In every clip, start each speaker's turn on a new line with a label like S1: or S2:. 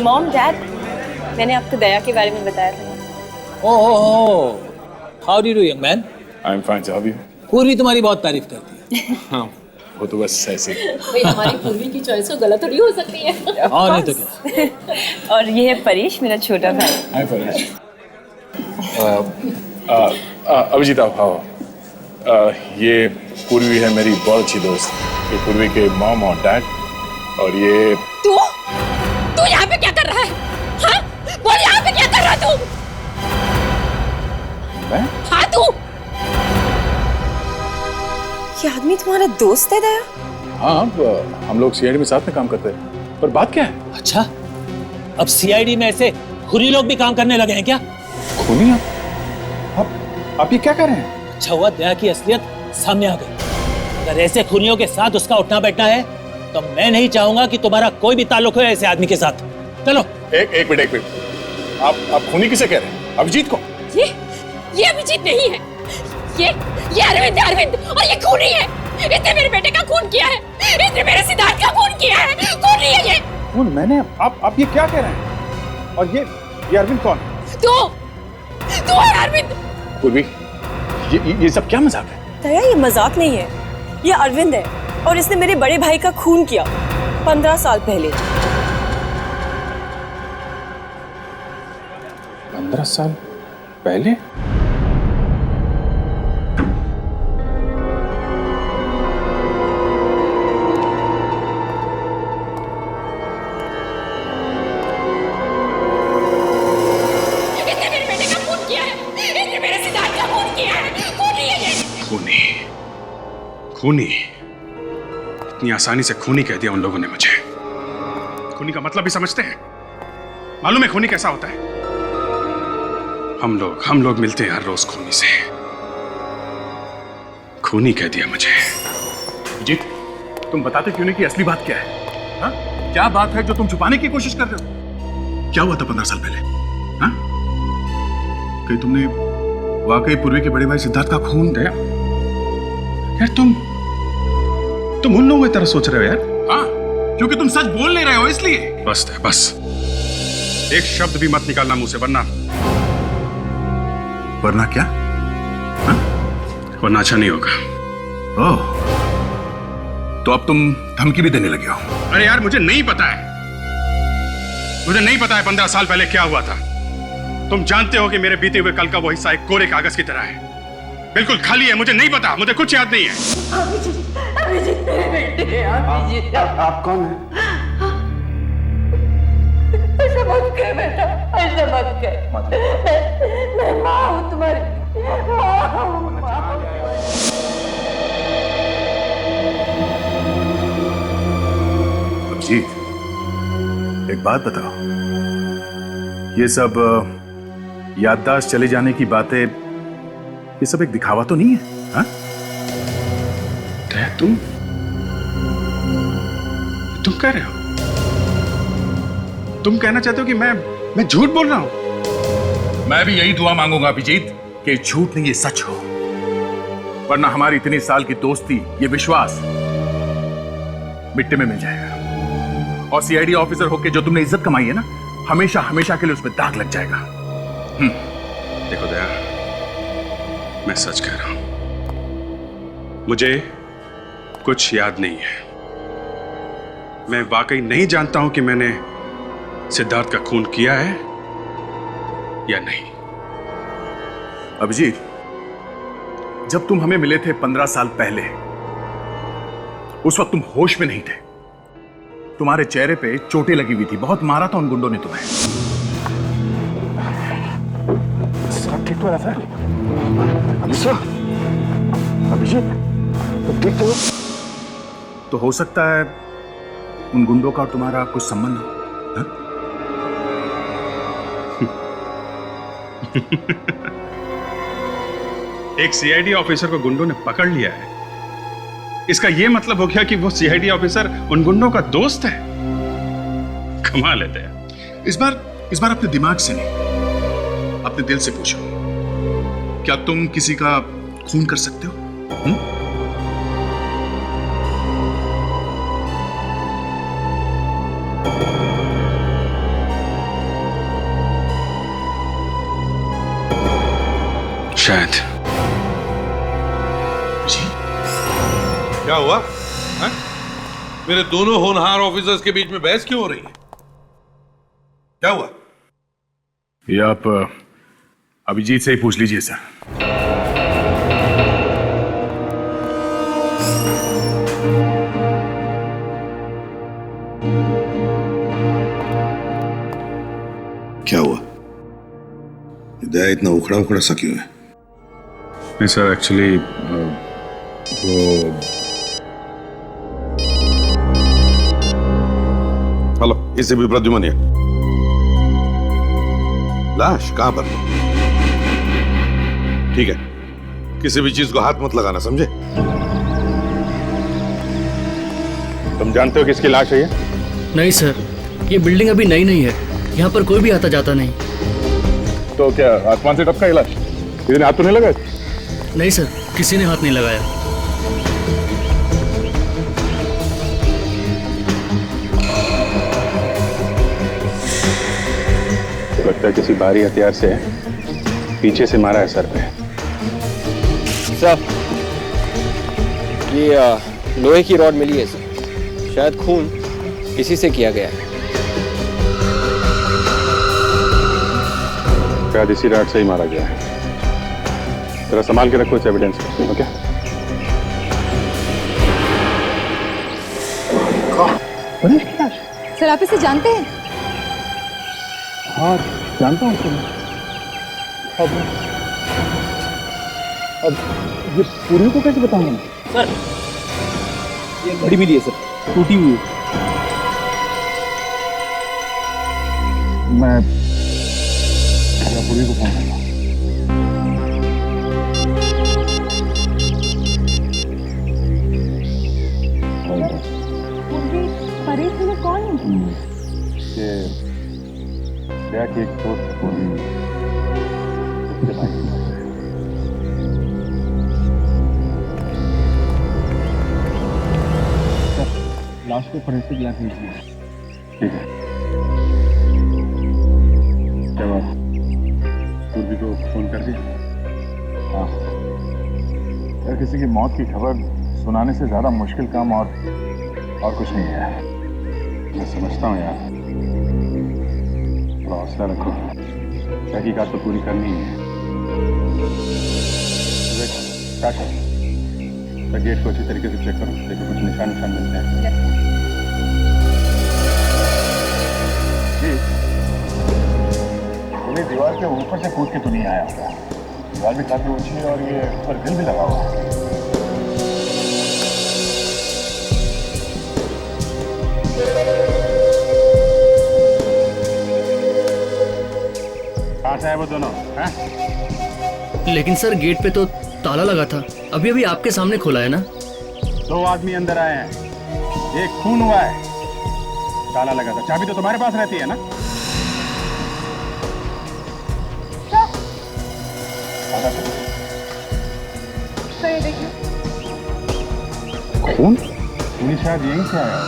S1: Mom dad, मैंने आपको दया के बारे में बताया था ना।
S2: Oh, how do you young man?
S3: I am fine sahib.
S2: Purvi तुम्हारी बहुत तारीफ करती है।
S3: हाँ, वो तो बस ऐसे ही।
S4: भाई हमारी पूर्वी की चॉइस तो गलत थोड़ी हो सकती है।
S2: और नहीं तो क्या।
S1: और ये है परेश, मेरा छोटा भाई।
S3: हाय परेश। अभिजीत आप आओ। ये पूर्वी है मेरी बहुत अच्छी दोस्त। ये पूर्वी के मॉम और डैड। और ये
S4: तू यहाँ पे क्या कर रहा है? हाँ? बोल यहाँ पे क्या कर रहा है तू?
S3: मैं?
S4: हाँ तू?
S1: ये आदमी तुम्हारा दोस्त है दया?
S3: हाँ, हम लोग सीआईडी में साथ में काम करते हैं। पर बात क्या है?
S2: अच्छा, अब सीआईडी में ऐसे खुरी लोग भी काम करने लगे हैं क्या?
S3: खूनी आप ये क्या कर रहे हैं?
S2: अच्छा हुआ दया की असलियत सामने आ गई। अगर ऐसे खूनियों के साथ उसका उठना बैठना है तो मैं नहीं चाहूंगा कि तुम्हारा कोई भी ताल्लुक हो ऐसे आदमी के साथ। चलो।
S3: एक मिनट। आप खूनी किसे कह रहे हैं? अभिजीत को?
S4: ये अभिजीत नहीं है। ये अरविंद है, अरविंद, और ये खूनी है। इसने मेरे बेटे का खून किया है। इसने मेरे सिद्धार्थ का खून किया है। खूनी है ये।
S3: खून मैंने? आप ये क्या कह रहे हैं? और ये अरविंद कौन है?
S4: तू है अरविंद।
S3: पूर्वी, ये सब क्या मजाक है?
S1: दया, ये मजाक नहीं है, ये अरविंद है और इसने मेरे बड़े भाई का खून किया 15 साल पहले।
S3: 15 साल पहले?
S4: इसने मेरे बेटे का खून किया है। इसने मेरे सिद्धार्थ का खून किया है। खूनी है ये।
S5: खूनी इतनी आसानी से खूनी कह दिया उन लोगों ने मुझे। खूनी का मतलब भी समझते हैं? मालूम है खूनी कैसा होता है? हम लोग मिलते हैं हर रोज खूनी से। खूनी कह दिया मुझे।
S3: जीत, तुम बताते क्यों नहीं कि असली बात क्या है? हा? क्या बात है जो तुम छुपाने की कोशिश कर रहे हो?
S5: क्या हुआ था 15 साल पहले? हाँ? कहीं तुमने वाकई पूर्वी के बड़े भाई सिद्धार्थ का खून किया? यार तुम उन लोगों की तरह सोच रहे हो यार।
S3: हाँ, क्योंकि तुम सच बोल नहीं रहे हो इसलिए।
S5: बस एक शब्द भी मत निकालना मुंह से, वरना क्या? हाँ? वरना अच्छा नहीं होगा।
S3: ओह, तो अब तुम धमकी भी देने लगे हो?
S5: अरे यार मुझे नहीं पता है। मुझे नहीं पता है 15 साल पहले क्या हुआ था। तुम जानते हो कि मेरे बीते हुए कल का वो हिस्सा एक कोरे कागज की तरह है, बिल्कुल खाली है। मुझे नहीं पता, मुझे कुछ याद नहीं है।
S4: अभिजीत मेरे बेटे। अभिजीत
S3: आप कौन है?
S4: ऐसा मत कर बेटा, ऐसा मत कर। मैं माँ हूँ तुम्हारी।
S3: अभिजीत, एक बात बताओ, ये सब याददाश्त चले जाने की बातें, ये सब एक दिखावा तो नहीं है? हाँ?
S5: तुम कह रहे हो? तुम कहना चाहते हो कि मैं झूठ बोल रहा हूं?
S3: मैं भी यही दुआ मांगूंगा अभिजीत कि झूठ नहीं, ये सच हो। वरना हमारी इतनी साल की दोस्ती, ये विश्वास मिट्टी में मिल जाएगा। और सीआईडी ऑफिसर होके जो तुमने इज्जत कमाई है ना, हमेशा हमेशा के लिए उसमें दाग लग जाएगा।
S5: देखो दया, मैं सच कह रहा हूं, मुझे कुछ याद नहीं है। मैं वाकई नहीं जानता हूं कि मैंने सिद्धार्थ का खून किया है या नहीं।
S3: अभिजीत, जब तुम हमें मिले थे 15 साल पहले, उस वक्त तुम होश में नहीं थे। तुम्हारे चेहरे पे चोटें लगी हुई थी, बहुत मारा था उन गुंडों ने तुम्हें। ठीक तो है अभिजीत, तुम ठीक तो? तो हो सकता है उन गुंडों का और तुम्हारा कुछ संबंध हो।
S5: एक सीआईडी ऑफिसर को गुंडों ने पकड़ लिया है, इसका यह मतलब हो गया कि वो सीआईडी ऑफिसर उन गुंडों का दोस्त है। कमाल है दया।
S3: इस बार अपने दिमाग से नहीं, अपने दिल से पूछो, क्या तुम किसी का खून कर सकते हो?
S5: शायद।
S6: क्या हुआ है? मेरे दोनों होनहार ऑफिसर्स के बीच में बहस क्यों हो रही है? क्या हुआ?
S3: ये आप अभिजीत से ही पूछ लीजिए सर।
S7: क्या हुआ? दया इतना उखड़ा उखड़ा सा क्यों है?
S5: नहीं सर, एक्चुअली वो
S7: हेलो, इसे भी प्रद्युमन है। लाश कहां पर? ठीक है, किसी भी चीज को हाथ मत लगाना, समझे?
S3: तुम जानते हो किसकी लाश है ये?
S8: नहीं सर, ये बिल्डिंग अभी नई नहीं है, यहाँ पर कोई भी आता जाता नहीं।
S3: तो क्या आसमान से टपका लाश? किसी ने हाथ तो नहीं लगाया?
S8: नहीं सर, किसी ने हाथ नहीं लगाया।
S5: लगता है किसी भारी हथियार से पीछे से मारा है सर पे।
S9: सर, ये लोहे की रॉड मिली है सर, शायद खून इसी से किया गया है।
S5: शायद इसी राड से ही मारा गया है। जरा संभाल के रखो इस एविडेंस को, ओके?
S10: सर, आप इसे जानते हैं?
S3: हाँ, जानता हूँ सर। अब ये पूरी को कैसे बताऊंगा मैं?
S2: सर, ये घड़ी मिली है सर, टूटी हुई है।
S3: मैं पूरी को फोन करूंगा।
S10: परेश में कौन है?
S3: ये दया की एक दोस्त पूरी लाश को फोरेंसिक लैब भेजिए। ठीक है। जब आप पूर्वी को फोन कर दिया? हाँ। यार, किसी की मौत की खबर सुनाने से ज्यादा मुश्किल काम और कुछ नहीं है। मैं समझता हूँ यार, थोड़ा हौसला रखो, तहकीकात तो पूरी करनी ही है। गेट को अच्छी तरीके से चेक करो, देखो कुछ निशान मिलते हैं। जी, तुम्हें दीवार के ऊपर से कूद के तो नहीं आया होगा। दीवार भी काफी ऊंची है और ये ऊपर ग्रिल भी लगा हुआ है। कहाँ से आए वो दोनों?
S8: लेकिन सर, गेट पे तो ताला लगा था, अभी अभी आपके सामने खोला है ना।
S3: दो आदमी अंदर आए हैं, एक खून हुआ है, ताला लगा था। चाबी तो तुम्हारे पास रहती है ना? खून? खून शायद यहीं से आया।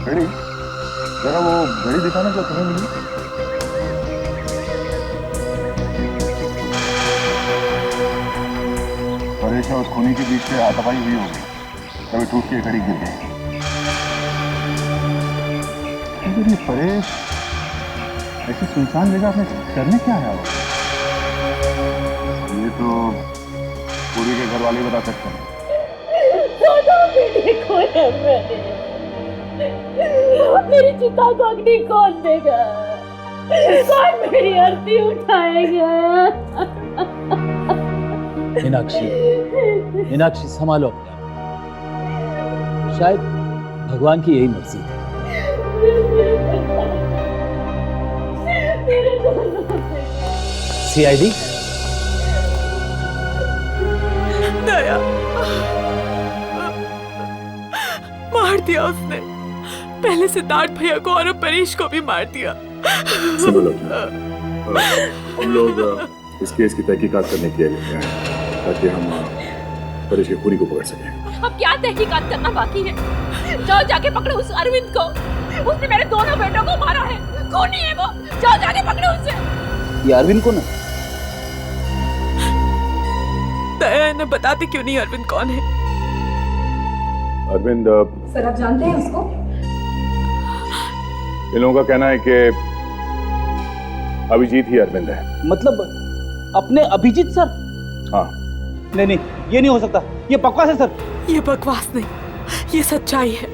S3: घड़ी, जरा वो घड़ी दिखाना जो तुम्हें मिली। परेश और उस खूनी के बीच से हाथापाई हुई होगी, तभी टूट के घड़ी गिर गई। लेकिन ये परेश ऐसी सुनसान जगह में करने क्या आया हो? ये तो पूरी के घर वाले बता सकते हैं।
S4: मेरी चिता को अग्नि कौन देगा? कौन मेरी आरती उठाएगा?
S2: मीनाक्षी संभालो अपने आप। शायद भगवान की यही मर्जी है। सीआईडी?
S1: दया, मार दिया उसने। पहले सिद्धार्थ भैया को और अब परेश को भी मार दिया।
S3: हम लोग इस केस की तहकीकात करने के लिए आए हैं, ताकि हम परेश की पूरी को पकड़ सकें।
S4: अब क्या तहकीकात करना बाकी है? जाओ जाके पकड़ो उस अरविंद को, उसने मेरे दोनों बेटों को मारा है। खूनी है वो, जाओ जाके पकड़ो उसे।
S2: ये अरविंद कौन है?
S1: दया इन्हें बताते क्यों नहीं अरविंद कौन है?
S3: अरविंद,
S10: सर आप जानते हैं उसको?
S3: इन लोगों का कहना है कि अभिजीत ही अरविंद है।
S2: मतलब अपने अभिजीत सर?
S3: हाँ।
S2: नहीं, ये नहीं हो सकता, ये बकवास है सर।
S1: ये बकवास नहीं, ये सच्चाई है।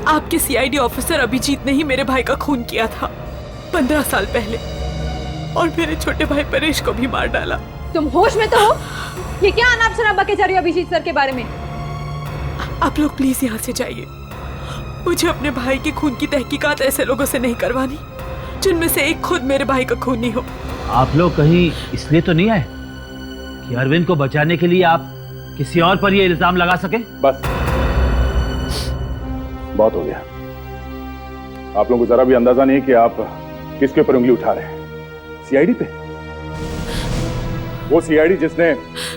S1: आपके सीआईडी ऑफिसर अभिजीत ने ही मेरे भाई का खून किया था 15 साल पहले, और मेरे छोटे भाई परेश को भी मार डाला।
S10: तुम होश में तो हो? ये क्या अनाप शनाप बके जा रही हो अभिजीत सर के बारे में?
S1: आप लोग प्लीज यहाँ से जाइए। मुझे अपने भाई के खून की तहकीकात ऐसे लोगों से नहीं करवानी जिनमें से एक खुद मेरे भाई का खूनी हो।
S2: आप लोग कहीं इसलिए तो नहीं आए कि अरविंद को बचाने के लिए आप किसी और पर ये इल्जाम लगा सके?
S3: बस बहुत हो गया। आप लोगों को जरा भी अंदाजा नहीं कि आप किसके ऊपर उंगली उठा रहे हैं। सीआईडी पे? वो सीआईडी जिसने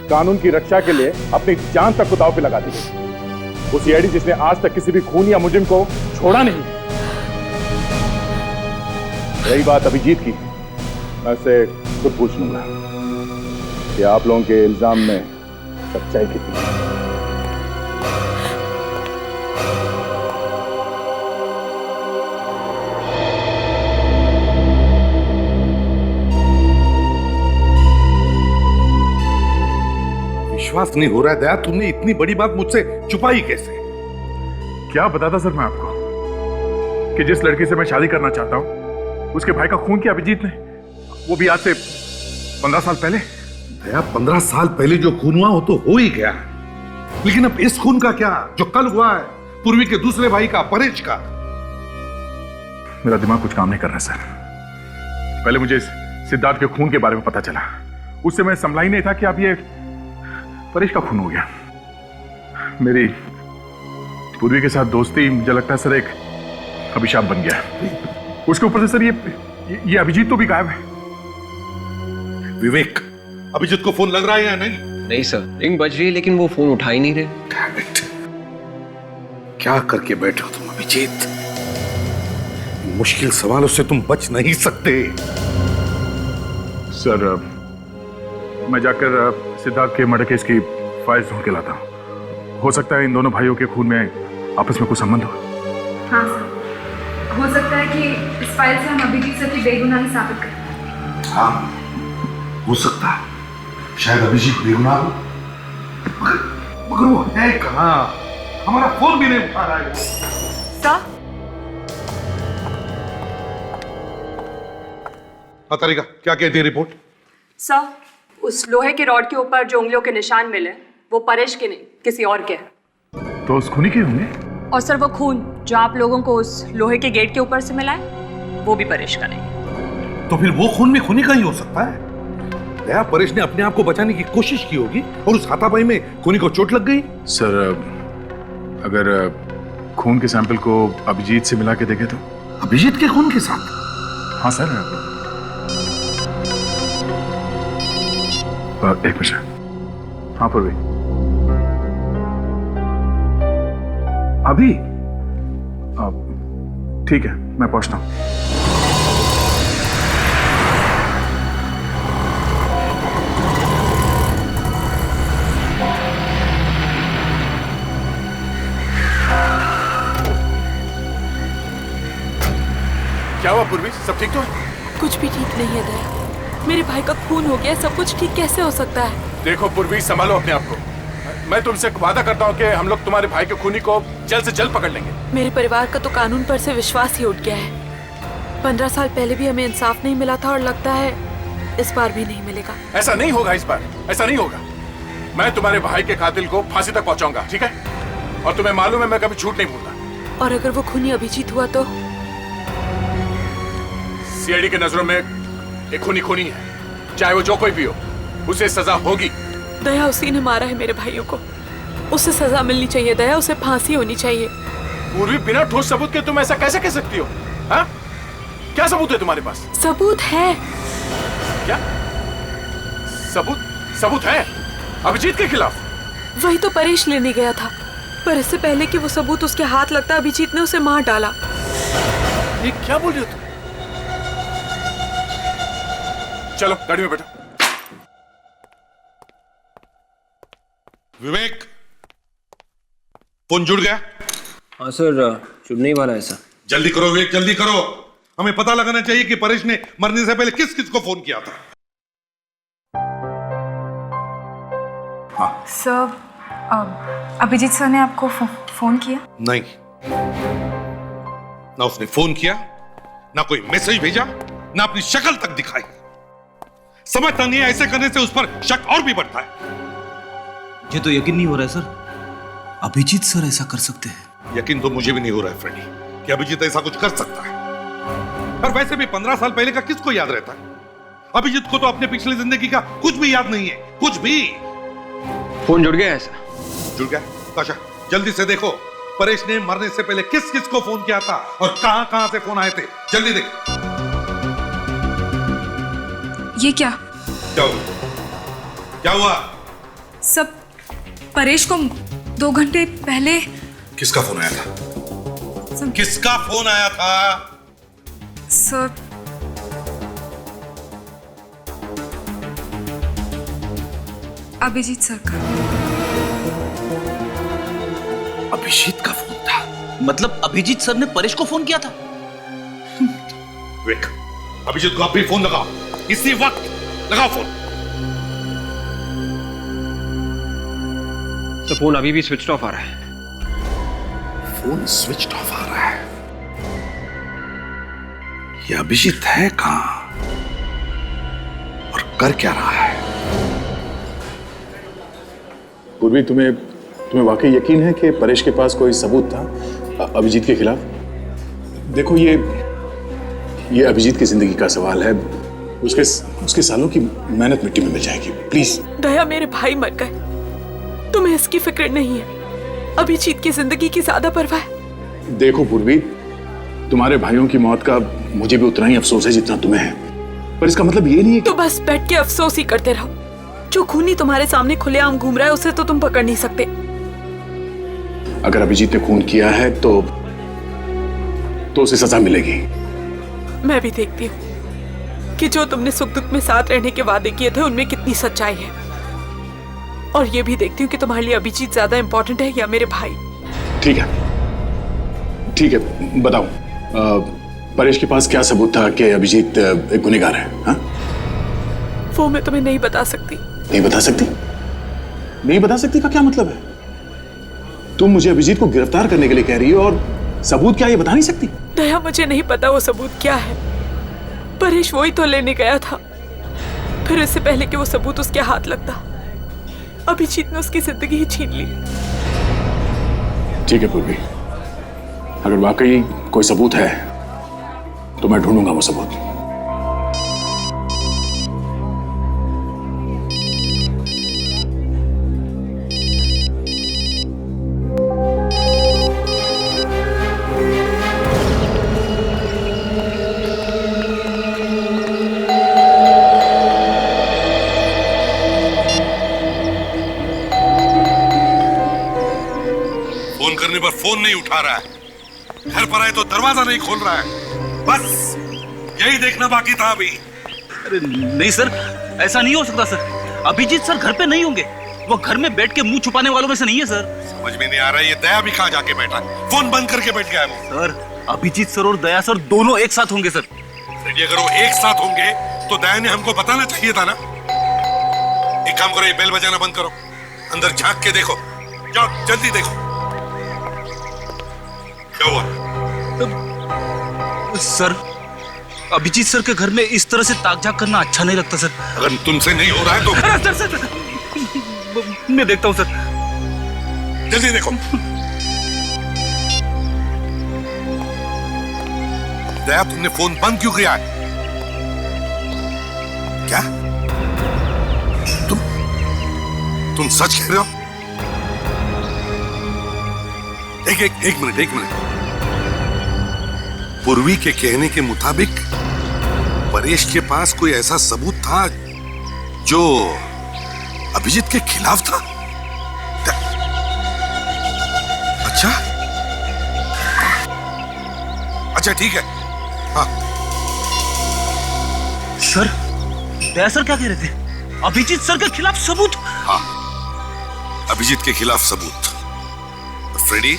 S3: कानून की रक्षा के लिए अपनी जान तक को दांव पे लगा दी। वो सीआईडी जिसने आज तक किसी भी खून या मुजरिम को छोड़ा नहीं। रही बात अभिजीत की, मैं उससे खुद पूछ लूंगा कि आप लोगों के इल्जाम में सच्चाई कितनी है।
S6: विश्वास नहीं हो रहा है दया, तुमने इतनी बड़ी बात मुझसे छुपाई कैसे?
S3: क्या बताता सर मैं आपको कि जिस लड़की से मैं शादी करना चाहता हूं उसके भाई का खून किया अभिजीत ने, वो भी आज से 15 साल पहले।
S6: दया, 15 साल पहले जो खून हुआ वो तो हो ही गया, लेकिन अब इस खून का क्या जो कल हुआ है, पूर्वी के दूसरे भाई का, परेश का?
S3: मेरा दिमाग कुछ काम नहीं कर रहा सर। पहले मुझे सिद्धार्थ के खून के बारे में पता चला, उससे मैं संभला ही नहीं था कि अब ये परेश का खून हो गया। मेरी पूर्वी के साथ दोस्ती मुझे लगता है सर एक अभिशाप बन गया। उसके ऊपर से सर ये अभिजीत तो भी गायब है।
S6: विवेक, अभिजीत को फोन लग रहा है या नहीं?
S9: नहीं सर, रिंग बज रही है लेकिन वो फोन उठा ही नहीं रहे।
S6: Damn it. क्या करके बैठे हो तुम अभिजीत? इन मुश्किल सवालों से तुम बच नहीं सकते।
S3: सर मैं जाकर सिद्धार्थ के मर्डर केस की फाइल ढूंढ के लाता हूँ। हो सकता है इन दोनों भाइयों के खून में आपस में कुछ संबंध हो।
S10: हाँ सर, हो सकता है कि इस फाइल से हम अभिजीत सर की बेगुनाही साबित करें।
S6: हाँ, हो सकता है। शायद अभिजीत बेगुनाह हो, मगर वो है कहाँ? हमारा फोन भी नहीं उठा रहा है।
S1: सर,
S6: तारिका, क्या कहती है रिपोर्ट?
S1: सर, उस लोहे के रॉड के ऊपर जो उंगलियों के निशान मिले वो परेश के नहीं किसी और के हैं।
S3: तो उस खूनी के होंगे?
S1: और सर वो खून जो आप लोगों को उस लोहे के गेट के ऊपर से मिला है वो भी परेश का नहीं।
S6: तो फिर वो खून भी खूनी का ही हो सकता है। दया, परेश ने अपने आप को बचाने की कोशिश की होगी और उस हाथापाई में खूनी को चोट लग गई।
S3: सर अगर खून के सैंपल को अभिजीत से मिला के देखे तो?
S6: अभिजीत के खून के साथ?
S3: हाँ सर। एक मिनट। हाँ पूर्वी, अभी ठीक है, मैं पहुंचता हूं।
S11: क्या हुआ पूर्वी, सब ठीक तो है?
S1: कुछ भी ठीक नहीं है दया, मेरे भाई का खून हो गया, सब कुछ ठीक कैसे हो सकता है?
S11: देखो पूर्वी, संभालो अपने आप को। मैं तुमसे वादा करता हूँ कि हम लोग तुम्हारे भाई के खूनी को जल्द से जल्द पकड़ लेंगे।
S1: मेरे परिवार का तो कानून पर से विश्वास ही उठ गया है। 15 साल पहले भी हमें इंसाफ नहीं मिला था और लगता है इस बार भी नहीं मिलेगा।
S11: ऐसा नहीं होगा, इस बार ऐसा नहीं होगा। मैं तुम्हारे भाई के कातिल को फांसी तक पहुंचाऊंगा, ठीक है? और तुम्हें मालूम है मैं कभी झूठ नहीं बोलता।
S1: और अगर वो खूनी अभिजीत हुआ तो?
S11: सीआईडी के नजरों में एक खूनी खूनी है, चाहे वो जो कोई भी हो, उसे सजा होगी।
S1: दया उसी ने मारा है मेरे भाइयों को, उसे सजा मिलनी चाहिए दया, उसे फांसी होनी चाहिए।
S11: पूर्वी, बिना ठोस सबूत के तुम ऐसा कैसे कह सकती हो? हाँ? क्या सबूत है तुम्हारे पास?
S1: सबूत है।
S11: क्या सबूत? सबूत है अभिजीत के खिलाफ?
S1: वही तो परेश लेने गया था, पर इससे पहले कि वो सबूत उसके हाथ लगता अभिजीत ने उसे मार डाला।
S11: ये क्या बोल रहे हो तुम? चलो गाड़ी में बैठो।
S6: विवेक, फोन जुड़ गया?
S9: हाँ सर, जुड़ने ही वाला है सर।
S6: जल्दी करो विवेक, जल्दी करो। हमें पता लगाना चाहिए कि परेश ने मरने से पहले किस किस को फोन किया था।
S10: सर, अभिजीत सर ने आपको फोन किया?
S6: नहीं, ना उसने फोन किया, ना कोई मैसेज भेजा, ना अपनी शक्ल तक दिखाई। समझता नहीं है, ऐसे करने से उस पर शक और भी बढ़ता है।
S12: ये तो यकीन नहीं हो रहा है सर, अभिजीत सर ऐसा कर सकते हैं।
S6: यकीन तो मुझे भी नहीं हो रहा है फ्रेडी कि अभिजीत ऐसा कुछ कर सकता है। पर वैसे भी 15 साल पहले का किसको याद रहता है? अभिजीत को तो अपने पिछली जिंदगी का कुछ भी याद नहीं है, कुछ भी।
S9: फोन जुड़ गया है सर।
S6: जुड़ गया? काशा, जल्दी से देखो परेश ने मरने से पहले किस किस को फोन किया था और कहां कहां से फोन आए थे। जल्दी देख।
S10: ये क्या?
S6: क्या हुआ?
S10: सब परेश को 2 घंटे पहले।
S6: किसका फोन आया था? किसका फोन आया था?
S10: सर, अभिजीत सर का।
S6: अभिजीत का फोन था?
S12: मतलब अभिजीत सर ने परेश को फोन किया था?
S6: विवेक, अभिजीत को अभी फोन लगाओ, इसी वक्त लगाओ फोन।
S9: तो फोन अभी भी स्विच ऑफ आ रहा है।
S6: फोन स्विच ऑफ आ रहा है? ये अभिजीत है कहां और कर क्या रहा है?
S3: पूर्वी, तुम्हें वाकई यकीन है कि परेश के पास कोई सबूत था अभिजीत के खिलाफ? देखो, ये अभिजीत की जिंदगी का सवाल है। उसके सालों की मेहनत मिट्टी में मिल जाएगी। प्लीज।
S1: दया, मेरे भाई मर गए, तुम्हें इसकी फिक्र नहीं है। अभिजीत की जिंदगी की ज्यादा परवाह है।
S3: देखो पूर्वी, तुम्हारे भाइयों की मौत का मुझे भी उतना ही अफसोस है जितना तुम्हें है, पर इसका मतलब ये नहीं है
S1: तो बस बैठ के अफसोस ही करते रहो। जो खूनी तुम्हारे सामने खुलेआम घूम रहा है उसे तो तुम पकड़ नहीं सकते।
S3: अगर अभिजीत ने खून किया है तो उसे सजा मिलेगी।
S1: मैं भी देखती हूँ कि जो तुमने सुख दुख में साथ रहने के वादे किए थे उनमें कितनी सच्चाई है, और ये भी देखती हूँ कि तुम्हारे लिए अभिजीत ज्यादा इंपॉर्टेंट है या मेरे भाई।
S3: ठीक है, बताओ, परेश के पास क्या सबूत था कि अभिजीत एक गुनहगार है? हाँ?
S1: वो मैं तुम्हें नहीं बता सकती।
S3: नहीं बता सकती? नहीं बता सकती का क्या मतलब है? तुम मुझे अभिजीत को गिरफ्तार करने के लिए कह रही हो और सबूत क्या ये बता नहीं सकती?
S1: दया, मुझे नहीं पता वो सबूत क्या है। परेश वही तो लेने गया था, फिर इससे पहले कि वो सबूत उसके हाथ लगता अभिजीत ने उसकी जिंदगी ही छीन ली।
S3: ठीक है पूर्वी, अगर वाकई कोई सबूत है तो मैं ढूंढूंगा वो सबूत।
S6: फोन करने पर फोन नहीं उठा रहा है, घर पर आए तो दरवाजा नहीं खोल रहा है। बस यही देखना बाकी था अभी।
S12: अरे नहीं सर, ऐसा नहीं हो सकता सर। अभिजीत सर घर पे नहीं होंगे, वो घर में बैठ के मुंह छुपाने वालों में से नहीं है सर।
S6: समझ में नहीं आ रहा है, ये दया भी कहां जाके बैठा, फोन बंद करके बैठ गया है वो।
S12: सर, अभिजीत सर और दया सर दोनों एक साथ होंगे सर।
S6: अगर वो एक साथ होंगे तो दया ने हमको बताना चाहिए था ना। एक काम करो, ये बेल बजाना बंद करो, अंदर झांक के देखो, जाओ जल्दी देखो क्या हुआ।
S12: सर, अभिजीत सर के घर में इस तरह से ताक झाक करना अच्छा नहीं लगता सर।
S6: अगर तुमसे नहीं हो रहा है तो
S12: अरे सर, मैं देखता हूँ सर।
S6: जल्दी देखो। दया, तुमने फोन बंद क्यों किया है? क्या तुम सच कह रहे हो? एक मिनट। पूर्वी के कहने के मुताबिक परेश के पास कोई ऐसा सबूत था जो अभिजीत के खिलाफ था। अच्छा, अच्छा ठीक है। हाँ
S12: सर, दया सर क्या कह रहे थे? अभिजीत सर के खिलाफ सबूत?
S6: हाँ, अभिजीत के खिलाफ सबूत। फ्रेडी,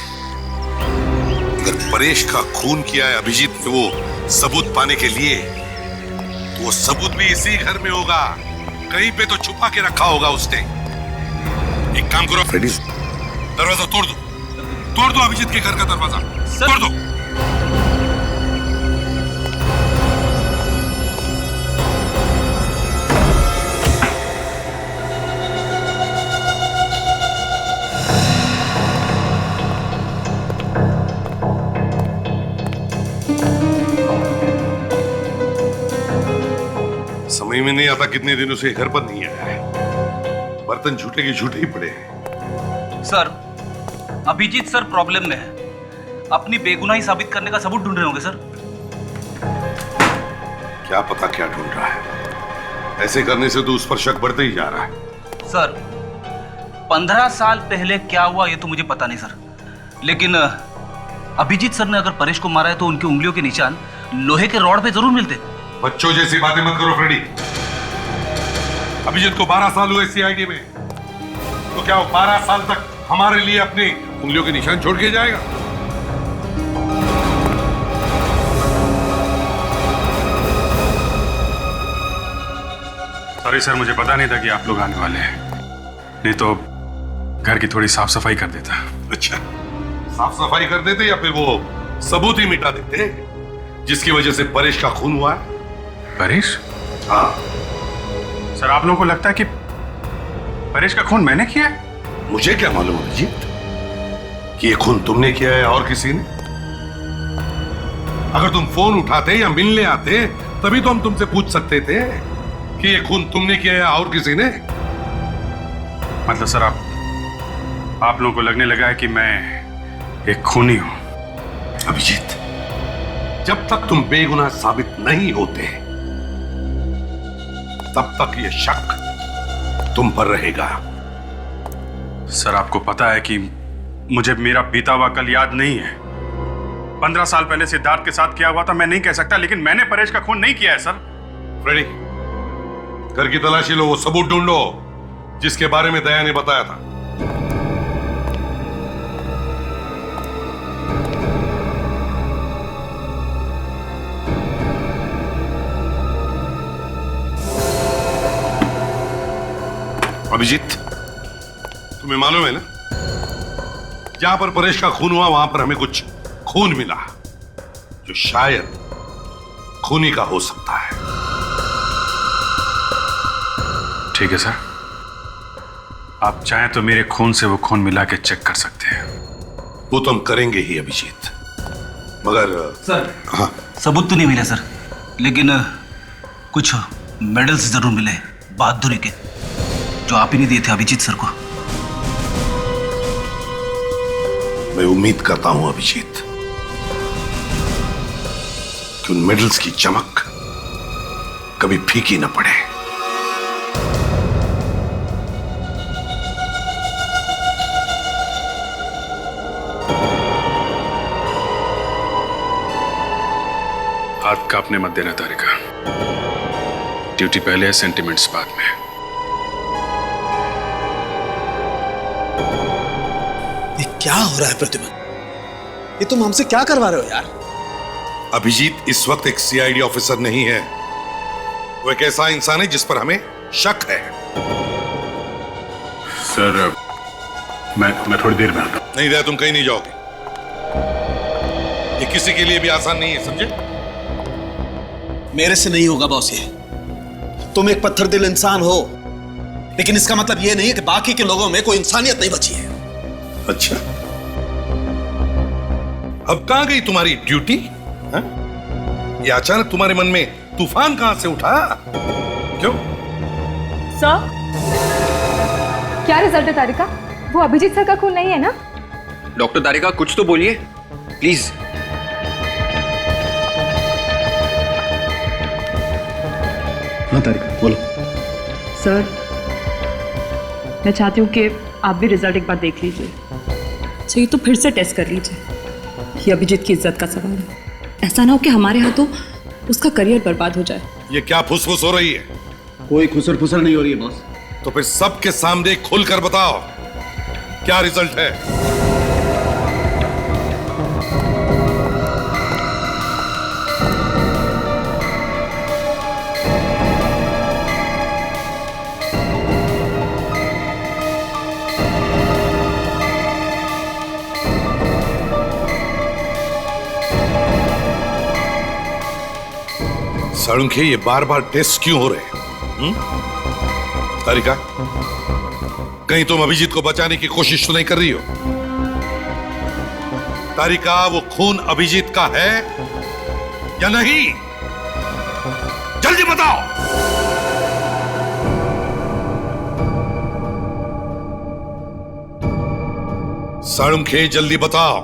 S6: अगर परेश का खून किया है अभिजीत ने वो सबूत पाने के लिए, तो वो सबूत भी इसी घर में होगा। कहीं पे तो छुपा के रखा होगा उसने। एक काम करो फ्रेडी, दरवाजा तोड़ दो, तोड़ दो अभिजीत के घर का दरवाजा, तोड़ दो। समझ में नहीं आता कितने दिनों से घर पर नहीं आया है। बर्तन झूठे के झूठे ही पड़े हैं।
S12: सर, अभिजीत सर प्रॉब्लम में है। अपनी बेगुनाही साबित करने का सबूत ढूंढ रहे होंगे सर।
S6: क्या पता क्या ढूंढ रहा है। ऐसे करने से तो उस पर शक बढ़ते ही जा रहा है।
S12: सर, 15 साल पहले क्या हुआ ये तो मुझे पता नहीं सर, लेकिन अभिजीत सर ने अगर परेश को मारा है तो उनकी उंगलियों के निशान लोहे के रॉड पे जरूर मिलते।
S6: बच्चों जैसी बातें मत करो फ्रेडी। अभिजीत को 12 साल हुए सीआईडी में, तो क्या वो 12 साल तक हमारे लिए अपनी उंगलियों के निशान छोड़ के जाएगा?
S5: सॉरी सर, मुझे पता नहीं था कि आप लोग आने वाले हैं, नहीं तो घर की थोड़ी साफ सफाई कर देता।
S6: अच्छा, साफ सफाई कर देते या फिर वो सबूत ही मिटा देते जिसकी वजह से परेश का खून हुआ है?
S5: परेश?
S6: हाँ
S5: सर, आप लोगों को लगता है कि परेश का खून मैंने किया है?
S6: मुझे क्या मालूम अभिजीत कि ये खून तुमने किया है और किसी ने? अगर तुम फोन उठाते या मिलने आते तभी तो हम तुमसे पूछ सकते थे कि ये खून तुमने किया है और किसी ने।
S5: मतलब सर, आप लोगों को लगने लगा है कि मैं एक खूनी हूं?
S6: अभिजीत, जब तक तुम बेगुनाह साबित नहीं होते तब तक ये शक तुम पर रहेगा।
S5: सर, आपको पता है कि मुझे मेरा बीता हुआ कल याद नहीं है। 15 साल पहले सिद्धार्थ के साथ क्या हुआ था मैं नहीं कह सकता, लेकिन मैंने परेश का खून नहीं किया है सर।
S6: फ्रेडी, घर की तलाशी लो, वो सबूत ढूंढो जिसके बारे में दया ने बताया था। अभिजीत, तुम्हें मालूम है ना, जहां पर परेश का खून हुआ वहां पर हमें कुछ खून मिला जो शायद खूनी का हो सकता है।
S5: ठीक है सर, आप चाहें तो मेरे खून से वो खून मिला के चेक कर सकते हैं।
S6: वो तो हम करेंगे ही अभिजीत, मगर
S12: सर,
S6: हाँ,
S12: सबूत तो नहीं मिला सर, लेकिन कुछ मेडल्स जरूर मिले बहादुरी के, जो आप ही नहीं दिए थे अभिजीत सर को।
S6: मैं उम्मीद करता हूं अभिजीत कि उन मेडल्स की चमक कभी फीकी न पड़े।
S5: हाथ कांपने मत देना तारिका। ड्यूटी पहले है, सेंटिमेंट्स बाद में।
S13: ये क्या हो रहा है प्रतिमन? ये तुम हमसे क्या करवा रहे हो यार?
S6: अभिजीत इस वक्त एक सीआईडी ऑफिसर नहीं है, वो एक ऐसा इंसान है जिस पर हमें शक है।
S5: सर, मैं थोड़ी देर में आता हूं।
S6: नहीं दया, तुम कहीं नहीं जाओगे। ये किसी के लिए भी आसान नहीं है, समझे?
S13: मेरे से नहीं होगा बॉस ये। तुम एक पत्थर दिल इंसान हो, लेकिन इसका मतलब ये नहीं है कि बाकी के लोगों में कोई इंसानियत नहीं बची है।
S6: अच्छा, अब कहां गई तुम्हारी ड्यूटी? ये अचानक तुम्हारे मन में तूफान कहां से उठा? क्यों?
S10: सर, क्या रिजल्ट है तारिका? वो अभिजीत सर का खून नहीं है ना?
S9: डॉक्टर तारिका, कुछ तो बोलिए प्लीज।
S13: हाँ तारिका, बोलो।
S10: सर, मैं चाहती हूँ कि आप भी रिजल्ट एक बार देख लीजिए। चाहिए तो फिर से टेस्ट कर लीजिए। ये अभिजीत की इज्जत का सवाल है। ऐसा ना हो कि हमारे हाथों उसका करियर बर्बाद हो जाए।
S6: ये क्या फुसफुस हो रही है?
S13: कोई खुसर फुसर नहीं हो रही है बॉस।
S6: तो फिर सबके सामने खुलकर बताओ क्या रिजल्ट है? साळुंखे, ये बार बार टेस्ट क्यों हो रहे हैं? तारिका, कहीं तुम अभिजीत को बचाने की कोशिश तो नहीं कर रही हो? तारिका, वो खून अभिजीत का है या नहीं? जल्दी बताओ। साळुंखे, जल्दी बताओ,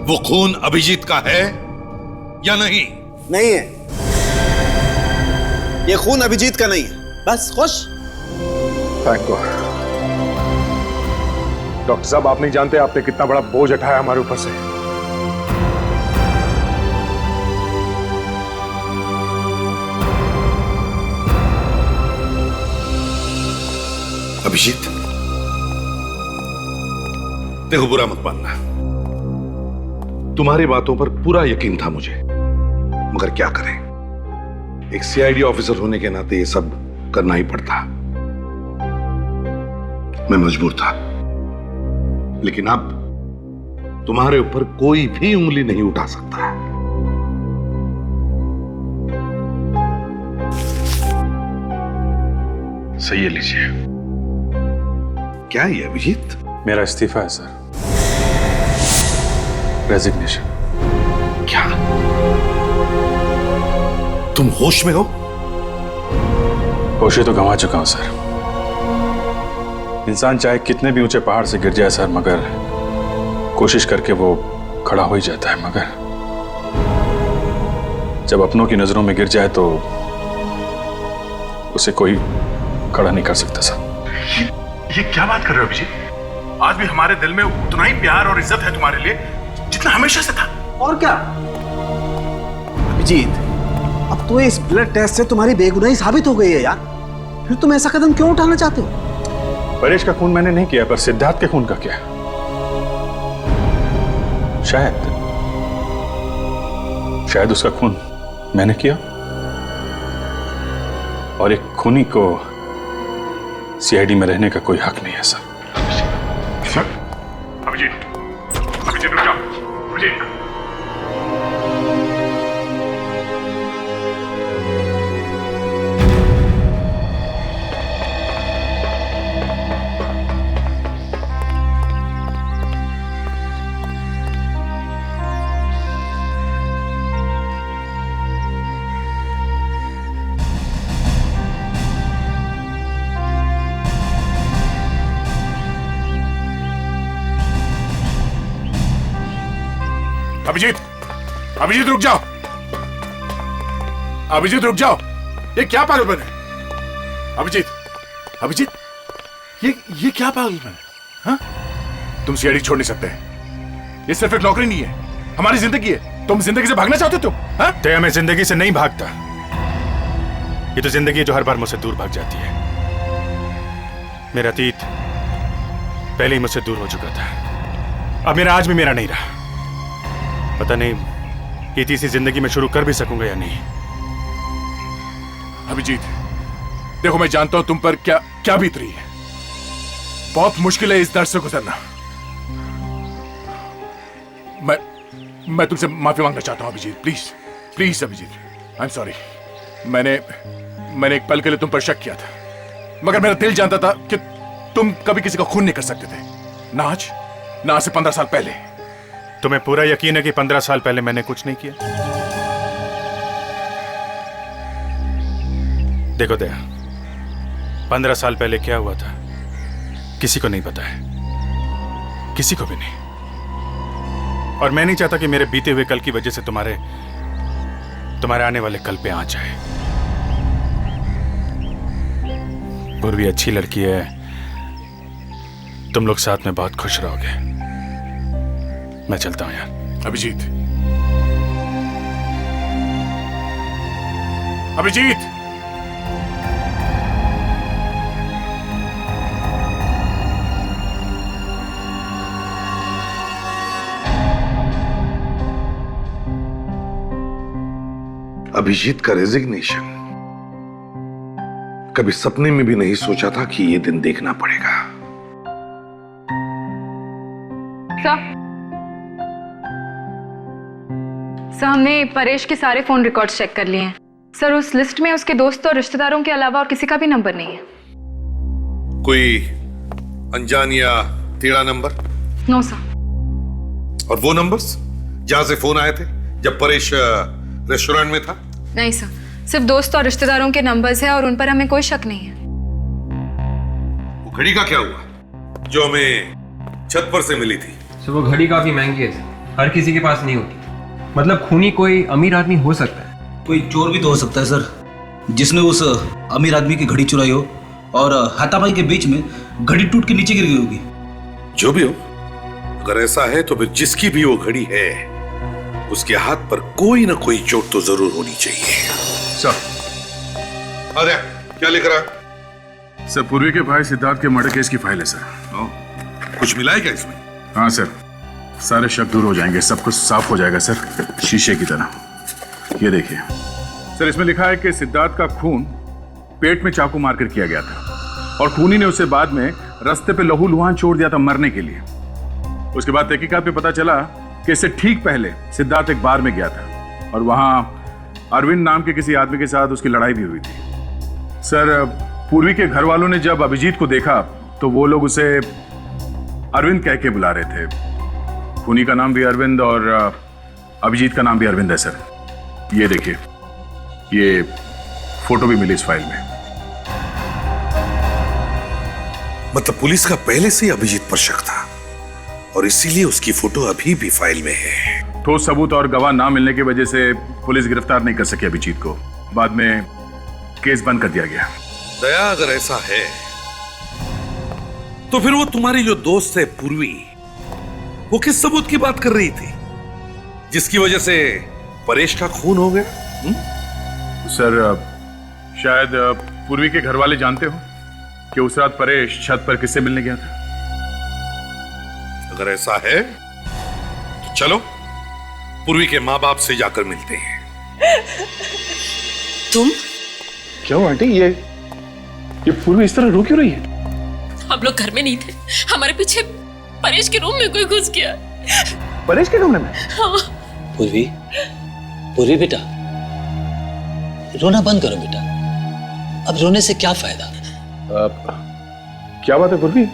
S6: वो खून अभिजीत का है या नहीं?
S13: नहीं है, ये खून अभिजीत का नहीं है। बस खुश?
S11: Thank God. डॉक्टर साहब, आप नहीं जानते आपने कितना बड़ा बोझ उठाया हमारे ऊपर से।
S6: अभिजीत, देखो, बुरा मत मानना, तुम्हारी बातों पर पूरा यकीन था मुझे, मगर क्या करें, एक सीआईडी ऑफिसर होने के नाते ये सब करना ही पड़ता। मैं मजबूर था, लेकिन अब तुम्हारे ऊपर कोई भी उंगली नहीं उठा सकता। सही है, लीजिए। क्या है अभिजीत?
S11: मेरा इस्तीफा है सर, रेजिग्नेशन।
S6: क्या तुम होश में हो?
S11: होश तो गंवा चुका हूं सर। इंसान चाहे कितने भी ऊंचे पहाड़ से गिर जाए सर, मगर कोशिश करके वो खड़ा हो ही जाता है, मगर जब अपनों की नजरों में गिर जाए तो उसे कोई खड़ा नहीं कर सकता सर।
S3: ये क्या बात कर रहे हो अभिजीत? आज भी हमारे दिल में उतना ही प्यार और इज्जत है तुम्हारे लिए जितना हमेशा से था।
S13: और क्या अभिजीत, अब तो इस ब्लड टेस्ट से तुम्हारी बेगुनाही साबित हो गई है यार, फिर तुम ऐसा कदम क्यों उठाना चाहते हो?
S11: परेश का खून मैंने नहीं किया, पर सिद्धार्थ के खून का क्या? शायद उसका खून मैंने किया, और एक खूनी को सीआईडी में रहने का कोई हक नहीं है सर।
S3: अभिजीत, अभिजीत रुक जाओ, अभिजीत। अभिजीत, अभिजीत रुक जाओ, अभिजीत रुक जाओ। ये क्या पागलपन है? अभिजीत, अभिजीत, ये क्या पागलपन है? हाँ? तुम सीआईडी छोड़ नहीं सकते। ये सिर्फ एक नौकरी नहीं है, हमारी जिंदगी है। तुम जिंदगी से भागना चाहते हो? हाँ?
S11: तो मैं जिंदगी से नहीं भागता, ये तो जिंदगी है जो हर बार मुझसे दूर भाग जाती है। मेरा अतीत पहले ही मुझसे दूर हो चुका था, अब मेरा आज भी मेरा नहीं रहा। पता नहीं ये तीसरी जिंदगी में शुरू कर भी सकूंगा या नहीं। अभिजीत, देखो, मैं जानता हूं तुम पर क्या क्या बीत रही है। बहुत मुश्किल है इस दर्द से गुजरना। मैं तुमसे माफी मांगना चाहता हूं Abhijit, please please Abhijit, I am sorry. मैंने एक पल के लिए तुम पर शक किया था, मगर मेरा दिल जानता था कि तुम कभी किसी का खून नहीं कर सकते थे, ना आज, ना आज से 15 साल पहले। तुम्हें पूरा यकीन है कि 15 साल पहले मैंने कुछ नहीं किया? देखो दया, 15 साल पहले क्या हुआ था किसी को नहीं पता है, किसी को भी नहीं। और मैं नहीं चाहता कि मेरे बीते हुए कल की वजह से तुम्हारे आने वाले कल पे आंच आए। पूर्वी अच्छी लड़की है, तुम लोग साथ में बहुत खुश रहोगे। मैं चलता हूं यार। अभिजीत, अभिजीत,
S6: अभिजीत का रेजिग्नेशन कभी सपने में भी नहीं सोचा था कि ये दिन देखना पड़ेगा।
S10: सर, हमने परेश के सारे फोन रिकॉर्ड्स चेक कर लिए हैं। सर, उस लिस्ट में उसके दोस्तों और रिश्तेदारों के अलावा और किसी का भी नंबर नहीं है।
S6: कोई अनजान या टेढ़ा नंबर?
S10: No sir.
S6: और वो नंबर्स जहां से फोन आए थे जब परेश रेस्टोरेंट में था?
S10: नहीं सर, सिर्फ दोस्त और रिश्तेदारों के नंबर्स हैं और उन पर हमें कोई शक नहीं है।
S6: वो घड़ी का क्या हुआ जो हमें छत पर से मिली थी?
S9: सर वो घड़ी काफी महंगी है, हर किसी के पास नहीं होती। मतलब खूनी कोई अमीर आदमी हो सकता है।
S12: कोई चोर भी तो हो सकता है सर, जिसने उस अमीर आदमी की घड़ी चुराई हो और हाथापाई के बीच में घड़ी टूट के नीचे गिर गई होगी। जो भी हो,
S6: अगर ऐसा है तो फिर जिसकी भी वो घड़ी है उसके हाथ पर कोई ना कोई चोट तो जरूर होनी चाहिए।
S3: सर,
S6: अरे क्या लेकर आया?
S3: सर, पूर्वी के भाई सिद्धार्थ के मर्डर केस की फाइल है सर।
S6: कुछ मिला है क्या इसमें?
S3: हाँ सर, सारे शक दूर हो जाएंगे, सब कुछ साफ हो जाएगा सर, शीशे की तरह। ये देखिए सर, इसमें लिखा है कि सिद्धार्थ का खून पेट में चाकू मारकर किया गया था और खूनी ने उसे बाद में रास्ते पे लहूलुहान छोड़ दिया था मरने के लिए। उसके बाद तहकीकात में पता चला कि इससे ठीक पहले सिद्धार्थ एक बार में गया था और वहां अरविंद नाम के किसी आदमी के साथ उसकी लड़ाई भी हुई थी। सर, पूर्वी के घर वालों ने जब अभिजीत को देखा तो वो लोग उसे अरविंद कह के बुला रहे थे। खूनी का नाम भी अरविंद और अभिजीत का नाम भी अरविंद है सर। ये देखिए, ये फोटो भी मिली इस फाइल में।
S6: मतलब पुलिस का पहले से ही अभिजीत पर शक था और इसीलिए उसकी फोटो अभी भी फाइल में है।
S3: ठोस सबूत और गवाह ना मिलने की वजह से पुलिस गिरफ्तार नहीं कर सकी अभिजीत को। बाद में केस बंद कर दिया गया।
S6: दया, अगर ऐसा है तो फिर वो तुम्हारी जो दोस्त है पूर्वी, वो किस सबूत की बात कर रही थी जिसकी वजह से परेश का खून हो गया?
S3: सर, शायद पूर्वी के घर वाले जानते हो कि उस रात परेश छत पर किससे मिलने गया था।
S6: अगर ऐसा है तो चलो पूर्वी के माँ बाप से जाकर मिलते हैं।
S4: तुम?
S11: क्या हुआ आंटी? ये पूर्वी इस तरह रो क्यों रही है?
S4: हम लोग घर में नहीं थे, हमारे पीछे परेश के रूम में कोई घुस गया।
S11: परेश के कमरे में?
S4: हाँ।
S2: पूर्वी, पूर्वी बेटा, रोना बंद करो बेटा, अब रोने से क्या फायदा?
S11: क्या बात है पूर्वी,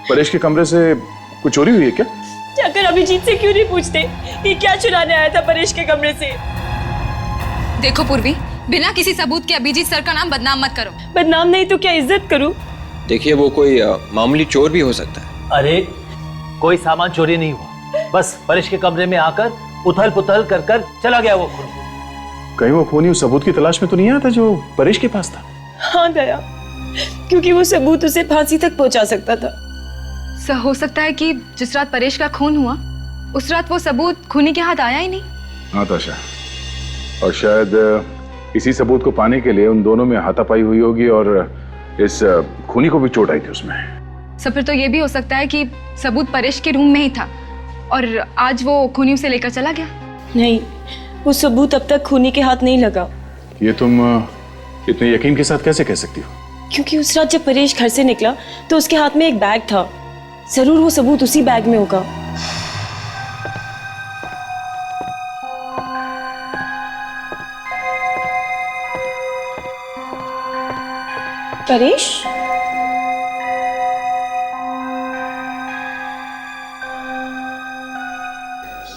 S11: परेश के कमरे से कुछ चोरी हुई है क्या?
S4: जाकर अभिजीत से क्यों नहीं पूछते ये क्या चुराने आया था परेश के कमरे से?
S10: देखो पूर्वी, बिना किसी सबूत के अभिजीत सर का नाम बदनाम मत करो।
S4: बदनाम नहीं तो क्या इज्जत करूं?
S9: देखिए वो कोई मामूली चोर भी हो सकता है।
S2: अरे कोई सामान चोरी नहीं हुआ, बस परेश के कमरे में आकर उथल पुथल कर कर चला गया वो खूनी।
S11: कहीं वो खूनी उस सबूत की तलाश में तो नहीं आया था जो परेश के पास था?
S4: हाँ दया, क्योंकि वो सबूत उसे फांसी तक पहुंचा सकता था।
S10: सर, हो सकता है कि जिस रात परेश का खून हुआ उस रात वो सबूत खूनी के हाथ आया ही नहीं।
S3: हाँ ताशा, और शायद इसी सबूत को पाने के लिए उन दोनों में हाथापाई हुई होगी और इस खूनी को भी चोट आई थी उसमें।
S10: सर, फिर तो ये भी हो सकता है कि सबूत परेश के रूम में ही था और आज वो खूनी उसे लेकर चला गया।
S4: नहीं, वो सबूत अब तक खूनी के हाथ नहीं लगा।
S3: ये तुम इतने यकीन के साथ कैसे कह सकती हो?
S4: क्योंकि उस रात जब परेश घर से निकला तो उसके हाथ में एक बैग था, जरूर वो सबूत उसी बैग में होगा। परेश?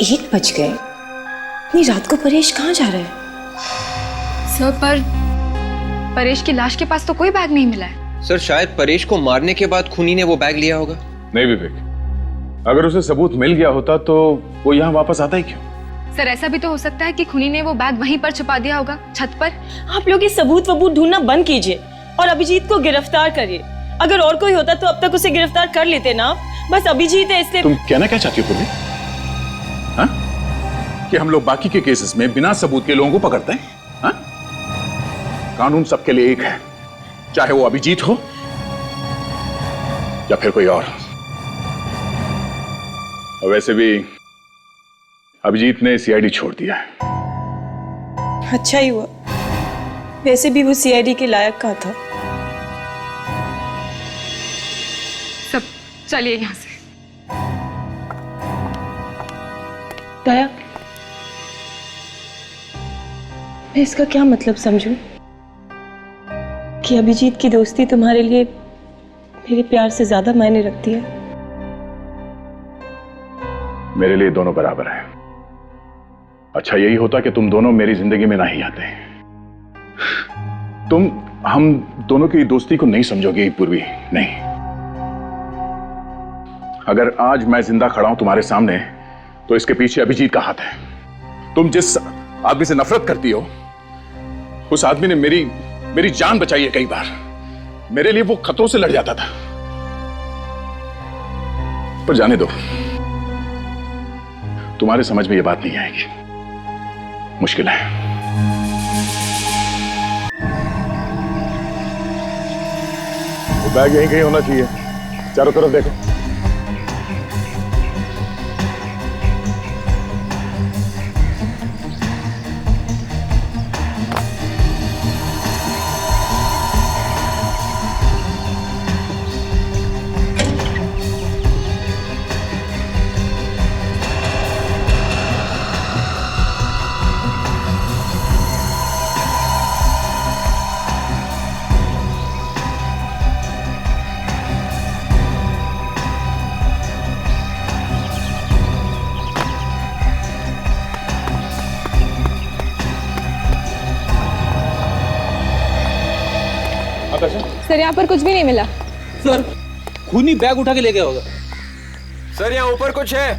S4: 1 बज गए, इतनी रात को परेश कहाँ जा रहा है?
S10: सर, पर परेश की लाश के पास तो कोई बैग नहीं मिला है।
S9: सर, शायद परेश को मारने के बाद खूनी ने वो बैग लिया होगा।
S3: नहीं विवेक, अगर उसे सबूत मिल गया होता तो वो यहाँ वापस आता ही क्यों?
S10: सर, ऐसा भी तो हो सकता है कि खूनी ने वो बैग वहीं पर छुपा दिया होगा, छत पर।
S4: आप लोग ये सबूत वबूत ढूंढना बंद कीजिए और अभिजीत को गिरफ्तार करिए। अगर और कोई होता तो अब तक उसे गिरफ्तार कर लेते ना। बस अभिजीत है इसलिए।
S3: तुम कहना क्या चाहती हो पूर्वी? हाँ? कि हम लोग बाकी के केसेस में बिना सबूत के लोगों को पकड़ते हैं? हाँ? कानून सबके लिए एक है, चाहे वो अभिजीत हो या फिर कोई और। और वैसे भी अभिजीत ने सीआईडी छोड़ दिया है।
S14: अच्छा ही हुआ, वैसे भी वो सीआईडी के लायक कहाँ था।
S10: सब चलिए यहाँ से।
S14: दया, मैं इसका क्या मतलब समझूं कि अभिजीत की दोस्ती तुम्हारे लिए मेरे प्यार से ज्यादा मायने रखती है?
S3: मेरे लिए दोनों बराबर हैं। अच्छा यही होता कि तुम दोनों मेरी जिंदगी में ना ही आते। तुम हम दोनों की दोस्ती को नहीं समझोगे पूर्वी, नहीं। अगर आज मैं जिंदा खड़ा हूं तुम्हारे सामने तो इसके पीछे अभिजीत का हाथ है। तुम जिस आदमी से नफरत करती हो उस आदमी ने मेरी जान बचाई है कई बार। मेरे लिए वो खतरों से लड़ जाता था। पर जाने दो, तुम्हारे समझ में ये बात नहीं आएगी, मुश्किल है। वो बैग यहीं कहीं होना चाहिए, चारों तरफ देखो।
S10: सर यहाँ पर कुछ भी नहीं मिला।
S12: सर खूनी बैग उठा के ले गया होगा।
S9: सर यहाँ ऊपर कुछ है।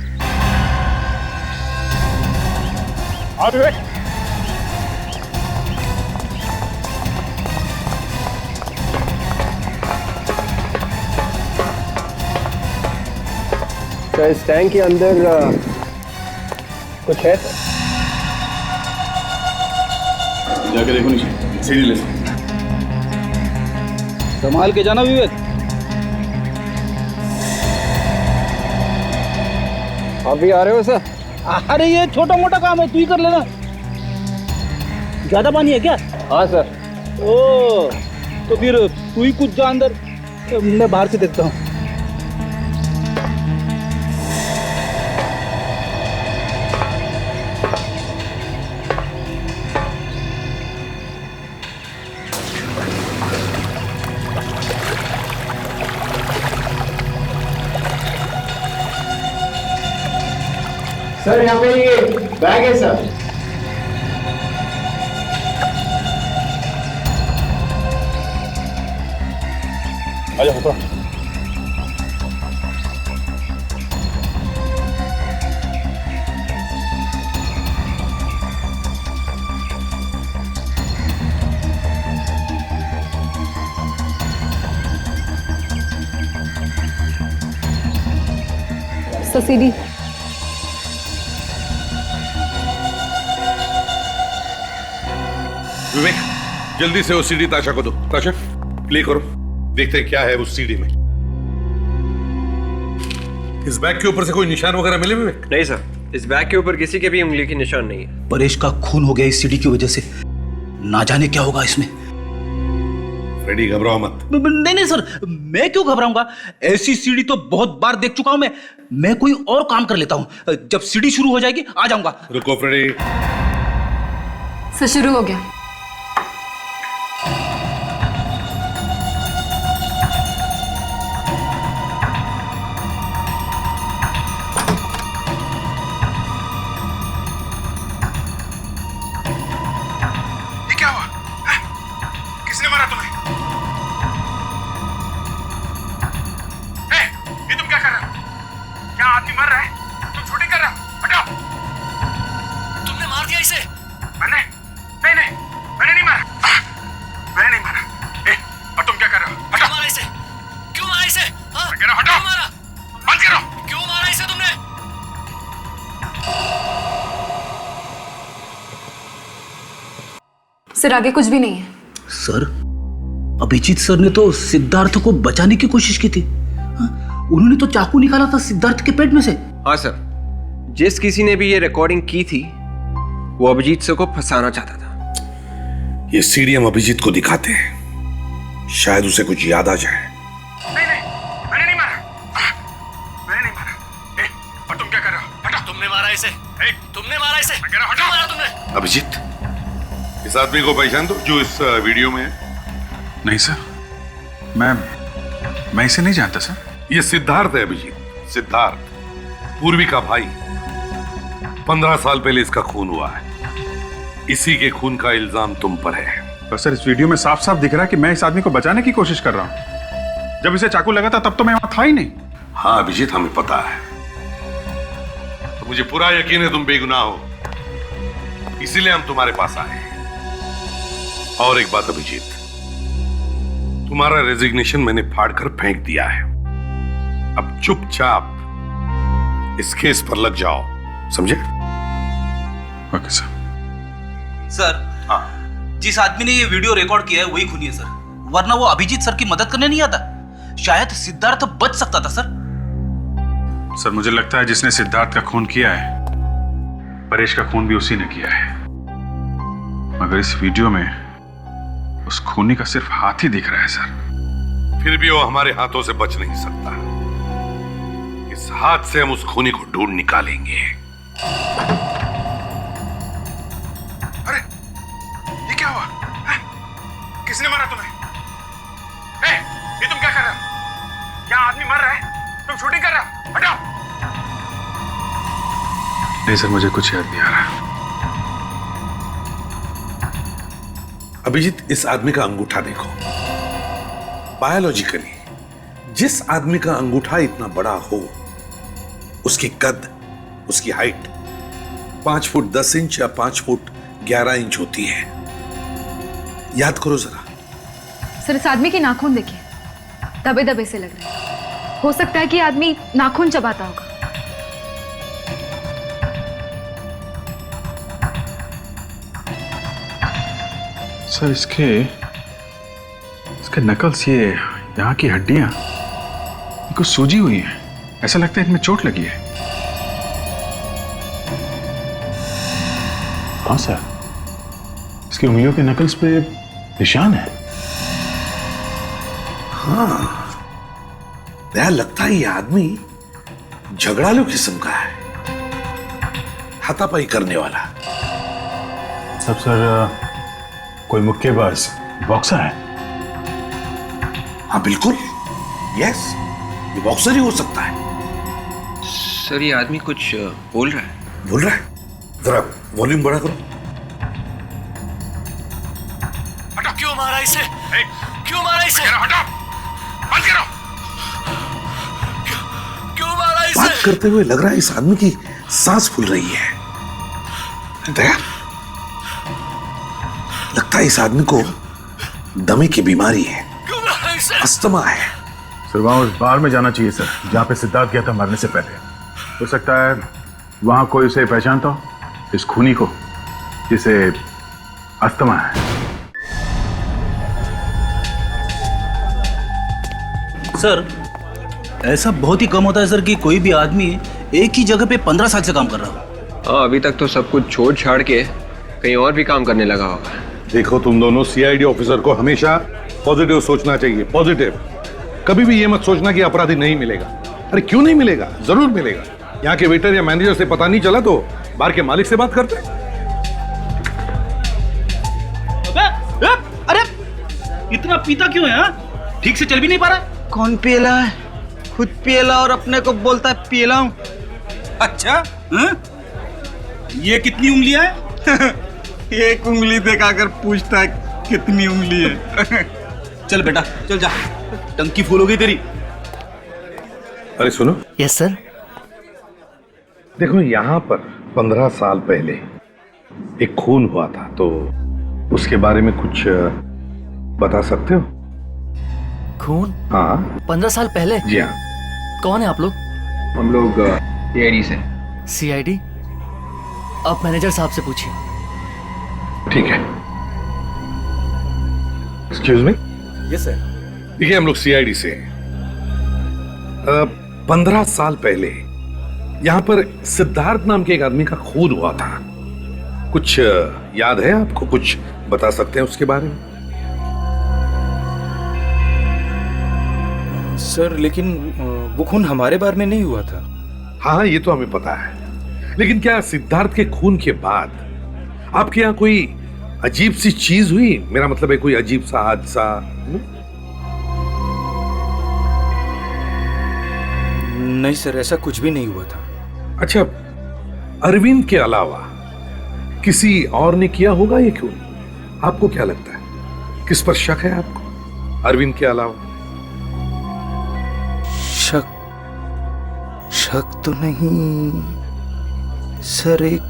S9: सर इस टैंक के अंदर कुछ है।
S3: जाके देखो नीचे, सीढ़ी ले।
S12: संभाल के जाना विवेक।
S9: अभी आ रहे हो सर?
S12: अरे ये छोटा मोटा काम है, तू ही कर लेना। ज्यादा पानी है क्या?
S9: हाँ सर।
S12: ओ तो फिर तू ही कूद जा अंदर, मैं बाहर से देखता हूँ।
S9: सर यहाँ पे ये बैग है सर।
S3: आ जाओ ऊपर।
S10: सीडी
S6: विवेक जल्दी से उस सीडी ताशा को दो। ताशा प्ले करो, देखते हैं क्या है उस सीडी में। इस बैग के ऊपर से कोई निशान वगैरह मिले विवेक?
S9: नहीं सर, इस बैग के ऊपर किसी के भी उंगली की निशान नहीं है।
S12: परेश का खून हो गया इस सीडी की वजह से, ना जाने क्या होगा इसमें।
S6: फ्रेडी घबराओ मत।
S12: नहीं नहीं सर, मैं क्यों घबराऊंगा? ऐसी सीडी तो बहुत बार देख चुका हूं मैं कोई और काम कर लेता हूं। जब सीडी शुरू हो जाएगी आ जाऊंगा।
S6: रुको फ्रेडी।
S10: सर शुरू हो गया।
S3: ये क्या हुआ? किसने मारा तुम्हें? ये तुम क्या कर रहे हो? क्या आदमी मर रहा है? तुम शूटिंग कर रहे हो? हटाओ।
S8: तुमने मार दिया इसे?
S3: मैंने मैंने नहीं मारा। मैंने नहीं मारा। और तुम क्या कर रहे हो? हटाओ।
S8: मारा इसे? क्यों मारा इसे? हाँ?
S3: मैं कह रहा हूं, हटाओ।
S8: क्यों मारा?
S3: बंद करो।
S8: क्यों मारा इसे तुमने?
S10: सर आगे कुछ भी नहीं है।
S12: सर, अभिजीत सर ने तो सिद्धार्थ को बचाने की कोशिश की थी। उन्होंने तो चाकू निकाला था सिद्धार्थ के पेट में से।
S9: हाँ सर, जिस किसी ने भी ये रिकॉर्डिंग की थी वो अभिजीत सर को फंसाना चाहता था।
S6: ये सीडी हम अभिजीत को दिखाते हैं, शायद उसे कुछ याद आ जाए।
S11: मैंने नहीं मारा। और तुम क्या कर रहे हो? हटा। तुमने मारा इसे। तुमने मारा इसे। मैं कह रहा हूं, हटा। मारा तुमने।
S6: अभिजीत, इस आदमी को पहचान दो जो इस वीडियो में है।
S5: नहीं सर, मैं इसे नहीं जानता सर।
S6: ये सिद्धार्थ है अभिजीत, सिद्धार्थ, पूर्वी का भाई। 15 साल पहले इसका खून हुआ है। इसी के खून का इल्जाम तुम पर है।
S5: पर सर, इस वीडियो में साफ साफ दिख रहा है कि मैं इस आदमी को बचाने की कोशिश कर रहा हूं। जब इसे चाकू लगा था तब तो मैं वहां था ही नहीं।
S6: हाँ अभिजीत, हमें पता है। तो मुझे पूरा यकीन है तुम बेगुनाह हो, इसीलिए हम तुम्हारे पास आए हैं। और एक बात अभिजीत, तुम्हारा रेजिग्नेशन मैंने फाड़कर फेंक दिया है। अब चुपचाप इस केस पर लग जाओ, समझे?
S5: Okay sir.
S12: सर, हाँ, जिस आदमी ने ये वीडियो रिकॉर्ड किया है वही खूनी है सर, वरना वो अभिजीत सर की मदद करने नहीं आता। शायद सिद्धार्थ बच सकता था सर।
S5: सर, मुझे लगता है जिसने सिद्धार्थ का खून किया है, परेश का खून भी उसी ने किया है। मगर इस वीडियो में उस खूनी का सिर्फ हाथ ही दिख रहा है सर।
S6: फिर भी वो हमारे हाथों से बच नहीं सकता। इस हाथ से हम उस खूनी को ढूंढ निकालेंगे।
S11: अरे, ये क्या हुआ? किसने मारा तुम्हें? ये तुम क्या कर रहे हो? क्या आदमी मर रहा है? तुम शूटिंग कर रहे हो? हटाओ।
S5: नहीं सर, मुझे कुछ याद नहीं आ रहा।
S6: अभिजीत, इस आदमी का अंगूठा देखो। बायोलॉजिकली जिस आदमी का अंगूठा इतना बड़ा हो, उसकी कद, उसकी हाइट 5 फुट 10 इंच या 5 फुट 11 इंच होती है। याद करो जरा।
S10: सर, इस आदमी के नाखून देखिए, दबे दबे से लग रहे हैं। हो सकता है कि आदमी नाखून चबाता होगा।
S5: सर, इसके नकल्स, ये यहाँ की हड्डियां कुछ सूजी हुई हैं। ऐसा लगता है इनमें चोट लगी है। हाँ सर, इसकी उंगलियों के नकल्स पे निशान है।
S6: हाँ, यार लगता है ये आदमी झगड़ालू किस्म का है, हाथापाई करने वाला।
S5: सब सर, कोई मुक्केबाज, बॉक्सर है?
S6: हाँ बिल्कुल, यस, ये बॉक्सर ही हो सकता है।
S9: सर, ये आदमी कुछ बोल रहा है।
S6: बोल रहा है? जरा वॉल्यूम बड़ा करो।
S11: हटाओ। क्यों मारा इसे? क्यों मारा इसे? हटाओ, बंद करो। क्यों मारा इसे?
S6: बात करते हुए लग रहा है इस आदमी की सांस फूल रही है। दया, लगता है इस आदमी को दमे की बीमारी है, अस्थमा है।
S11: सर, वहां उस बार में जाना चाहिए सर, जहां पे सिद्धार्थ गया था मरने से पहले। हो सकता है वहां कोई उसे पहचानता हो, इस खूनी को, जिसे अस्थमा है।
S12: सर, ऐसा बहुत ही कम होता है सर कि कोई भी आदमी एक ही जगह पे 15 साल से काम कर रहा हो।
S9: हाँ, अभी तक तो सब कुछ छोड़ छाड़ के कहीं और भी काम करने लगा होगा।
S6: देखो, तुम दोनों सीआईडी ऑफिसर को हमेशा पॉजिटिव सोचना चाहिए, पॉजिटिव। कभी भी ये मत सोचना कि अपराधी नहीं मिलेगा। अरे क्यों नहीं मिलेगा, जरूर मिलेगा। यहाँ के वेटर या मैनेजर से पता नहीं चला तो बार के मालिक से बात करते।
S12: अरे इतना पीता क्यों है? ठीक से चल भी नहीं पा रहा।
S15: कौन पियला है? खुद पियला और अपने को बोलता है पियला हूं।
S12: अच्छा, ये कितनी उंगलियां हैं?
S15: एक उंगली दिखाकर पूछता है कितनी उंगली है।
S12: चल बेटा, चल जा, टंकी फुल हो गई तेरी।
S6: अरे सुनो।
S8: Yes sir.
S6: देखो, यहाँ पर 15 साल पहले एक खून हुआ था, तो उसके बारे में कुछ बता सकते हो?
S8: खून?
S6: हाँ।
S8: 15 साल पहले?
S6: जी हाँ।
S8: कौन है आप लोग?
S9: हम लोग सीआईडी से।
S8: सीआईडी? आप मैनेजर साहब से पूछिए।
S6: ठीक है।
S7: Excuse me.
S16: Yes sir.
S7: देखिए हम लोग सीआईडी से 15 साल पहले यहाँ पर सिद्धार्थ नाम के एक आदमी का खून हुआ था। कुछ याद है आपको? कुछ बता सकते हैं उसके बारे में?
S16: सर लेकिन वो खून हमारे बारे में नहीं हुआ था।
S7: हाँ ये तो हमें पता है, लेकिन क्या सिद्धार्थ के खून के बाद आपके यहाँ कोई अजीब सी चीज हुई? मेरा मतलब है कोई अजीब सा हादसा?
S16: नहीं सर, ऐसा कुछ भी नहीं हुआ था।
S7: अच्छा, अरविंद के अलावा किसी और ने किया होगा ये खून? आपको क्या लगता है, किस पर शक है आपको अरविंद के अलावा?
S16: शक तो नहीं सर, एक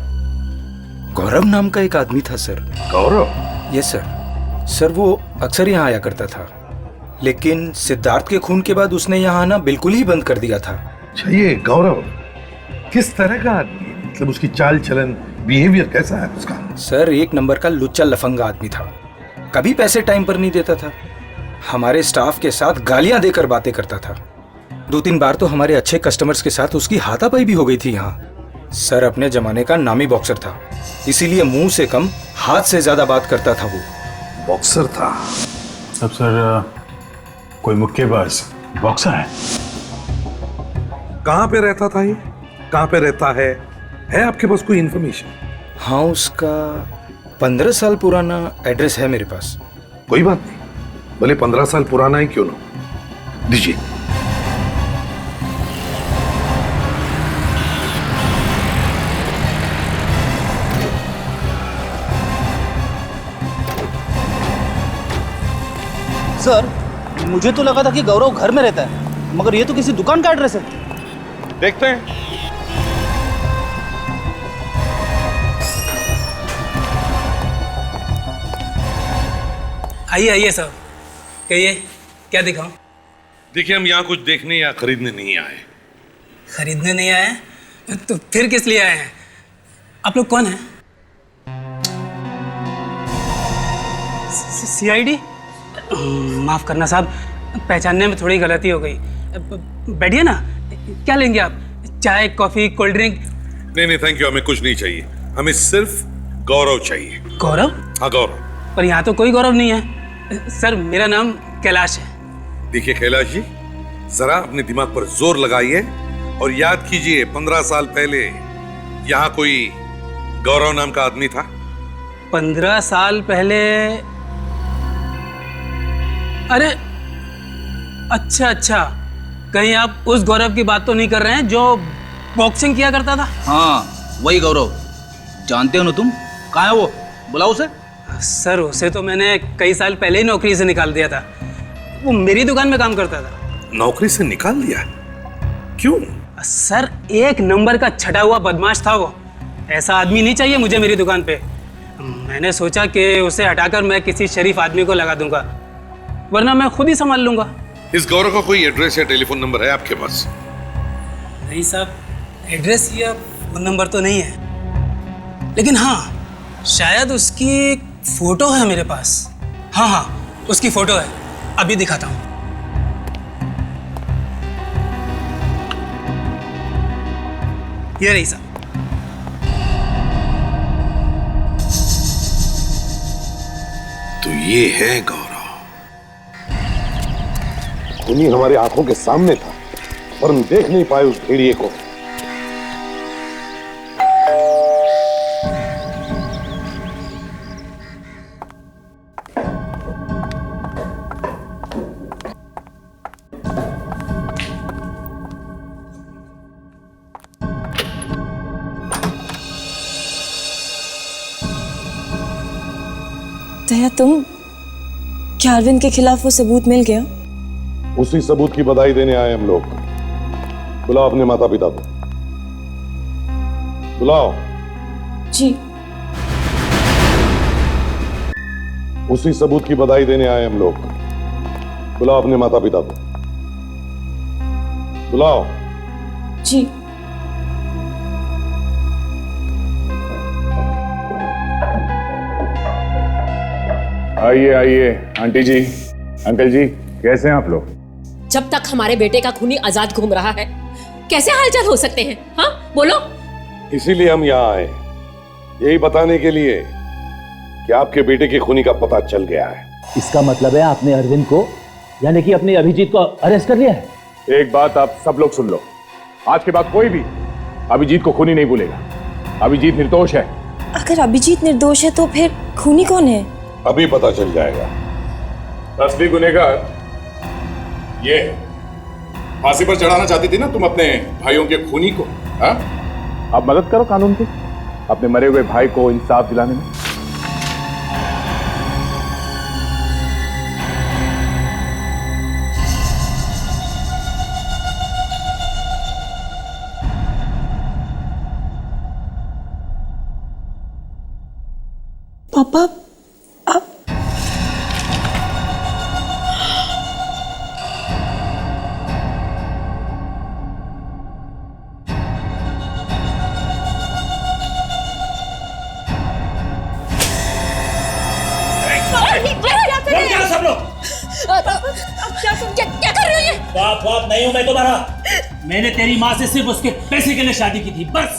S16: गौरव नाम का एक आदमी था sir.
S7: Gaurav?
S16: Yes sir. Sir वो अक्सर यहाँ आया करता था, लेकिन सिद्धार्थ के खून के बाद उसने यहाँ आना बिल्कुल ही बंद कर दिया था।
S7: अच्छा, ये गौरव किस तरह का आदमी है? मतलब उसकी चाल चलन, बिहेवियर कैसा है उसका?
S16: सर एक नंबर का लुच्चा लफंगा आदमी था। कभी पैसे टाइम पर नहीं देता था, हमारे स्टाफ के साथ गालियां देकर बातें करता था। 2-3 बार तो हमारे अच्छे कस्टमर्स के साथ उसकी हाथापाई भी हो गई थी यहाँ। सर अपने जमाने का नामी बॉक्सर था, इसीलिए मुंह से कम हाथ से ज्यादा बात करता था। वो
S7: बॉक्सर था?
S11: सब सर कोई मुक्केबाज बॉक्सर है।
S7: कहाँ पे रहता था ये? कहाँ पे रहता है आपके पास कोई इंफॉर्मेशन?
S16: हाँ, उसका 15 साल पुराना एड्रेस है मेरे पास।
S7: कोई बात नहीं, भले 15 साल पुराना ही क्यों ना, दीजिए।
S12: सर मुझे तो लगा था कि गौरव घर में रहता है, मगर ये तो किसी दुकान का एड्रेस है।
S6: देखते हैं।
S12: आइए आइए साहब, कहिए क्या दिखाऊं?
S7: देखिए हम यहाँ कुछ देखने या खरीदने नहीं आए।
S12: खरीदने नहीं आए तो फिर किस लिए आए हैं? आप लोग कौन हैं? सीआईडी? माफ करना साहब, पहचानने में थोड़ी गलती हो गई। बैठिए ना, क्या लेंगे आप? चाय, कॉफी, कोल्ड ड्रिंक?
S7: नहीं थैंक यू, हमें कुछ नहीं चाहिए, हमें सिर्फ गौरव चाहिए।
S12: गौरव?
S7: हाँ गौरव।
S12: पर यहाँ तो कोई गौरव नहीं है सर, मेरा नाम कैलाश है।
S7: देखिए कैलाश जी, जरा अपने दिमाग पर जोर लगाइए और याद कीजिए 15 साल पहले यहाँ कोई गौरव नाम का आदमी था।
S12: 15 साल पहले? अरे अच्छा, कहीं आप उस गौरव की बात तो नहीं कर रहे हैं जो बॉक्सिंग किया करता था? हाँ वही गौरव। जानते हो ना तुम? कहाँ है वो? बुलाओ उसे। सर उसे तो मैंने कई साल पहले ही नौकरी से निकाल दिया था, वो मेरी दुकान में काम करता था।
S7: नौकरी से निकाल दिया? क्यों?
S12: सर एक नंबर का छटा हुआ बदमाश था वो, ऐसा आदमी नहीं चाहिए मुझे मेरी दुकान पे। मैंने सोचा कि उसे हटाकर मैं किसी शरीफ आदमी को लगा दूंगा, वरना मैं खुद ही संभाल लूंगा।
S7: इस गौरव का कोई एड्रेस या टेलीफोन नंबर है आपके पास?
S12: नहीं साहब, एड्रेस या फोन नंबर तो नहीं है, लेकिन हाँ शायद उसकी फोटो है मेरे पास। हाँ उसकी फोटो है, अभी दिखाता हूँ। ये रही साहब।
S7: तो ये है गौरव।
S6: उन्हीं हमारे आंखों के सामने था, पर हम देख नहीं पाए उस भेड़िए को।
S14: दया, तुम क्या अरविंद के खिलाफ वो सबूत मिल गया?
S6: उसी सबूत की बधाई देने आए हम लोग। बुलाओ अपने माता पिता को, बुलाओ।
S14: जी।
S6: उसी सबूत की बधाई देने आए हम लोग। बुलाओ अपने माता पिता को, बुलाओ।
S14: जी।
S11: आइए आइए आंटी जी, अंकल जी, कैसे हैं आप लोग?
S4: जब तक हमारे बेटे का खूनी आजाद घूम रहा है कैसे हालचाल हो सकते हैं? हाँ बोलो।
S7: इसीलिए हम यहाँ आए, यही बताने के लिए कि आपके बेटे के खूनी का पता चल गया है।
S2: इसका मतलब है आपने अरविंद को, यानी कि अपने अभिजीत को अरेस्ट कर लिया है?
S11: एक बात आप सब लोग सुन लो, आज के बाद कोई भी अभिजीत को खूनी नहीं भूलेगा। अभिजीत निर्दोष है।
S14: अगर अभिजीत निर्दोष है तो फिर खूनी कौन है?
S7: अभी पता चल जाएगा।
S11: असली गुनहगार ये है। फांसी पर चढ़ाना चाहती थी ना तुम अपने भाइयों के खूनी को, हाँ? अब मदद करो कानून की, अपने मरे हुए भाई को इंसाफ दिलाने में।
S14: पापा आप
S2: क्या सब लोग?
S4: क्या कर रहे हो ये?
S2: बाप नहीं हूं मैं तुम्हारा। मैंने तेरी माँ से सिर्फ उसके पैसे के लिए शादी की थी, बस।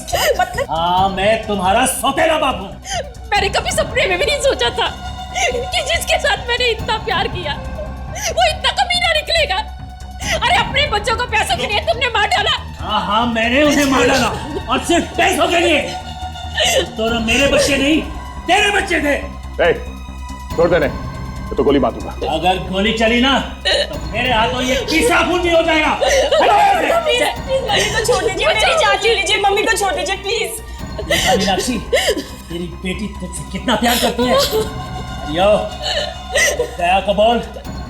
S2: हाँ, मैं तुम्हारा सौतेला बाप हूँ।
S4: मैंने कभी सपने में भी नहीं सोचा था कि जिसके साथ मैंने इतना प्यार किया वो इतना कमीना निकलेगा। अरे अपने बच्चों को पैसों के लिए तुमने मार डाला।
S2: हाँ, मैंने उन्हें मार डाला और सिर्फ पैसों के लिए। तो ना मेरे बच्चे नहीं, तेरे बच्चे थे।
S11: छोड़ देने, तो गोली मार दूंगा।
S2: अगर गोली चली ना तो मेरे हाथों ये पीसा खून भी हो जाएगा।
S14: मम्मी को छोड़ दीजिए, मेरी जान ले लीजिए, मम्मी को छोड़ दीजिए प्लीज।
S2: मीनाक्षी, तेरी बेटी तुझसे कितना प्यार करती है। यो, दया को बोल,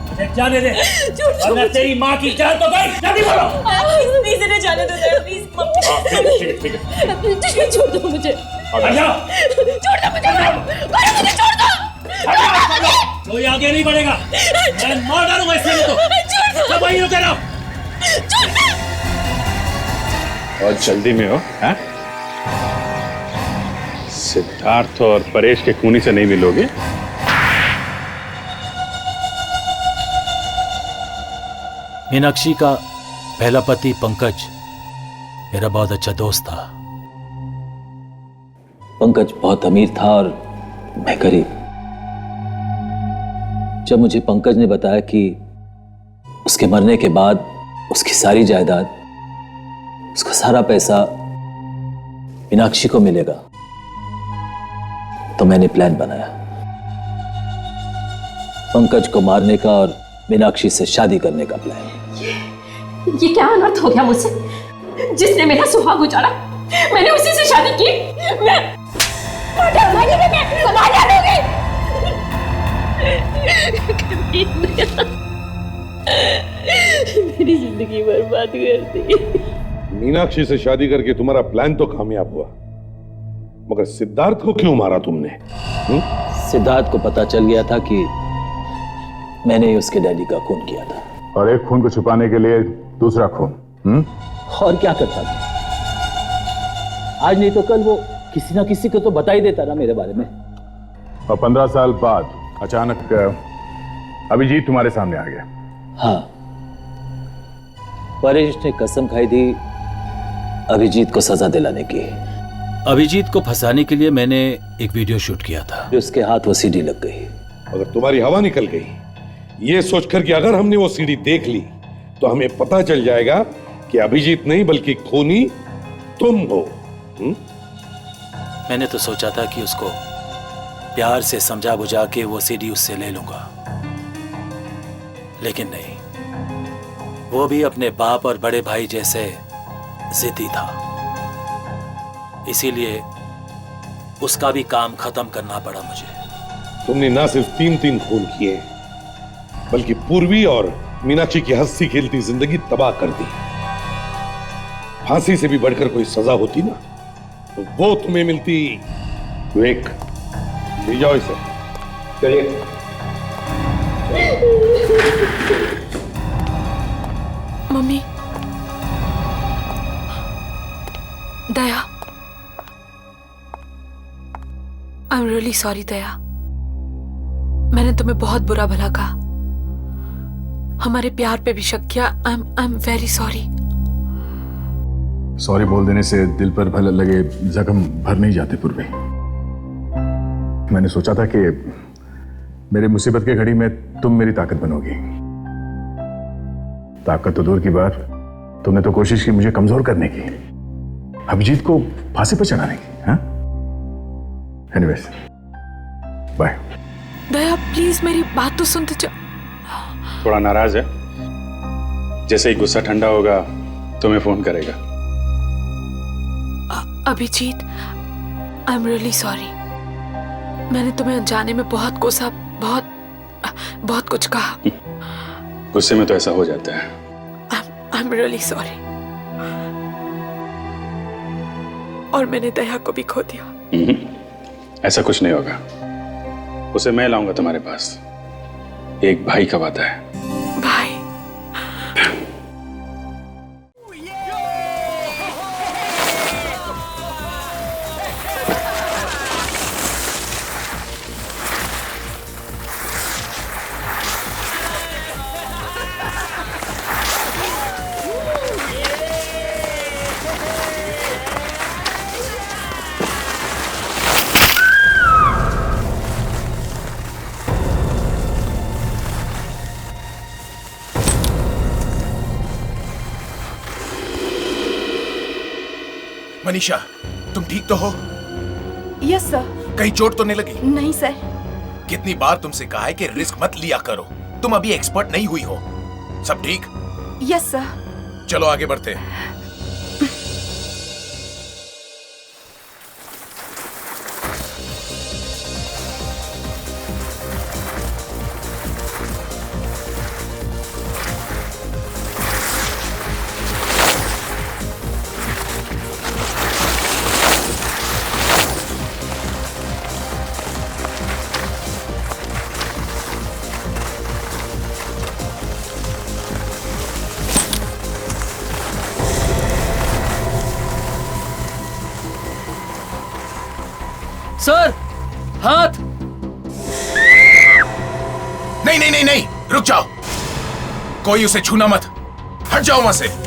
S2: मुझे जाने दे। अगर तेरी माँ की जान तो गई, जल्दी बोलो।
S14: प्लीज इन्हें जाने दो दया, प्लीज मम्मी।
S11: ठीक है।
S4: छोड़ दो मुझे। छोड़ दो मुझे, छोड़ दो।
S2: कोई आगे नहीं बढ़ेगा, मैं मार डालूंगा इसमें तो। सब वहीं रुके रहो।
S11: और जल्दी में हो, हाँ? सिद्धार्थ और परेश के खूनी से नहीं मिलोगे?
S2: मीनाक्षी का पहला पति पंकज मेरा बहुत अच्छा दोस्त था। पंकज बहुत अमीर था और मैं गरीब। जब मुझे पंकज ने बताया कि उसके मरने के बाद उसकी सारी जायदाद, उसका सारा पैसा मीनाक्षी को मिलेगा, तो मैंने प्लान बनाया पंकज को मारने का और मीनाक्षी से शादी करने का प्लान।
S4: ये क्या अनर्थ हो गया मुझसे? जिसने मेरा सुहाग उजाड़ा मैंने उसी से शादी की।
S14: मेरी जिंदगी बर्बाद कर दी।
S7: मीनाक्षी से शादी करके तुम्हारा प्लान तो कामयाब हुआ, मगर सिद्धार्थ को क्यों मारा तुमने?
S2: सिद्धार्थ को पता चल गया था कि मैंने ही उसके डैडी का खून किया था।
S11: और एक खून को छुपाने के लिए दूसरा खून।
S2: और क्या करता था? आज नहीं तो कल वो किसी ना किसी को तो बता ही देता ना मेरे बारे में।
S11: और 15 साल बाद अचानक अभिजीत तुम्हारे सामने आ गया।
S2: हाँ, परेश ने कसम खाई थी अभिजीत को सजा दिलाने की। अभिजीत को फंसाने के लिए मैंने एक वीडियो शूट किया था। उसके हाथ वो सीडी लग गई।
S7: अगर तुम्हारी हवा निकल गई, ये सोचकर कि अगर हमने वो सीडी देख ली तो हमें पता चल जाएगा कि अभिजीत नहीं बल्कि खूनी तुम हो।
S2: मैंने तो सोचा था कि उसको प्यार से समझा बुझा के वो सीडी उससे ले लूंगा, लेकिन नहीं, वो भी अपने बाप और बड़े भाई जैसे जिद्दी था। इसीलिए उसका भी काम खत्म करना पड़ा मुझे।
S7: तुमने ना सिर्फ 3 खून किए, बल्कि पूर्वी और मीनाक्षी की हंसी खेलती जिंदगी तबाह कर दी। फांसी से भी बढ़कर कोई सजा होती ना तो वो तुम्हें मिलती। विवेक, ले जाओ इसे।
S9: चलिए।
S1: Mummy, Daya, I am really sorry Daya. मैंने तुम्हें बहुत बुरा भला कहा, हमारे प्यार पे भी शक किया। I am very sorry.
S11: Sorry बोल देने से दिल पर भले लगे जख्म भर नहीं जाते पूर्वी। मैंने सोचा था कि मेरी मुसीबत की घड़ी में तुम मेरी ताकत बनोगी। ताकत तो दूर की बात, तुमने तो कोशिश की मुझे कमजोर करने की, अभिजीत को फांसी पर चढ़ाने की। हाँ, एनीवेज, बाय।
S1: दया प्लीज मेरी बात तो सुनते जा।
S5: थोड़ा नाराज है, जैसे ही गुस्सा ठंडा होगा तुम्हें फोन करेगा।
S1: Abhijit, I am really sorry. मैंने तुम्हें अनजाने में बहुत कोसा, बहुत कुछ कहा।
S5: गुस्से में तो ऐसा हो जाता है।
S1: आई एम रियली सॉरी। और मैंने दया को भी खो दिया।
S5: ऐसा कुछ नहीं होगा, उसे मैं लाऊंगा तुम्हारे पास। एक भाई का वादा है।
S1: भाई?
S17: मनीषा, तुम ठीक तो हो?
S18: Yes sir.
S17: कहीं चोट तो नहीं लगी?
S18: नहीं सर।
S17: कितनी बार तुमसे कहा है कि रिस्क मत लिया करो, तुम अभी एक्सपर्ट नहीं हुई हो। सब ठीक?
S18: Yes sir.
S17: चलो आगे बढ़ते हैं।
S8: सर, हाथ।
S17: नहीं नहीं नहीं नहीं, रुक जाओ। कोई उसे छूना मत, हट जाओ वहां से।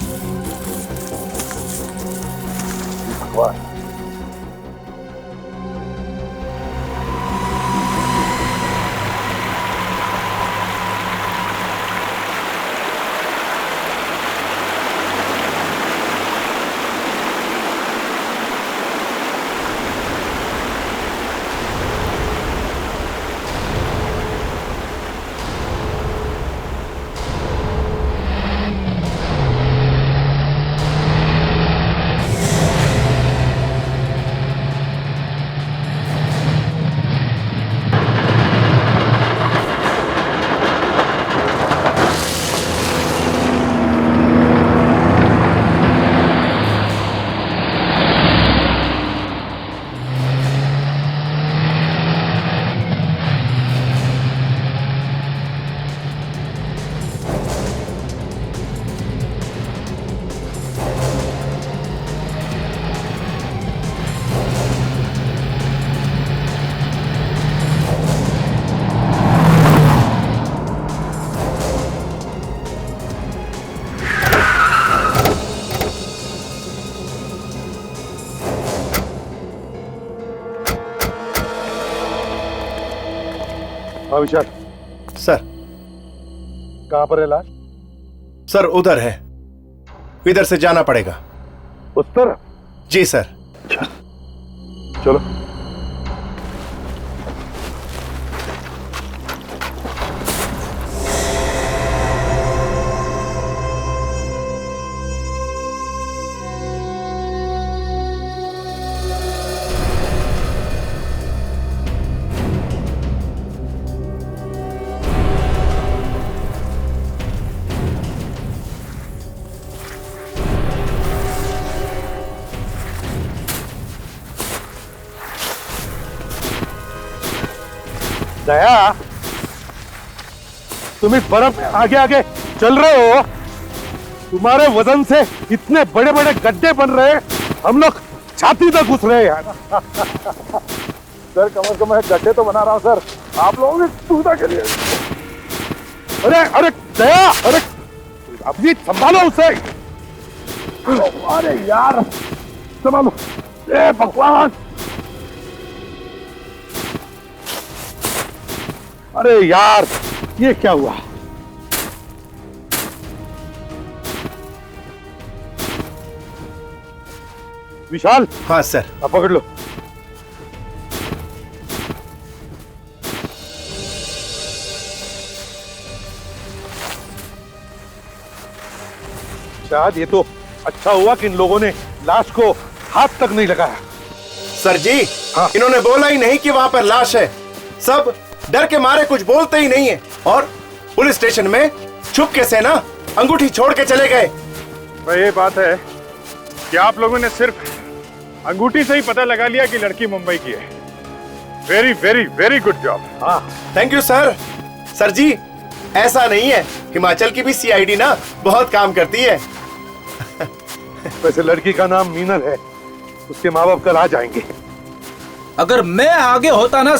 S11: विशाल
S19: सर,
S11: कहां पर है लाश?
S19: सर उधर है, इधर से जाना पड़ेगा।
S11: उस तरफ?
S19: जी सर।
S11: चलो। दया, तुम इस बर्फ में आगे आगे चल रहे हो, तुम्हारे वजन से इतने बड़े बड़े गड्ढे बन रहे हैं, हम लोग छाती तक घुस रहे हैं यार। सर कम से कम गड्ढे तो बना रहा हूं सर।
S7: आप लोगों ने सुविधा के लिए। अरे अरे दया, अरे अभिजीत संभालो उसे। अरे यार संभालो। ए भगवान, अरे यार ये क्या हुआ? विशाल।
S19: हाँ सर।
S7: अब पकड़ लो। शायद ये तो अच्छा हुआ कि इन लोगों ने लाश को हाथ तक नहीं लगाया।
S19: सर जी, इन्होंने बोला ही नहीं कि वहां पर लाश है। सब डर के मारे कुछ बोलते ही नहीं है और पुलिस स्टेशन में चुपके से ना अंगूठी छोड़ के चले गए।
S7: भाई ये बात है कि आप लोगों ने सिर्फ अंगूठी से ही पता लगा लिया कि लड़की मुंबई की है। Very very very good job.
S19: हाँ थैंक यू सर। सर जी ऐसा नहीं है, हिमाचल की भी सीआईडी ना बहुत काम करती है।
S7: वैसे लड़की का नाम मीनल है, उसके माँ बाप कल आ जाएंगे।
S16: अगर मैं आगे होता ना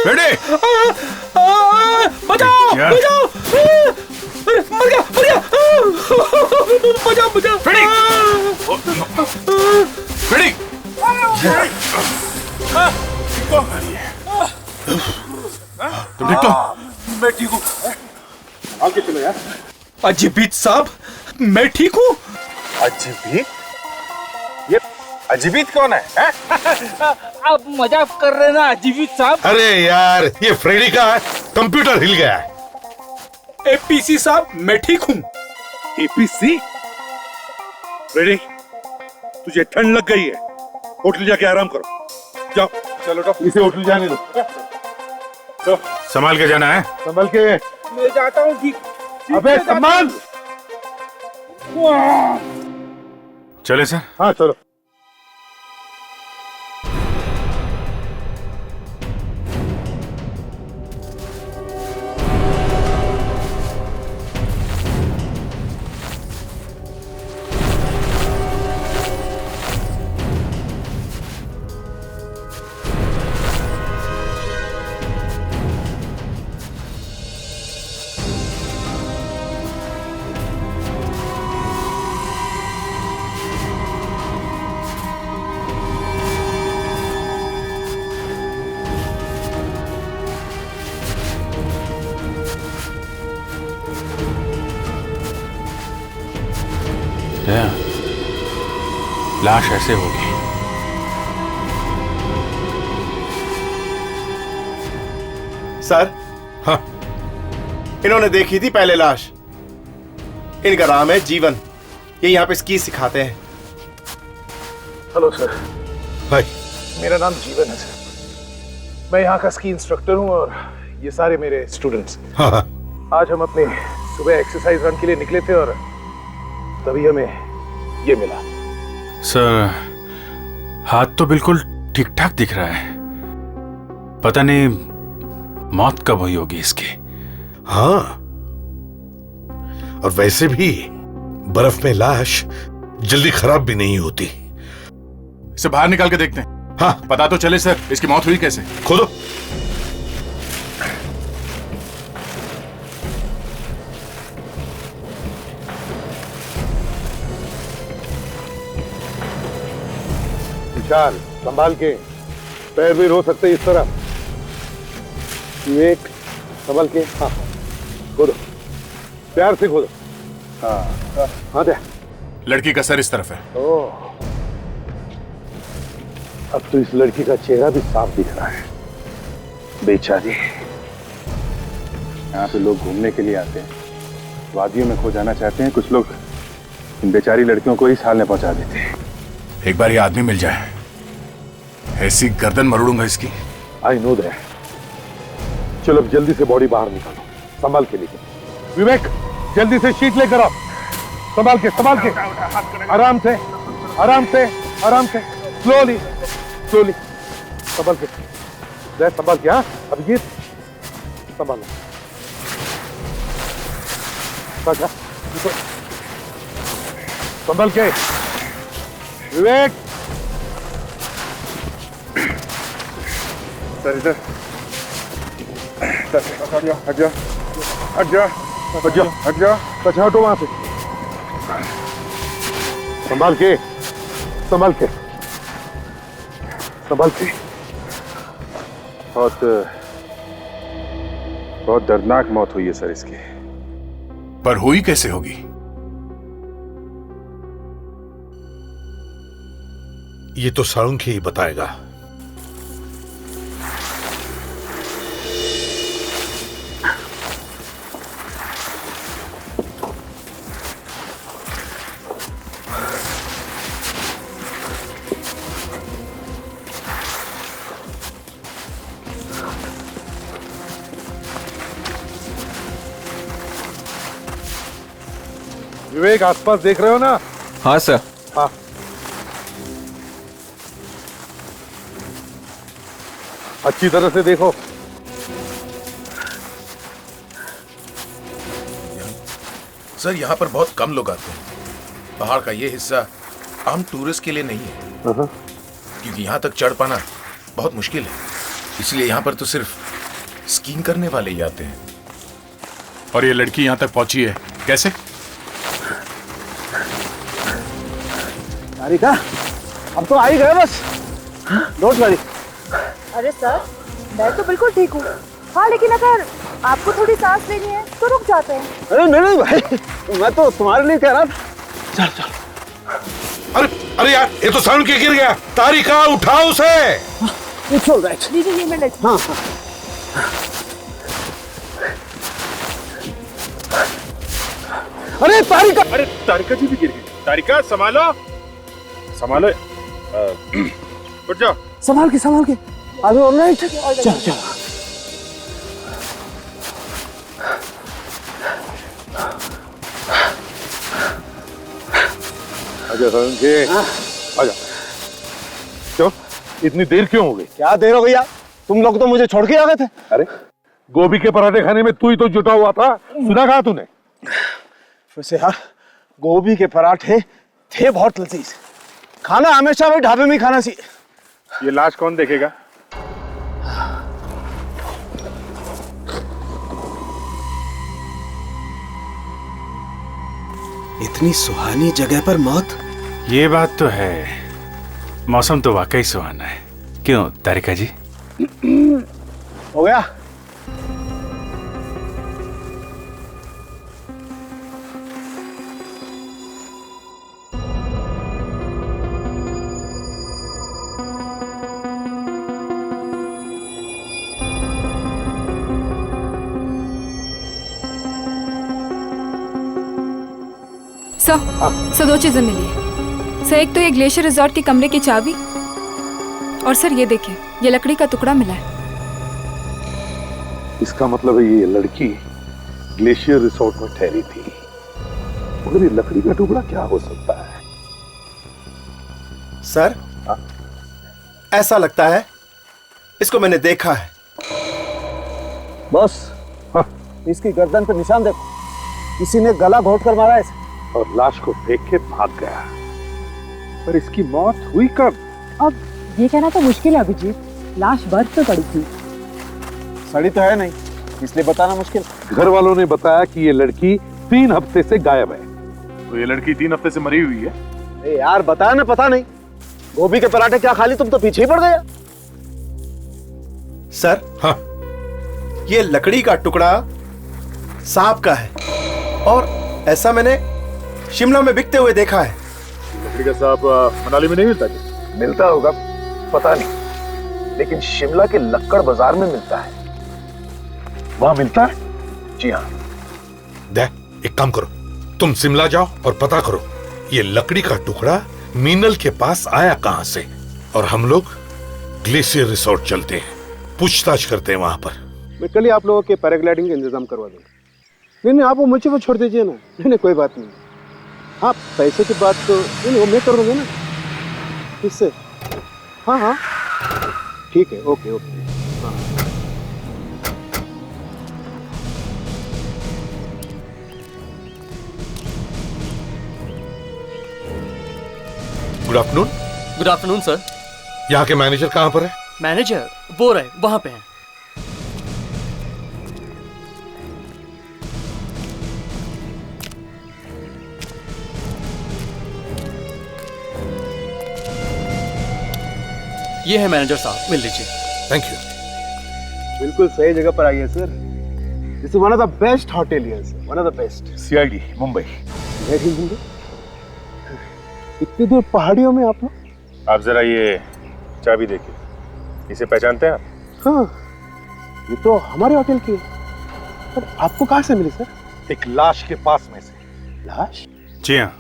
S11: रेडी?
S16: बचाओ बचाओ, मर गया मर गया, बचाओ बचाओ।
S11: रेडी? रेडी? तुम ठीक तो?
S19: मैं ठीक हूँ।
S7: आगे चलो यार।
S16: अजीबीत साहब मैं ठीक हूँ।
S7: अजीबीत? ये अजीबीत कौन है?
S16: आप मजाक कर रहे हैं ना अजीबीत साहब?
S7: अरे यार ये फ्रेडी का है, कंप्यूटर हिल गया है।
S16: एपीसी साहब मैं ठीक हूँ।
S7: एपीसी? फ्रेडी तुझे ठंड लग गई है, होटल जाके आराम करो। जाओ। चलो डॉक्टर, इसे होटल जाने दो। तो
S11: संभाल के जाना है।
S7: संभल के।
S16: मैं जाता हूँ ठीक।
S7: अबे संभाल।
S11: चले सर?
S7: हाँ चलो।
S11: लाश ऐसे होगी।
S19: सर। हाँ इन्होंने देखी थी पहले लाश। इनका नाम है जीवन, ये यहाँ पे स्की सिखाते हैं।
S7: Hello sir.
S19: भाई
S7: मेरा नाम जीवन है सर, मैं यहाँ का स्की इंस्ट्रक्टर हूँ और ये सारे मेरे स्टूडेंट्स।
S19: हाँ हाँ।
S7: आज हम अपने सुबह एक्सरसाइज रन के लिए निकले थे और तभी हमें ये मिला।
S11: सर हाथ तो बिल्कुल ठीक ठाक दिख रहा है, पता नहीं मौत कब हुई होगी इसकी।
S7: हाँ और वैसे भी बर्फ में लाश जल्दी खराब भी नहीं होती।
S11: इसे बाहर निकाल के देखते हैं। हाँ पता तो चले सर इसकी मौत हुई कैसे।
S7: खोलो। विशाल संभाल के, पैर भी रो सकते इस तरह। एक संभाल के। हाँ खोदो, प्यार से खोदो। हाँ हाँ दे।
S11: लड़की का सर इस तरफ है।
S7: ओह अब तो इस लड़की का चेहरा भी साफ दिख रहा है। बेचारी। यहाँ पे लोग घूमने के लिए आते हैं, वादियों में खो जाना चाहते हैं, कुछ लोग इन बेचारी लड़कियों को ही साल में पहुंचा देते हैं।
S11: एक बार ये आदमी मिल जाए, ऐसी गर्दन मरोड़ूंगा इसकी।
S7: I know that. चलो अब जल्दी से बॉडी बाहर निकालो, संभाल के लेके। विवेक जल्दी से शीट लेकर आओ। संभाल के आराम से आराम से आराम से, स्लोली स्लोली। संभाल के जय, संभाल के। हाँ अभिजीत संभालो। संभाल के विवेक। सर इधर हट जा हट जा हट जा हट जा हट जा अच्छा हटो वहां से। संभाल के संभाल के संभाल के। बहुत बहुत दर्दनाक मौत हुई है सर इसकी।
S11: पर हुई कैसे होगी?
S6: ये तो साळुंखे ही बताएगा।
S7: विवेक आसपास देख रहे हो ना?
S9: हाँ सर।
S7: हाँ अच्छी तरह से देखो।
S17: सर यहाँ पर बहुत कम लोग आते हैं। पहाड़ का ये हिस्सा आम टूरिस्ट के लिए नहीं है, क्योंकि यहाँ तक चढ़ पाना बहुत मुश्किल है। इसलिए यहाँ पर तो सिर्फ स्कीइंग करने वाले ही आते हैं।
S11: और ये लड़की यहाँ तक पहुंची है कैसे?
S20: तारिका, अब तो आ ही गए बस। Don't worry.
S18: अरे सर, मैं तो बिल्कुल ठीक हूँ। हाँ, लेकिन अगर आपको थोड़ी सांस लेनी है तो रुक जाते हैं।
S20: अरे नहीं भाई, मैं तो तुम्हारे लिए कह रहा था। चल चल।
S6: अरे अरे यार, ये तो साळुंखे गिर गया। तारिका उठाओ उसे।
S20: It's alright.
S18: दीजिए ये मैं लेती
S20: हूँ।
S18: हाँ।
S20: अरे तारिका,
S7: अरे तारिका जी भी गिर गई। तारिका संभालो संभालो। उठ जाओ।
S20: संभाल के। अरे ऑलराइट। चल चल।
S7: आजा साळुंखे, आजा। क्यों इतनी देर क्यों हो गई?
S20: क्या देर हो गई यार? तुम लोग तो मुझे छोड़ के आ गए थे।
S7: अरे गोभी के पराठे खाने में तू ही तो जुटा हुआ था। सुना कहा तूने?
S20: वैसे यार, गोभी के पराठे थे बहुत लजीज। खाना हमेशा वही ढाबे में ही खाना चाहिए।
S7: ये लाश कौन देखेगा?
S13: इतनी सुहानी जगह पर मौत।
S21: ये बात तो है, मौसम तो वाकई सुहाना है। क्यों तारिका जी?
S20: हो गया।
S10: सर दो चीजें मिली है सर। एक तो ये ग्लेशियर रिजॉर्ट के कमरे की चाबी, और सर ये देखिए, ये लकड़ी का टुकड़ा मिला है।
S7: इसका मतलब है ये लड़की ग्लेशियर रिसोर्ट में ठहरी थी। मगर ये लकड़ी का टुकड़ा क्या हो सकता है?
S19: सर, ऐसा लगता है इसको मैंने देखा है।
S20: बस इसकी गर्दन पे निशान देखो, किसी ने गला घोट कर मारा है
S7: और लाश को देख के भाग गया। पर इसकी मौत हुई कब?
S18: अब ये कहना तो मुश्किल है अभिजीत। लाश बर्फ पे पड़ी थी।
S20: सड़ी तो है नहीं, इसलिए बताना मुश्किल।
S7: घर वालों ने बताया कि ये लड़की 3 हफ्ते से गायब है। तो ये लड़की 3 हफ्ते से मरी हुई है?
S20: अरे यार बताया ना, पता नहीं। गोभी के पराठे क्या खा ली, तुम तो पीछे ही पड़ गए।
S19: सर, हाँ, ये लकड़ी का टुकड़ा सांप का है, और ऐसा मैंने शिमला में बिकते हुए देखा है।
S7: लकड़ी का सांप मनाली में नहीं मिलता क्या?
S20: मिलता होगा, पता नहीं, लेकिन शिमला के लक्कड़ बाजार में मिलता है।
S7: वहां मिलता है?
S20: जी हाँ।
S6: एक काम करो, तुम शिमला जाओ और पता करो ये लकड़ी का टुकड़ा मीनल के पास आया कहां से, और हम लोग ग्लेशियर रिसोर्ट चलते हैं, पूछताछ करते हैं वहां पर।
S20: मैं कल ही आप लोगों के पैराग्लाइडिंग का इंतजाम करवा दूंगा। नहीं आप वो मुझे वो छोड़ दीजिए ना। नहीं कोई बात नहीं। हाँ, पैसे की बात तो नहीं, वो मैं कर दूंगा ना। किससे? हाँ ठीक है, ओके। हाँ।
S6: Good afternoon.
S9: Good afternoon sir.
S6: यहाँ के मैनेजर कहाँ पर है?
S8: मैनेजर वो रहे वहां पे हैं। ये है मैनेजर साहब, मिल लीजिए।
S17: Thank you.
S20: बिल्कुल सही जगह पर आई है sir. This is one of the best hotel here sir, one of the best.
S7: CID Mumbai.
S20: CID Mumbai? इतनी दूर पहाड़ियों में आप लोग?
S7: आप जरा ये चाबी देखिए, इसे पहचानते हैं आप?
S20: हाँ, ये तो हमारे होटल की है। पर आपको कहाँ से मिली सर?
S7: एक लाश के पास में से।
S20: लाश?
S21: जी हाँ,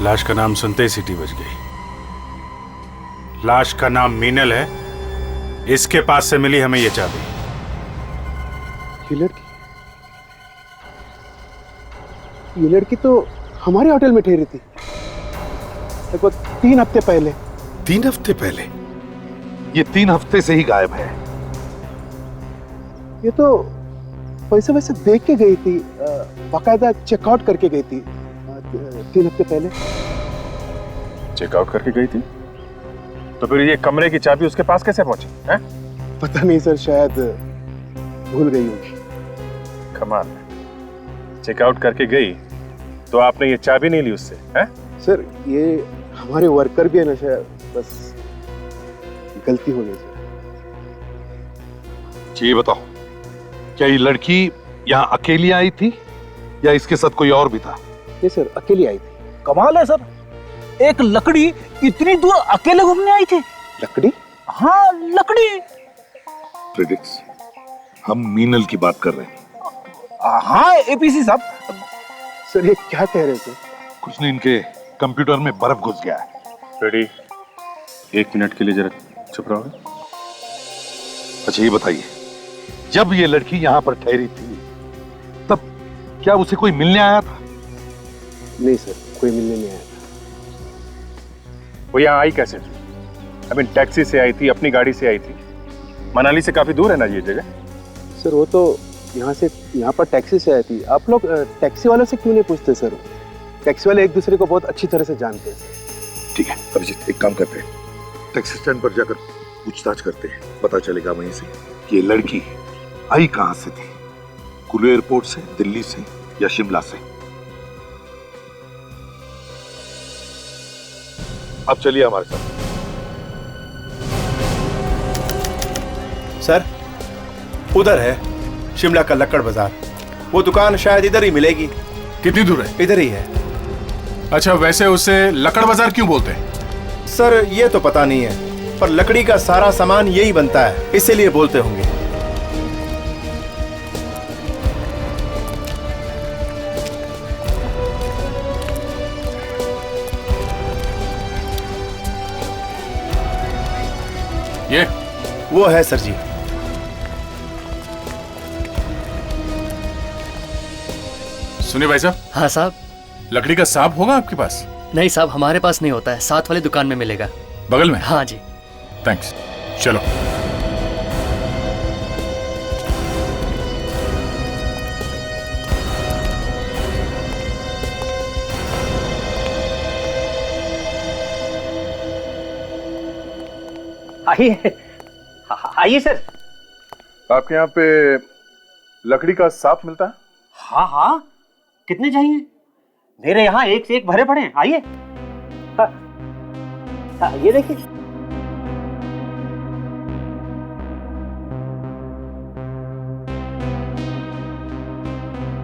S21: लाश का नाम सुनते ही सीटी बज गई। लाश का नाम मीनल है, इसके पास से मिली हमें ये चाबी।
S20: ये लड़की तो हमारे होटल में ठहरी थी लगभग 3 हफ्ते पहले।
S7: 3 हफ्ते पहले? ये 3 हफ्ते से ही गायब है।
S20: ये तो पैसे वैसे देख के गई थी, बाकायदा चेकआउट करके गई थी 3 हफ्ते पहले।
S7: चेकआउट करके गई थी? तो फिर ये कमरे की चाबी उसके पास कैसे पहुंची है?
S20: पता नहीं सर, शायद भूल गई होगी।
S7: कमाल है, चेकआउट करके गई तो आपने ये चाबी नहीं ली उससे, हैं?
S20: सर ये हमारे वर्कर भी है ना, शायद बस गलती हो गई सर।
S7: ये बताओ, क्या ये लड़की यहाँ अकेली आई थी या इसके साथ कोई और भी था?
S20: नहीं सर, अकेली आई थी।
S12: कमाल है सर, एक लकड़ी इतनी दूर अकेले घूमने आई थी।
S20: लकड़ी?
S12: हाँ लकड़ी।
S7: प्रेडिक्स, हम मीनल की बात कर रहे हैं।
S12: हाँ एपीसी साहब।
S20: सर ये क्या कह रहे थे?
S7: कुछ नहीं, इनके कंप्यूटर में बर्फ घुस गया है। रेडी, 1 मिनट के लिए जरा चुप रहो। अच्छा ये बताइए, जब ये लड़की यहाँ पर ठहरी थी तब क्या उसे कोई मिलने आया था?
S20: नहीं सर, कोई मिलने नहीं आया था।
S7: वो यहाँ आई कैसे थी? आई मीन टैक्सी से आई थी, अपनी गाड़ी से आई थी? मनाली से काफी दूर है ना ये जगह?
S20: सर वो तो यहाँ पर टैक्सी से आई थी। आप लोग टैक्सी वालों से क्यों नहीं पूछते सर? टैक्सी वाले एक दूसरे को बहुत अच्छी तरह से जानते हैं।
S7: ठीक है अभिजीत, एक काम करते हैं, टैक्सी स्टैंड पर जाकर पूछताछ करते हैं, पता चलेगा वहीं से कि ये लड़की आई कहां से थी, कुल्लू एयरपोर्ट से, दिल्ली से या शिमला से। अब चलिए हमारे साथ।
S19: सर उधर है शिमला का लक्कड़ बाजार, वो दुकान शायद इधर ही मिलेगी।
S11: कितनी दूर है?
S19: इधर ही है।
S11: अच्छा वैसे उसे लक्कड़ बाजार क्यों बोलते हैं?
S19: सर ये तो पता नहीं है, पर लकड़ी का सारा सामान यही बनता है, इसीलिए बोलते होंगे।
S11: ये
S19: वो है सर जी।
S11: सुनिए भाई साहब।
S8: हाँ साहब।
S11: लकड़ी का सांप होगा आपके पास?
S8: नहीं साहब, हमारे पास नहीं होता है, साथ वाली दुकान में मिलेगा।
S11: बगल में?
S8: हाँ जी।
S11: थैंक्स, चलो।
S12: आइए आइए सर।
S11: आपके यहाँ पे लकड़ी का सांप मिलता है?
S12: हाँ हाँ, कितने चाहिए? मेरे यहाँ एक से एक भरे पड़े हैं। आइए। ये देखिए।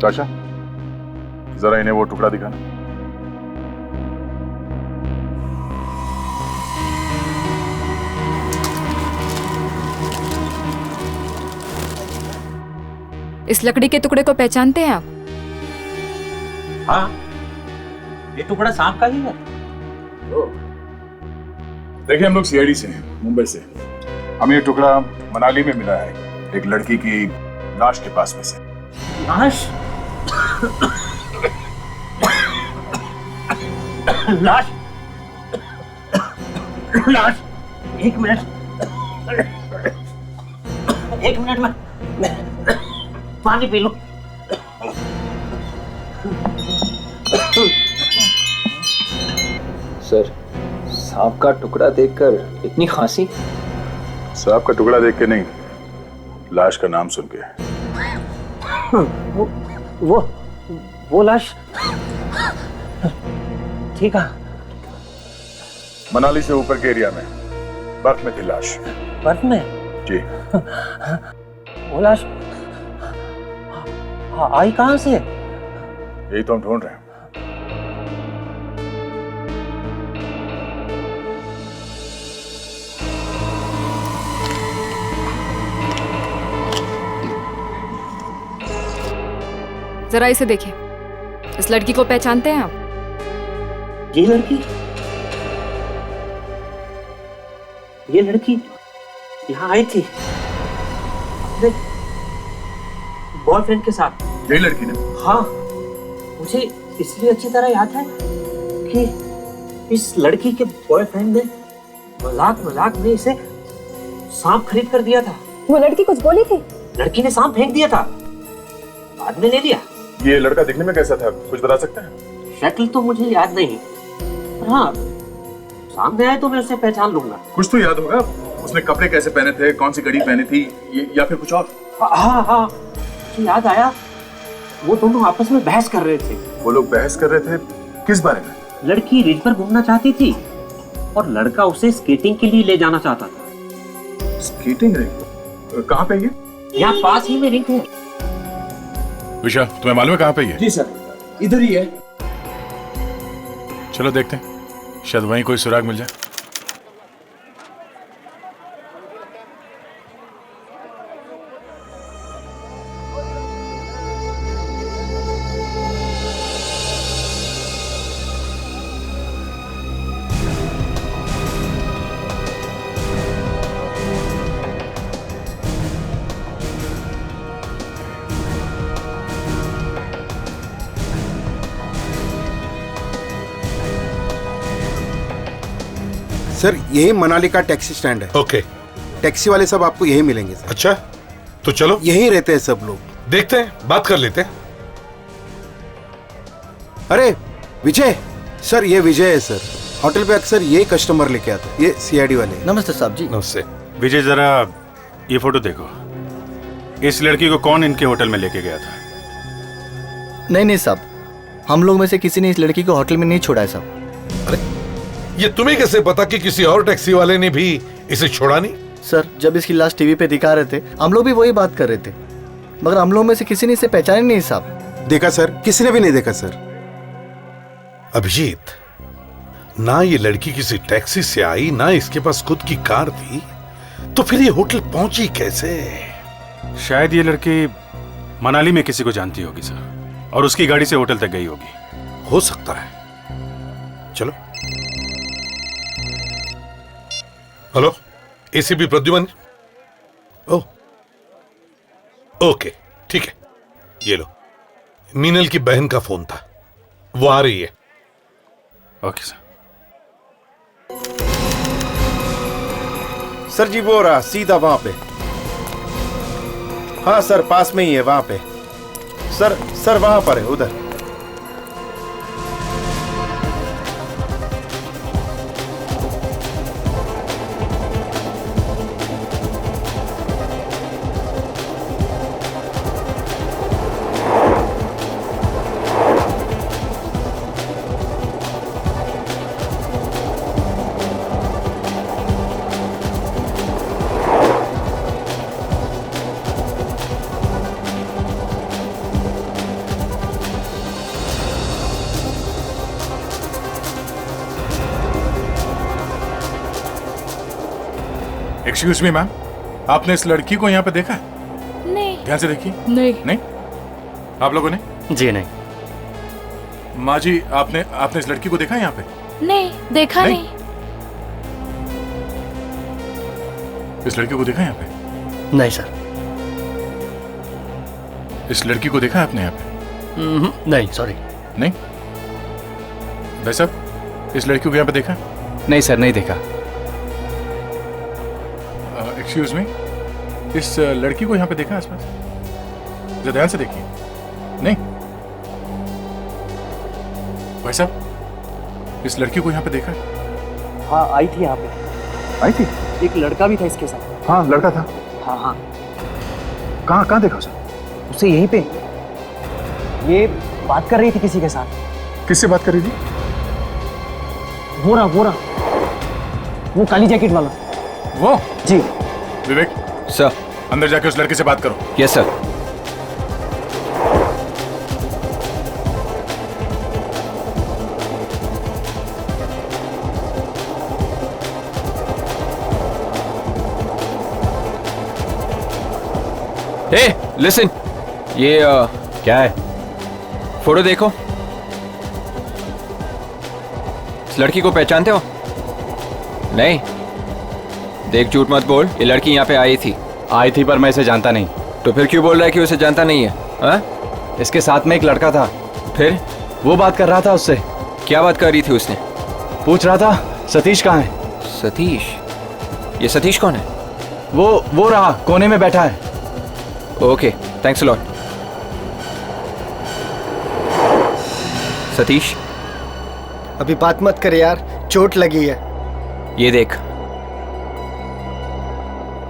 S11: चाचा जरा इन्हें वो टुकड़ा दिखाना।
S10: इस लकड़ी के टुकड़े को पहचानते हैं आप?
S12: हाँ, ये टुकड़ा सांप का ही है।
S11: देखिए हम लोग सीआईडी से हैं, मुंबई से। हमें ये टुकड़ा मनाली में मिला है, एक लड़की की लाश के पास में से।
S12: लाश? लाश? लाश? एक मिनट में पानी पी लूं।
S3: सर, सांप का टुकड़ा देखकर इतनी खांसी?
S11: सांप का टुकड़ा देख के नहीं, लाश का नाम सुन के।
S2: वो लाश ठीक है।
S11: मनाली से ऊपर के एरिया में बर्फ में थी लाश।
S2: बर्फ में?
S11: जी।
S2: वो लाश आई कहां से?
S11: यही तो हम ढूंढ रहे हैं।
S10: जरा इसे देखिए। इस लड़की को पहचानते हैं आप?
S2: ये लड़की यहाँ आई थी अपने बॉयफ्रेंड के साथ।
S11: यही लड़की ने?
S2: हाँ, मुझे इसलिए अच्छी तरह याद है कि इस लड़की के बॉयफ्रेंड ने मजाक में इसे सांप खरीद कर दिया था।
S18: वो लड़की कुछ बोली थी?
S2: लड़की ने सांप फेंक दिया था, बाद में ले लिया।
S11: ये लड़का दिखने में कैसा था, कुछ बता सकते हैं?
S2: शक्ल तो मुझे याद नहीं, पर हाँ सामने आए तो मैं उसे पहचान लूंगा।
S11: कुछ तो याद होगा, उसने कपड़े कैसे पहने थे, कौन सी घड़ी पहनी थी, या फिर कुछ और?
S2: हाँ, मुझे याद आया, वो दोनों आपस में बहस कर रहे थे।
S11: वो लोग बहस कर रहे थे किस बारे में?
S2: लड़की रिज पर घूमना चाहती थी और लड़का उसे स्केटिंग के लिए ले जाना चाहता था।
S11: Skating ring? कहाँ पे ये?
S2: यहाँ पास ही में रिंग है।
S11: विशा, तुम्हें मालूम है कहाँ पे ये?
S13: जी सर, इधर ही है।
S11: चलो देखते हैं, शायद वहीं कोई सुराग मिल जाए।
S20: सर यही मनाली का टैक्सी स्टैंड है।
S6: ओके।
S20: टैक्सी वाले सब आपको यही मिलेंगे सर।
S6: अच्छा, तो चलो
S20: यही रहते हैं सब लोग।
S6: देखते हैं, बात कर लेते हैं।
S20: अरे विजय सर, ये विजय है सर, होटल पे अक्सर ये कस्टमर लेके आते, ये सीआईडी वाले।
S19: नमस्ते साहब जी।
S6: नमस्ते।
S21: विजय, जरा ये फोटो देखो। इस लड़की को कौन इनके होटल में लेके गया था?
S19: नहीं साहब, हम लोग में से किसी ने इस लड़की को होटल में नहीं छोड़ा है साहब।
S6: अरे ये तुम्हें कैसे पता कि किसी और टैक्सी वाले ने भी इसे छोड़ा नहीं?
S19: सर, जब इसकी लाश टीवी पे दिखा रहे थे, हम लोग भी वही बात कर रहे थे, मगर हम लोग में से किसी ने इसे पहचाना नहीं साहब।
S20: देखा सर, किसी ने भी नहीं देखा सर।
S6: अभिजीत, ना ये लड़की किसी टैक्सी से आई, ना इसके पास खुद की कार थी, तो फिर ये होटल पहुंची कैसे?
S21: शायद ये लड़की मनाली में किसी को जानती होगी सर, और उसकी गाड़ी से होटल तक गई होगी।
S6: हो सकता है। चलो। Hello, ACP Pradyuman. Oh, okay, ठीक है। ये लो, मीनल की बहन का फोन था, वो आ रही है।
S21: Okay sir.
S20: सर जी वो रहा सीधा वहां पे। हाँ सर, पास में ही है वहां पे। सर वहां पर है, उधर।
S11: एक्सक्यूज मी मैम, आपने इस लड़की को यहाँ पे देखा है?
S10: नहीं।
S11: ध्यान से देखिए।
S10: नहीं।
S11: आप लोगों ने?
S8: जी नहीं।
S11: माँ जी, आपने इस लड़की को देखा है यहाँ पे?
S10: नहीं, देखा नहीं।
S11: इस लड़की को देखा है यहाँ पे?
S8: नहीं सर।
S11: इस लड़की को देखा है आपने यहाँ पे?
S8: नहीं, सॉरी।
S11: नहीं? भाई साहब, इस लड़की को यहाँ पे देखा?
S8: नहीं सर, नहीं देखा।
S11: एक्सक्यूज मी, इस लड़की को यहाँ पे देखा आसपास? जरा ध्यान से देखिए। नहीं? भाई साहब, इस लड़की को यहाँ पे देखा?
S2: हाँ, आई थी यहाँ पे।
S11: आई थी?
S3: एक लड़का भी था इसके साथ।
S17: हाँ लड़का था।
S3: हाँ हाँ।
S17: कहाँ देखा उसे?
S3: उसे यहीं पे, ये बात कर रही थी किसी के साथ।
S17: किससे बात कर रही थी?
S3: वो रहा, वो काली जैकेट वाला।
S11: वो?
S3: जी।
S11: विवेक
S9: सर,
S11: अंदर जाके उस लड़के से बात करो।
S9: Yes sir. हे लिसन, ये क्या है? फोटो देखो। इस लड़की को पहचानते हो? नहीं? देख, झूठ मत बोल, ये लड़की यहाँ पे आई थी पर मैं इसे जानता नहीं। तो फिर क्यों बोल रहा है कि उसे जानता नहीं है? हा? इसके साथ में एक लड़का था। फिर? वो बात कर रहा था उससे। क्या बात कर रही थी उसने? पूछ रहा था सतीश कहाँ है। सतीश? ये सतीश कौन है? वो रहा, कोने में बैठा है। Okay, thanks a lot. Satish,
S22: अभी बात मत कर यार, चोट लगी है।
S9: ये देख।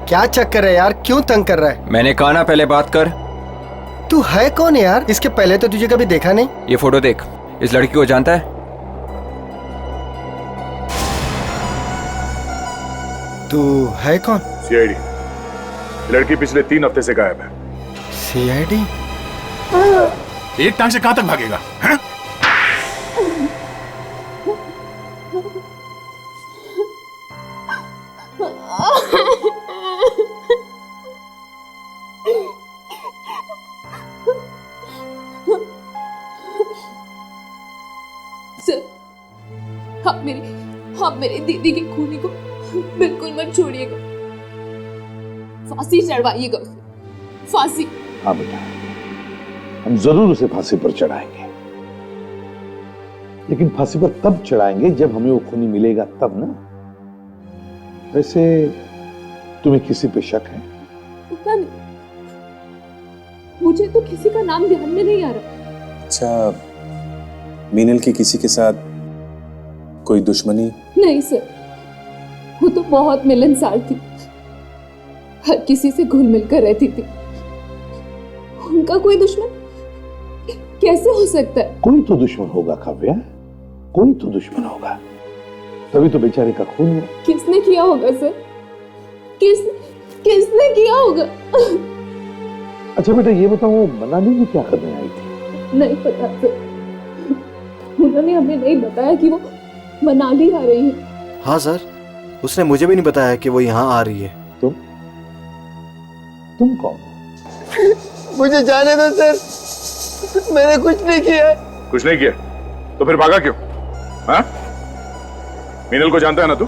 S22: क्या चक्कर है यार, क्यों तंग कर रहा है?
S9: मैंने कहा ना पहले बात कर।
S22: तू है कौन यार? इसके पहले तो तुझे कभी देखा नहीं।
S9: ये फोटो देख, इस लड़की को जानता है?
S22: तू है कौन?
S11: सीआईडी। लड़की पिछले 3 हफ्ते से गायब है।
S22: सीआईडी?
S11: एक टांग से कहां तक भागेगा? है?
S4: सर, आप मेरी दीदी की खूनी को बिल्कुल मत छोड़िएगा। फांसी चढ़वाइएगा उसे, फांसी।
S7: हाँ बेटा, हम जरूर उसे फांसी पर चढ़ाएंगे, लेकिन फांसी पर तब चढ़ाएंगे जब हमें वो खूनी मिलेगा, तब ना। वैसे तुम्हें किसी पे शक है?
S4: पता नहीं, मुझे तो किसी का नाम ध्यान में नहीं आ रहा।
S23: अच्छा, मीनल की किसी के साथ कोई दुश्मनी?
S4: नहीं सर, वो तो बहुत मिलनसार थी, हर किसी से घुल मिलकर रहती थी। उनका कोई दुश्मन कैसे हो सकता है?
S7: कोई तो दुश्मन होगा काव्या, कोई तो दुश्मन होगा, तभी तो बेचारे का खून हुआ।
S4: किसने किया होगा सर? किसने किया होगा?
S7: अच्छा बेटा, ये बताओ, वो मनाली में क्या करने आई थी?
S4: नहीं पता सर, उन्होंने हमें नहीं बताया कि वो मनाली आ रही है।
S19: हाँ सर, उसने मुझे भी नहीं बताया कि वो यहाँ आ रही है।
S7: तुम कौन?
S22: मुझे जाने दो सर, मैंने कुछ नहीं किया।
S11: कुछ नहीं किया तो फिर भागा क्यों? हाँ? मीनल को जानता है ना तू?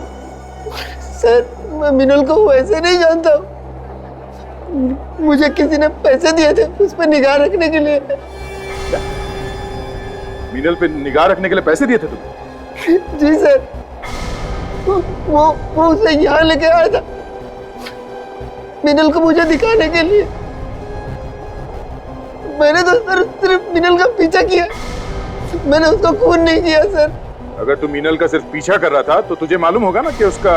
S22: सर, मैं मीनल को वैसे नहीं जानता। मुझे किसी ने पैसे दिए थे उस पर निगाह रखने के लिए।
S11: मीनल पे निगाह रखने के लिए पैसे दिए थे तुम?
S22: जी सर, वो उसे यहाँ लेके आया था मीनल को मुझे दिखाने के लिए। मैंने तो सर सिर्फ मीनल का पीछा किया, मैंने उसको खून नहीं किया सर।
S11: अगर तू मीनल का सिर्फ पीछा कर रहा था तो तुझे मालूम होगा ना कि उसका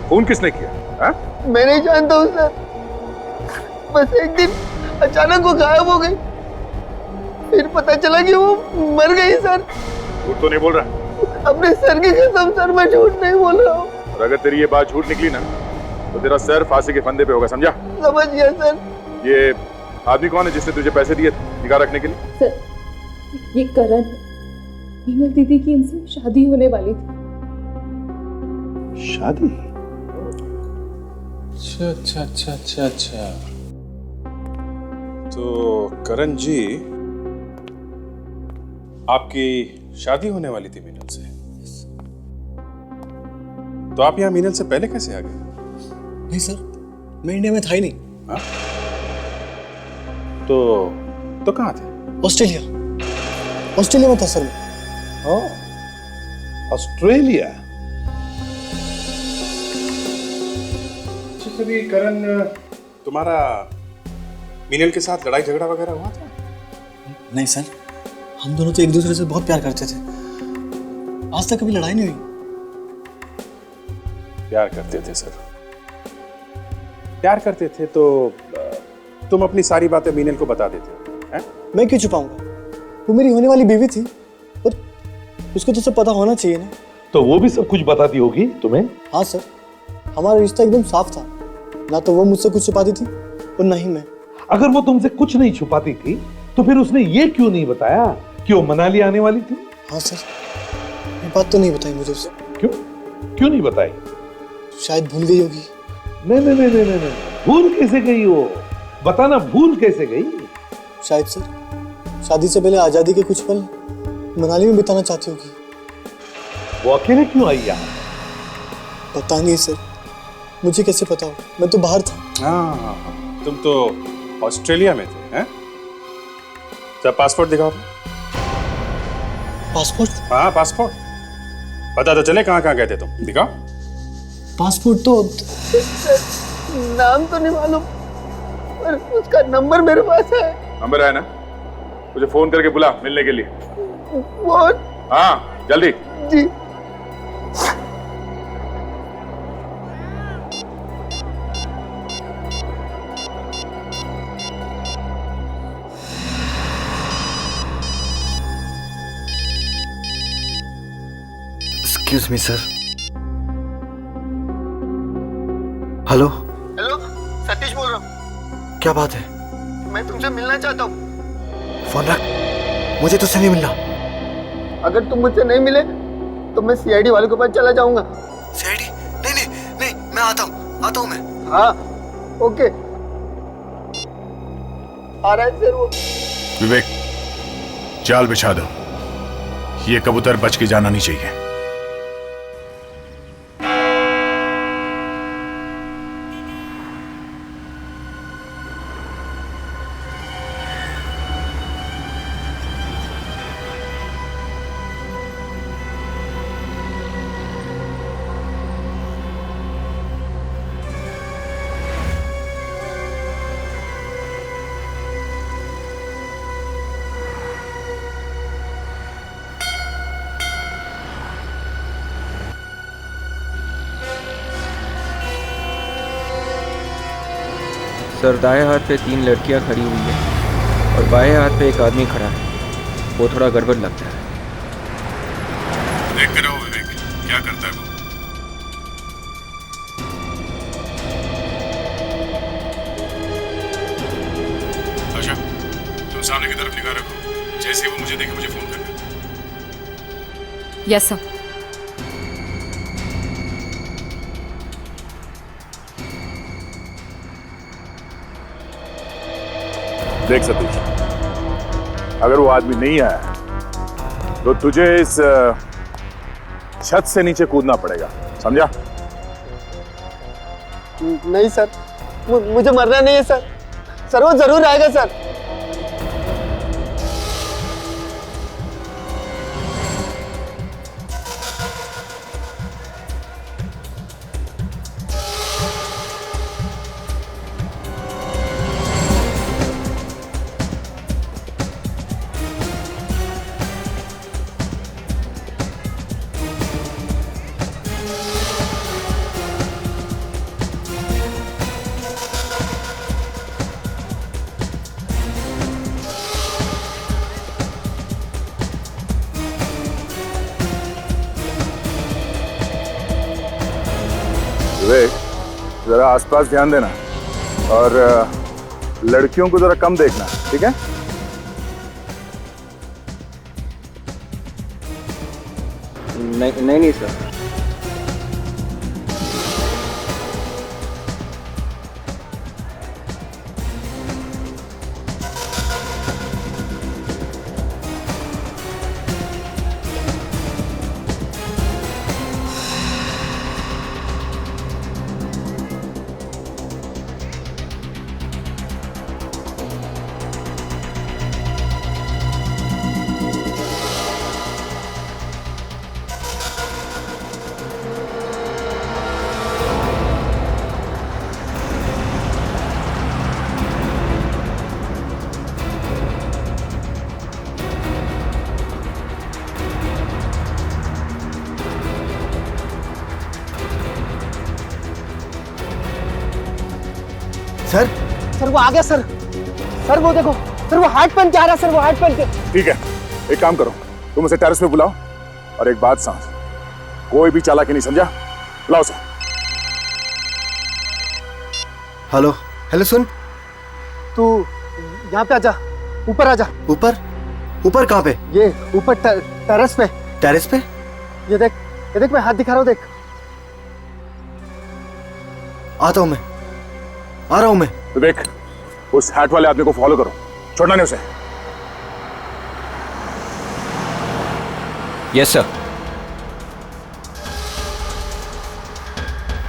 S11: खून किसने किया? हा?
S22: मैं नहीं जानता हूँ सर, बस एक दिन अचानक वो गायब हो गई, फिर पता चला कि वो मर गई सर।
S11: झूठ तो नहीं बोल रहा?
S22: अपने सर की कसम सर, मैं झूठ नहीं बोल रहा हूँ।
S11: और अगर तेरी ये बात झूठ निकली ना तो तेरा सर फांसी के फंदे पे होगा, समझा?
S22: समझ गया सर।
S11: ये आदमी कौन है जिसने तुझे पैसे दिए निगाह रखने के लिए?
S4: सर, ये करण है, मीनल दीदी की इनसे शादी होने वाली थी।
S7: शादी?
S23: अच्छा। तो करण जी, आपकी शादी होने वाली थी मीनल से, तो आप यहाँ मीनल से पहले कैसे आ गए?
S3: नहीं सर, मैं इंडिया में था ही नहीं।
S23: हाँ? तो कहाँ थे?
S3: ऑस्ट्रेलिया में था सर मैं।
S7: ऑस्ट्रेलिया?
S23: कभी करण तुम्हारा मीनल के साथ लड़ाई झगड़ा वगैरह हुआ था?
S3: नहीं सर, हम दोनों तो एक दूसरे से बहुत प्यार करते थे, आज तक कभी लड़ाई नहीं हुई।
S23: प्यार करते थे सर,
S20: प्यार करते थे तो तुम अपनी सारी बातें मीनल को बता देते हैं?
S5: मैं क्यों छुपाऊंगा? वो मेरी होने वाली बीवी थी और उसको तो सब पता होना चाहिए ना।
S7: तो वो भी सब कुछ बताती होगी तुम्हें?
S5: हाँ सर, हमारा रिश्ता एकदम साफ था। ना तो वो मुझसे कुछ छुपाती थी और ना ही मैं।
S7: अगर वो तुमसे कुछ नहीं छुपाती थी तो फिर उसने ये क्यों नहीं बताया कि वो मनाली आने वाली थी?
S5: हाँ सर, ये बात तो नहीं बताई मुझे उससे।
S7: क्यों नहीं बताई?
S5: शायद भूल गई होगी।
S7: नहीं, भूल कैसे गई वो? बताना, भूल कैसे गई?
S5: शायद सर, शादी से पहले आजादी के कुछ पल मनाली में बिताना चाहती होगी।
S7: वो अकेले क्यों आई यहाँ?
S5: पता नहीं सर, मुझे कैसे पता हो? मैं तो बाहर था।
S20: हाँ, तुम तो ऑस्ट्रेलिया में थे, हैं? जब पासपोर्ट दिखाओ।
S5: पासपोर्ट?
S20: हाँ, पासपोर्ट। पता तो चले कहाँ कहाँ गए थे तुम, दिखाओ।
S5: पासपोर्ट तो
S22: नाम तो नहीं मालूम, पर उसका नंबर मेरे पास है।
S11: नंबर है ना? मुझे फोन करके बुला मिलने के लिए।
S22: फोन?
S11: हाँ, जल्दी।
S22: जी।
S3: Excuse me sir. Hello
S22: hello, Satish बोल रहा हूँ।
S3: क्या बात है?
S22: मैं तुमसे मिलना चाहता हूँ।
S3: फोन रख, मुझे तुझसे नहीं मिलना।
S22: अगर तुम मुझसे नहीं मिले तो मैं सीआईडी वाले के पास चला जाऊंगा।
S3: सीआईडी? नहीं, मैं आता हूँ मैं।
S22: हाँ, ओके। आ रहा है सर वो।
S11: विवेक, जाल बिछा दो। ये कबूतर बच के जाना नहीं चाहिए।
S9: सर, दाएं हाथ पे 3 लड़कियां खड़ी हुई है और बाएं हाथ पे एक आदमी खड़ा है। वो थोड़ा गड़बड़ लगता है।
S11: देख कर रहो विवेक, क्या करता है वो। आशा, तुम सामने की तरफ निगाह रखो। जैसे वो मुझे देखे मुझे फोन करना।
S10: Yes sir.
S11: देख सतीश, अगर वो आदमी नहीं आया तो तुझे इस छत से नीचे कूदना पड़ेगा, समझा?
S22: नहीं सर, मुझे मरना नहीं है सर। सर वो जरूर आएगा सर।
S11: विवेक, जरा आसपास ध्यान देना और लड़कियों को जरा कम देखना, ठीक है?
S9: नहीं सर।
S19: सर
S22: सर वो आ गया सर। सर वो देखो सर, वो हार्ट पहन के आ रहा है सर, वो हार्ट पहन के।
S7: ठीक है, एक काम करो, तुम उसे टेरेस पे बुलाओ और एक बात सांस, कोई भी चालाकी नहीं समझा, बुलाओ सर।
S19: हेलो हेलो, सुन,
S22: तू यहाँ पे आजा, ऊपर आजा।
S19: ऊपर? ऊपर कहाँ पे?
S22: ये ऊपर टेरेस पे।
S19: टेरेस पे?
S22: ये देख मैं हाथ दिखा रहा हूँ, देख।
S19: आता हूँ मैं, आ रहा हूँ मैं।
S7: तो देख, उस हैट वाले आदमी को फॉलो करो, छोड़ना नहीं उसे।
S9: Yes sir.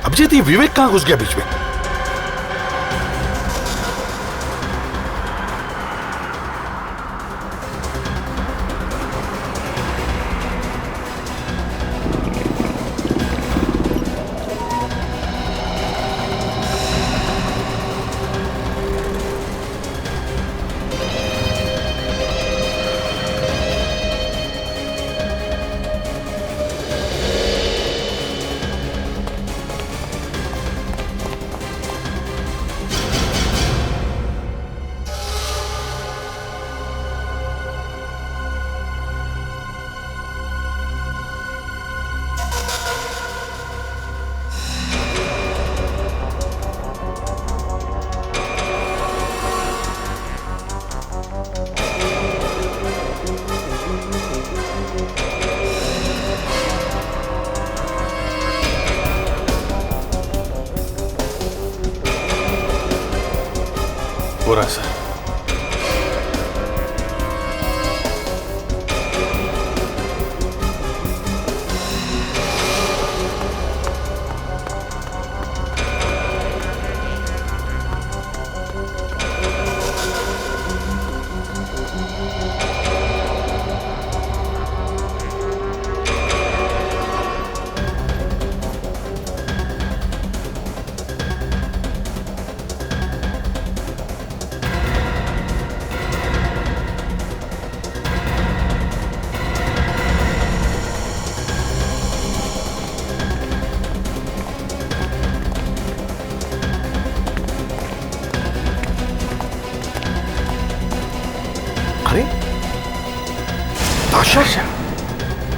S17: अभिजीत, ये विवेक कहाँ घुस गया बीच में?
S21: पूरा सर।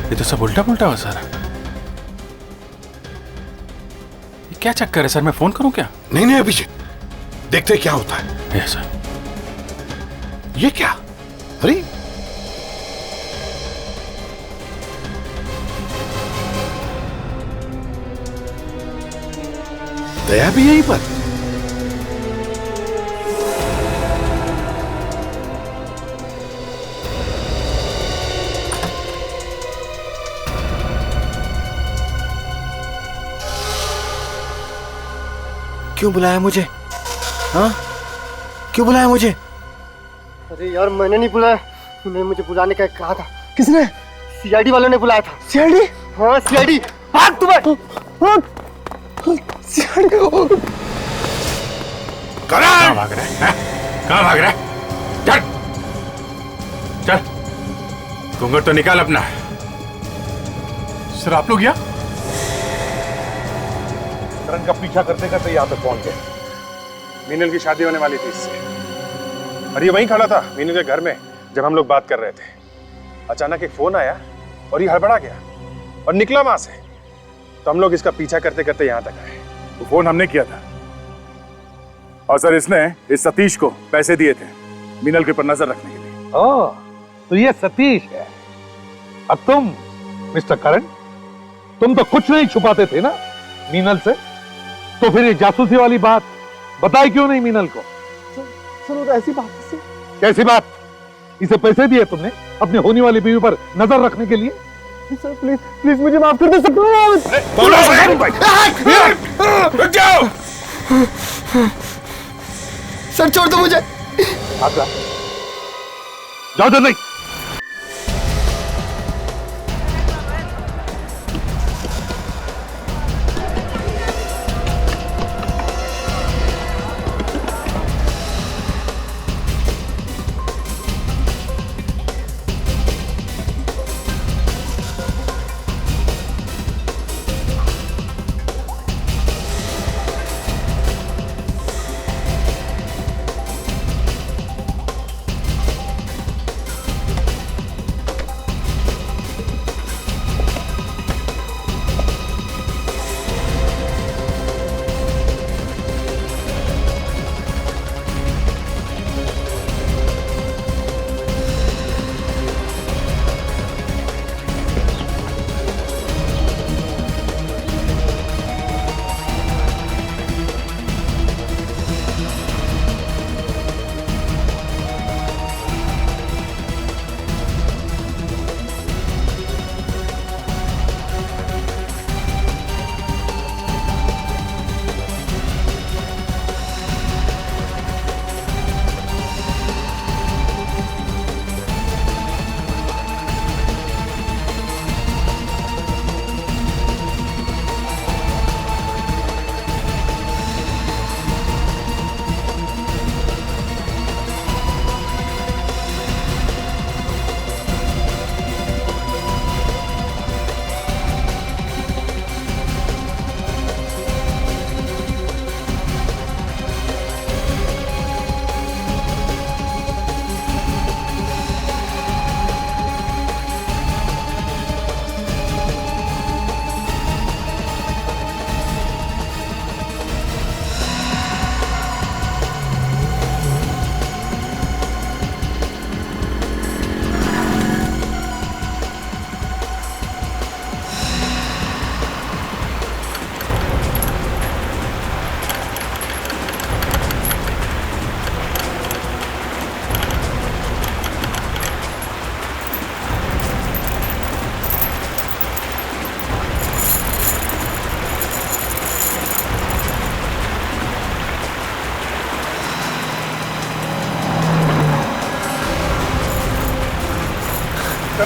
S21: ये तो सब उल्टा पुल्टा हो सारा। ये क्या चक्कर है सर, मैं फोन करूं क्या?
S17: नहीं नहीं अभिजीत, देखते क्या होता है।
S21: Yes sir.
S17: ये क्या? अरे दया भी यहीं पर।
S19: क्यों बुलाया मुझे? हाँ, क्यों बुलाया मुझे?
S22: अरे यार, मैंने नहीं बुलाया, तूने मुझे बुलाने का कहा था।
S19: किसने?
S22: सीआईडी वालों ने बुलाया था।
S19: सीआईडी?
S22: हाँ सीआईडी। भाग तुम्हें।
S19: सीआईडी।
S21: कहाँ भाग रहा है? कहाँ भाग रहा है? चल चल, घूंघट तो निकाल अपना।
S11: सर आप लोग यहाँ?
S7: करण का पीछा करते करते यहाँ पे पहुंच गए। मीनल की शादी होने वाली थी इससे, और ये वहीं खड़ा था मीनल के घर में जब हम लोग बात कर रहे थे। अचानक एक फोन आया और ये हड़बड़ा गया और निकला वहां से। तो हम लोग इसका पीछा करते करते यहाँ तक आए। तो फोन हमने किया था और सर इसने इस सतीश को पैसे दिए थे मीनल के ऊपर नजर रखने के लिए।
S1: ओह, तो ये सतीश है। अब तुम मिस्टर करण, तुम तो कुछ नहीं छुपाते थे ना मीनल से, तो फिर ये जासूसी वाली बात बताई क्यों नहीं मीनल को?
S22: सर ऐसी बात है।
S1: कैसी बात? इसे पैसे दिए तुमने अपनी होने वाली बीवी पर नजर रखने के लिए?
S22: सर प्लीज प्लीज मुझे माफ कर दो सर।
S17: रुक जाओ
S22: सर, छोड़ दो मुझे।
S1: जाओ जल्दी।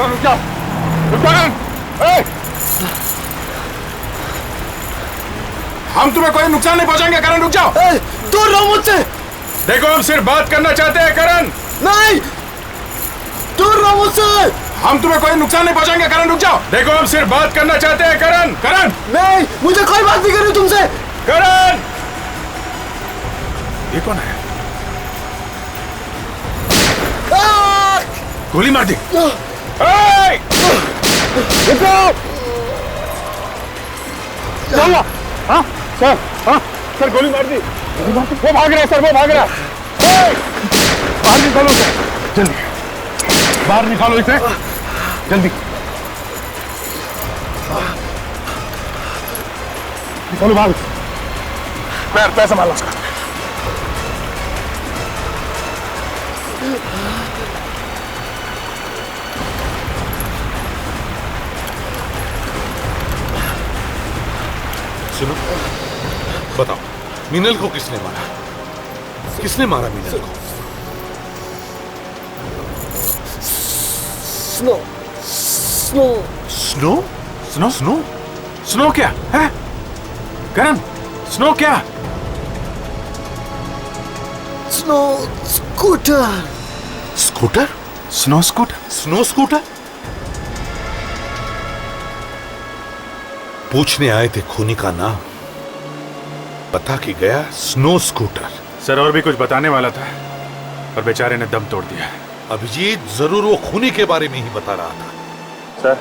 S7: करण रुक जाओ, रुक जाओ करण।
S11: हम तुम्हें कोई नुकसान नहीं पहुंचाएंगे करण, रुक जाओ।
S19: दूर रहो मुझसे।
S11: देखो हम सिर्फ बात करना चाहते हैं करण।
S19: नहीं, दूर रहो मुझसे।
S11: हम तुम्हें कोई नुकसान नहीं पहुंचाएंगे करण, रुक जाओ। देखो हम सिर्फ बात करना चाहते हैं करण। करण
S19: नहीं, मुझे कोई बात नहीं करनी तुमसे।
S11: करण, ये कौन है? गोली मार दी।
S7: हाँ सर, हाँ सर गोली मार दी। वो भाग रहा है सर, वो भाग रहा है। बाहर निकालो सर, जल्दी बाहर निकालो इसे, जल्दी निकालो बाहर। मैं पैसा मार उसका।
S6: सुनो, बताओ मीनल को किसने मारा? किसने मारा मीनल को?
S19: Snow snow
S11: snow snow snow snow क्या है? करण, स्नो क्या?
S19: Snow scooter.
S6: Scooter?
S11: Snow scooter?
S6: Snow scooter? पूछने आए थे खूनी का नाम, बता के गया स्नो स्कूटर।
S21: सर और भी कुछ बताने वाला था पर बेचारे ने दम तोड़ दिया।
S6: अभिजीत जरूर वो खूनी के बारे में ही बता रहा था।
S21: सर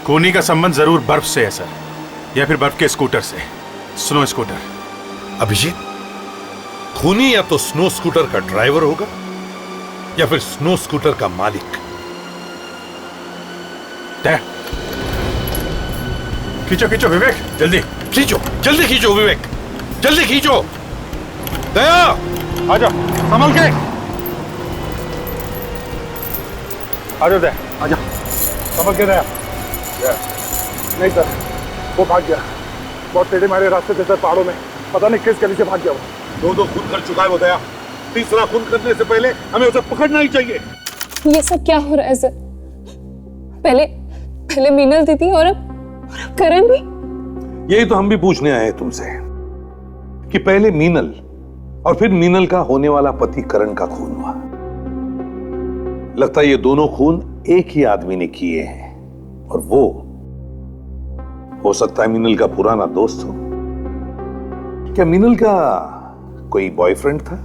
S21: खूनी का संबंध जरूर बर्फ से है सर, या फिर बर्फ के स्कूटर से, स्नो स्कूटर।
S6: अभिजीत, खूनी या तो स्नो स्कूटर का ड्राइवर होगा या फिर स्नो स्कूटर का मालिक।
S11: खींचो खींचो विवेक, जल्दी
S6: खींचो, जल्दी खींचो विवेक, जल्दी खींचो। दया
S7: आजा, संभल के आजा दया, आजा संभल के दया। नहीं सर, वो भाग गया। बहुत टेढ़े मारे रास्ते थे सर पहाड़ों में, पता नहीं किस गली से भाग गया वो। दो खून कर चुका है वो दया, तीसरा खून करने से पहले हमें उसे पकड़ना ही चाहिए।
S4: ये सब क्या हो रहा है सर? पहले मीनल दीदी और अब करण भी।
S1: यही तो हम भी पूछने आए हैं तुमसे कि पहले मीनल और फिर मीनल का होने वाला पति करण का खून हुआ। लगता है ये दोनों खून एक ही आदमी ने किए हैं, और वो हो सकता है मीनल का पुराना दोस्त हो। क्या मीनल का कोई बॉयफ्रेंड था?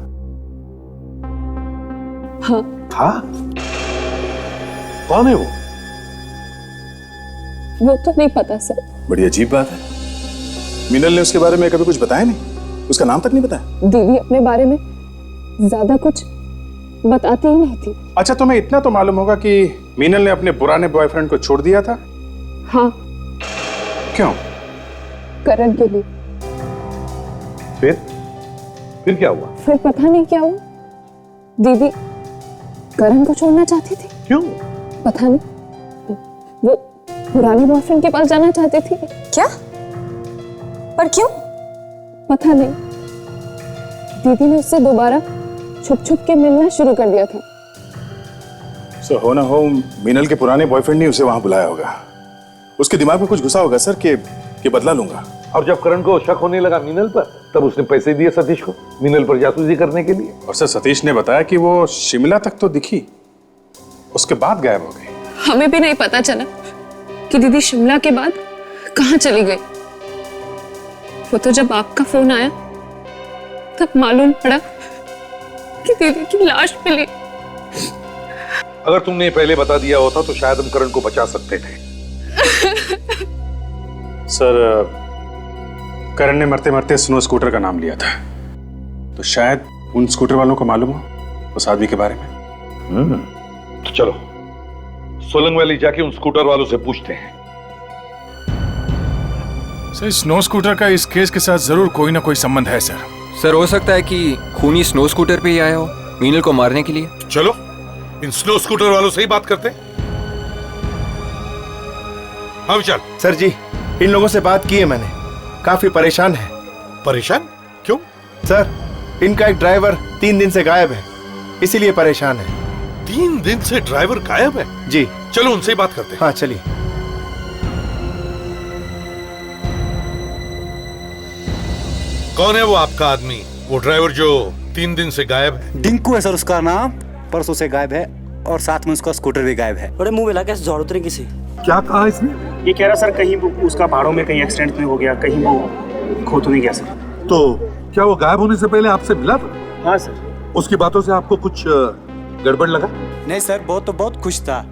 S4: हाँ।
S1: था? कौन है
S4: वो तो नहीं पता सर।
S23: बड़ी अजीब बात है, मीनल ने उसके बारे में कभी कुछ बताया नहीं, उसका नाम तक नहीं बताया।
S4: दीदी अपने बारे में ज्यादा कुछ बताती ही नहीं थी।
S21: अच्छा, तुम्हें इतना तो मालूम होगा कि मीनल ने अपने पुराने बॉयफ्रेंड को छोड़ दिया था?
S4: हाँ।
S21: क्यों?
S4: करण के लिए।
S1: फिर क्या हुआ?
S4: फिर पता नहीं क्या हुआ, दीदी करण को छोड़ना चाहती थी।
S1: क्यों?
S4: पता नहीं, वो पुराने बॉयफ्रेंड के पास जाना चाहती थी।
S10: क्या? पर क्यों?
S4: पता नहीं, दीदी ने उससे दोबारा छुप छुप के मिलना शुरू कर दिया था।
S23: सो हो ना हो मीनल के पुराने बॉयफ्रेंड ने उसे वहां बुलाया होगा। उसके दिमाग में कुछ घुसा होगा सर कि बदला लूंगा।
S1: और जब करण को शक होने लगा मीनल पर, तब उसने पैसे दिए सतीश को मीनल पर जासूसी करने के लिए।
S21: और सर सतीश ने बताया कि वो शिमला तक तो दिखी, उसके बाद गायब हो गई।
S4: हमें भी नहीं पता चला कि दीदी शिमला के बाद कहाँ चली गई। वो तो जब आपका फोन आया तब मालूम पड़ा कि दीदी की लाश मिली।
S1: अगर तुमने पहले बता दिया होता तो शायद हम करण को बचा सकते थे।
S21: सर करण ने मरते मरते स्नो स्कूटर का नाम लिया था, तो शायद उन स्कूटर वालों को मालूम हो उस आदमी के बारे में।
S1: तो चलो सोलंग वैली जाके उन स्कूटर वालों से पूछते हैं।
S11: सर स्नो स्कूटर का इस केस के साथ जरूर कोई ना कोई संबंध है सर।
S9: सर हो सकता है कि खूनी स्नो स्कूटर पे ही आया हो मीनल को मारने के लिए।
S6: चलो इन स्नो स्कूटर वालों से ही बात करते हैं। हाँ विशाल।
S19: सर जी, इन लोगों से बात की है मैंने, काफी परेशान है।
S6: परेशान? क्यों?
S19: सर इनका एक ड्राइवर 3 दिन से गायब है, इसीलिए परेशान है।
S6: 3 दिन से ड्राइवर गायब है?
S19: जी,
S6: चलो उनसे ही बात करते हैं।
S19: हाँ चलिए।
S6: कौन है वो आपका आदमी, वो ड्राइवर जो 3 दिन से गायब है?
S3: डिंकू है सर उसका नाम, परसों से गायब है और साथ में उसका स्कूटर भी गायब है। बड़े मुंह मिला के झाड़ उतरे किसी।
S1: क्या कहा इसने?
S21: ये कह रहा सर कहीं उसका पहाड़ों में कहीं एक्सीडेंट में हो गया, कहीं वो खो तो नहीं गया सर।
S1: तो क्या वो गायब होने से पहले आपसे मिला था?
S21: हाँ सर।
S1: उसकी बातों से आपको कुछ गड़बड़ लगा?
S3: नहीं सर, बहुत खुश था,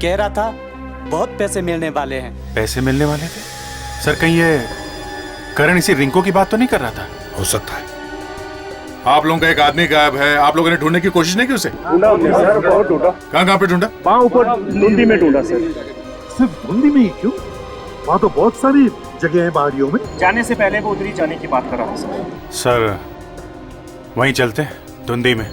S3: कह रहा था बहुत पैसे मिलने वाले हैं।
S21: पैसे मिलने वाले थे? सर कहीं ये करण इसी रिंको की बात तो नहीं कर रहा था?
S6: हो सकता है।
S11: आप लोगों का एक आदमी गायब है, आप लोगों ने ढूंढने की कोशिश नहीं की उसे?
S21: ढूंढा हमने सर, बहुत ढूंढा।
S11: कहाँ पे ढूंढा?
S21: वहाँ ऊपर धुंधी में ढूंढा सर।
S1: सिर्फ धुंधी में ही क्यों? वहाँ तो बहुत सारी जगह है पहाड़ियों में।
S21: जाने से पहले वो उधर ही जाने की बात कर रहा था सर। सर वहीं चलते हैं धुंधी में।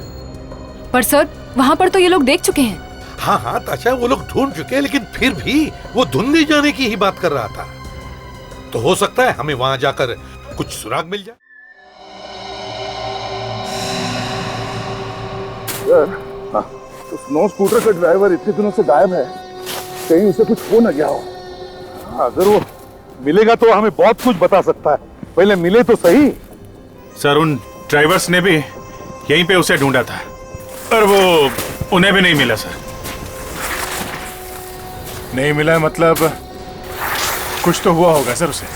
S10: पर सर वहाँ पर तो ये लोग देख चुके हैं।
S6: हाँ हाँ ताशा, वो लोग ढूंढ चुके हैं, लेकिन फिर भी वो धुंधी जाने की ही बात कर रहा था। तो हो सकता है हमें वहां जाकर कुछ सुराग मिल जाए।
S7: तो स्नो स्कूटर का ड्राइवर इतने दिनों से गायब है, कहीं उसे कुछ हो न गया हो।
S1: अगर वो मिलेगा तो हमें बहुत कुछ बता सकता है, पहले मिले तो सही।
S21: सर उन ड्राइवर्स ने भी यहीं पे उसे ढूंढा था, पर वो उन्हें भी नहीं मिला सर। नहीं मिला मतलब कुछ तो हुआ होगा सर उसे।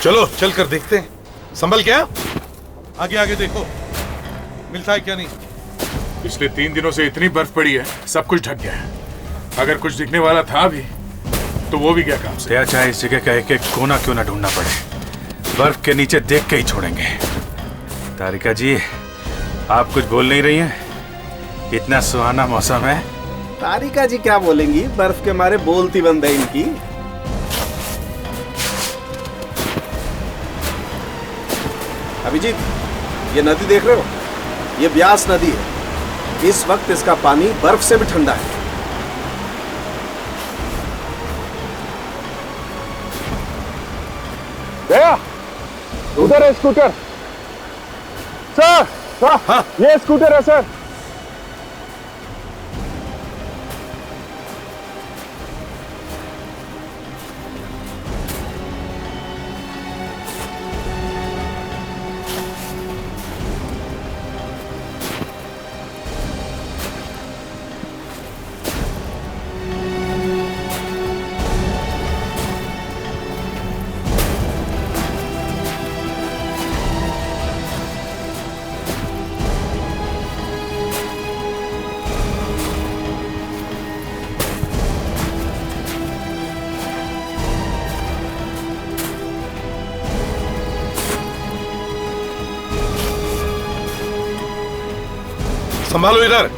S6: चलो चल कर देखते हैं। संभल क्या, आगे आगे देखो मिलता है क्या नहीं।
S11: पिछले 3 दिनों से इतनी बर्फ पड़ी है, सब कुछ ढक गया है। अगर कुछ दिखने वाला था भी तो वो भी क्या काम से। या चाहे इस जगह का एक एक कोना क्यों ना ढूंढना पड़े, बर्फ के नीचे देख के ही छोड़ेंगे। तारिका जी आप कुछ बोल नहीं रही हैं? इतना सुहाना मौसम है।
S19: तारिका जी क्या बोलेंगी, बर्फ के मारे बोलती बंद है इनकी। अभिजीत ये नदी देख रहे हो, ये ब्यास नदी है। इस वक्त इसका पानी बर्फ से भी ठंडा है।
S20: गया उधर है स्कूटर सर। हाँ, ये स्कूटर है सर।
S6: संभालो इधर,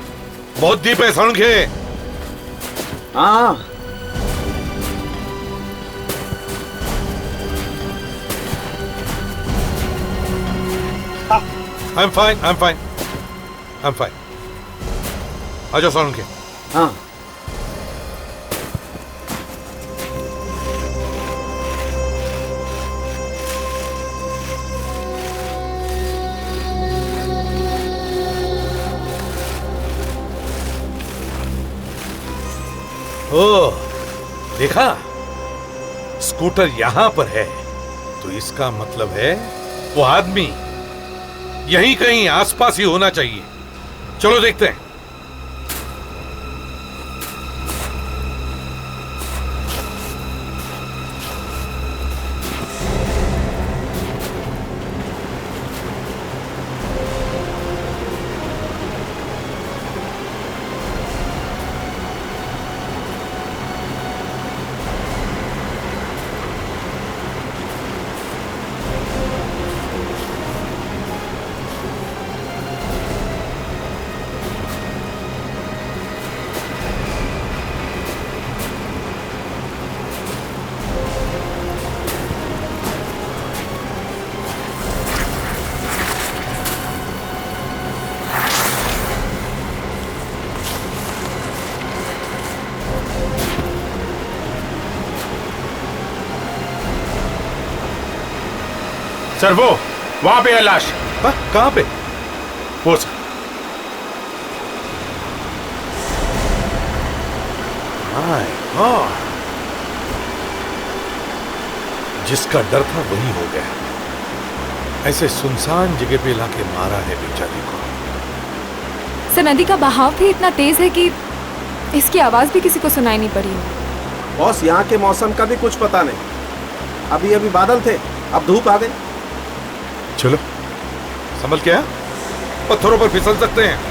S6: बहुत डीप है सड़क है।
S19: हाँ
S6: I'm fine, I'm fine, I'm fine। आ जाओ सड़क के।
S19: हाँ
S6: ओह देखा, स्कूटर यहां पर है, तो इसका मतलब है वो आदमी यहीं कहीं आसपास ही होना चाहिए। चलो देखते हैं।
S11: सर वो वहां पे है लाश।
S6: कहां पे?
S11: वो सर।
S17: माय गॉड, जिसका डर था वही हो गया। ऐसे सुनसान जगह पे लाके मारा है बेचारी को।
S10: सर नदी का बहाव भी इतना तेज है कि इसकी आवाज भी किसी को सुनाई नहीं पड़ी।
S19: बॉस, यहाँ के मौसम का भी कुछ पता नहीं। अभी अभी बादल थे, अब धूप आ गई।
S17: चलो संभल के, पत्थरों पर फिसल सकते हैं।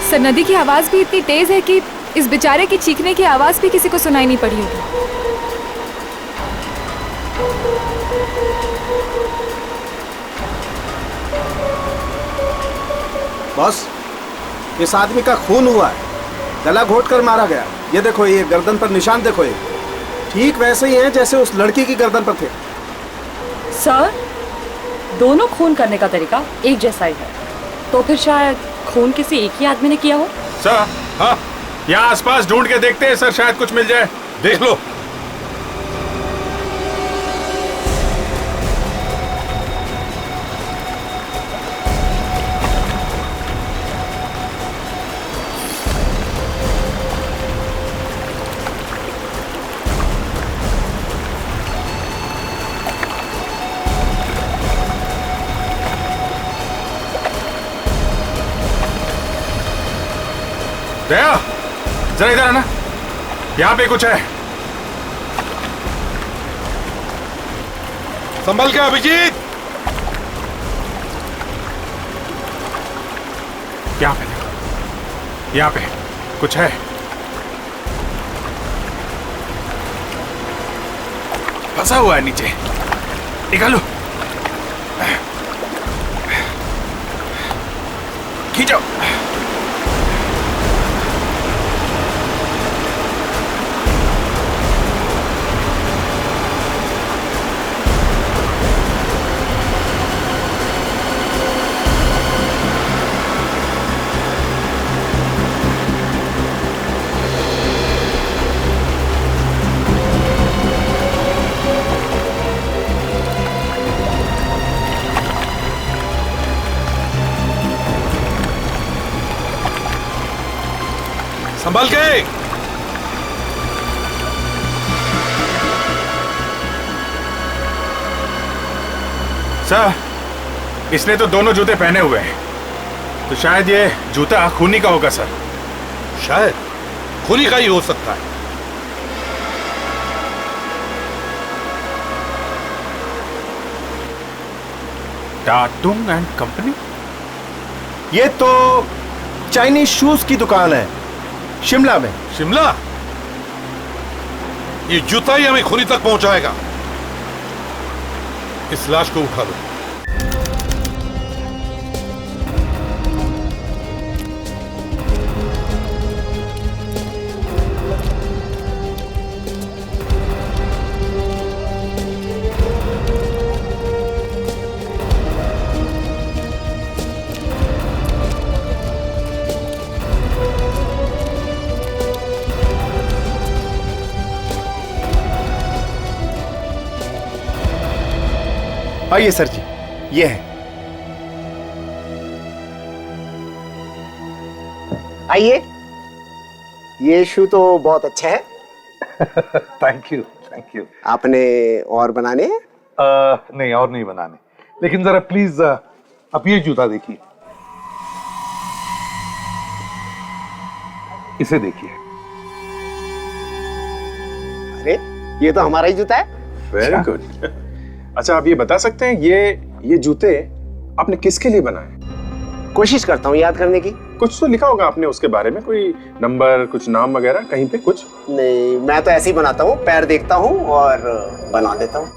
S10: सर नदी की आवाज भी इतनी तेज है कि इस बेचारे की चीखने की आवाज भी किसी को सुनाई नहीं पड़ी होगी।
S19: बॉस, इस आदमी का खून हुआ है, गला घोट कर मारा गया। ये देखो, ये गर्दन पर निशान देखो, ये ठीक वैसे ही हैं जैसे उस लड़की की गर्दन पर थे।
S18: सर, दोनों खून करने का तरीका एक जैसा ही है, तो फिर शायद खून किसी एक ही आदमी ने किया हो।
S11: सर, हाँ, यहाँ आसपास ढूंढ के देखते हैं सर, शायद कुछ मिल जाए।
S17: देख लो।
S11: दया, जरा इधर आना, यहाँ पे कुछ है।
S17: संभल के अभिजीत।
S11: यहाँ पे, यहाँ पे कुछ है। फंसा हुआ है नीचे, निकालो, खींचो।
S17: संभल के।
S11: सर, इसने तो दोनों जूते पहने हुए हैं, तो शायद ये जूता खूनी का होगा सर।
S17: शायद खूनी का ही हो सकता है।
S11: टाटुंग एंड कंपनी?
S19: ये तो चाइनीज शूज की दुकान है, शिमला में।
S17: शिमला? ये जूता ही हमें खूनी तक पहुंचाएगा। इस लाश को उठा लो।
S19: आइए सर जी, ये है।
S22: आइए, ये शू तो बहुत अच्छा है।
S1: Thank you, thank you.
S22: आपने और बनाने हैं?
S1: नहीं, और नहीं बनाने, लेकिन जरा प्लीज आप ये जूता देखिए, इसे देखिए।
S22: अरे, ये तो हमारा ही जूता है।
S19: Very good. अच्छा, आप ये बता सकते हैं ये जूते आपने किसके लिए बनाए? कोशिश करता हूँ याद करने की।
S23: कुछ तो लिखा होगा आपने उसके बारे में, कोई नंबर, कुछ नाम वगैरह कहीं पे कुछ?
S19: नहीं, मैं तो ऐसे ही बनाता हूँ, पैर देखता हूँ और बना देता हूँ।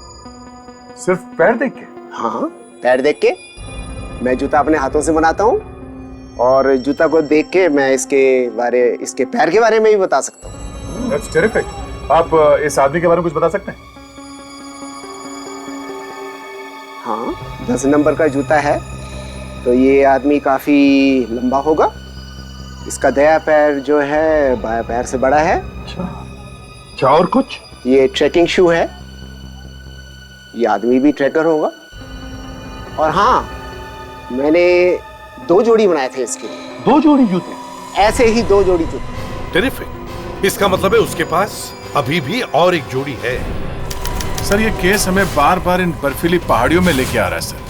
S23: सिर्फ पैर देख के?
S19: हाँ, पैर देख के मैं जूता अपने हाथों से बनाता हूँ और जूता को देख के मैं इसके पैर के बारे में भी बता सकता हूँ।
S23: That's terrific. आप इस आदमी के बारे में कुछ बता सकते हैं?
S19: हाँ, 10 नंबर का जूता है, तो ये आदमी काफी लंबा होगा। इसका दायां पैर जो है बायां पैर से बड़ा है।
S1: अच्छा, और कुछ?
S19: ये ट्रैकिंग शू है, ये आदमी भी ट्रैकर होगा। और हाँ, मैंने 2 जोड़ी बनाए थे इसके लिए।
S1: 2 जोड़ी जूते?
S19: ऐसे ही 2 जोड़ी जूते।
S6: टेरिफिक। इसका मतलब है उसके पास अभी भी और एक जोड़ी है।
S11: सर, ये केस हमें बार बार इन बर्फीली पहाड़ियों में लेके आ रहा है सर।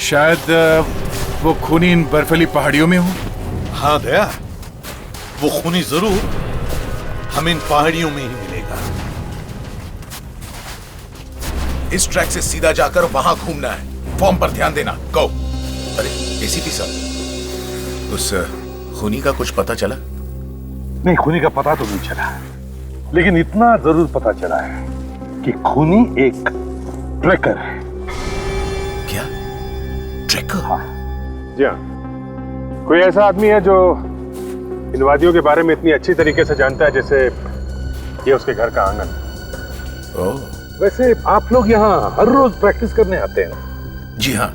S11: शायद वो खूनी इन बर्फीली पहाड़ियों में हो।
S6: हाँ दया, वो खूनी जरूर हमें इन पहाड़ियों में ही मिलेगा।
S17: इस ट्रैक से सीधा जाकर वहां घूमना है। फॉर्म पर ध्यान देना। गो। अरे एसीपी साहब, उस खूनी का कुछ पता चला?
S1: नहीं, खूनी का पता तो नहीं चला, लेकिन इतना जरूर पता चला है कि खूनी एक ट्रैकर है।
S17: क्या? ट्रैकर?
S1: हाँ।
S23: जी हाँ, कोई ऐसा आदमी है जो इन वादियों के बारे में इतनी अच्छी तरीके से जानता है जैसे ये उसके घर का आंगन।
S1: वैसे आप लोग यहाँ हर रोज प्रैक्टिस करने आते हैं?
S17: जी हाँ,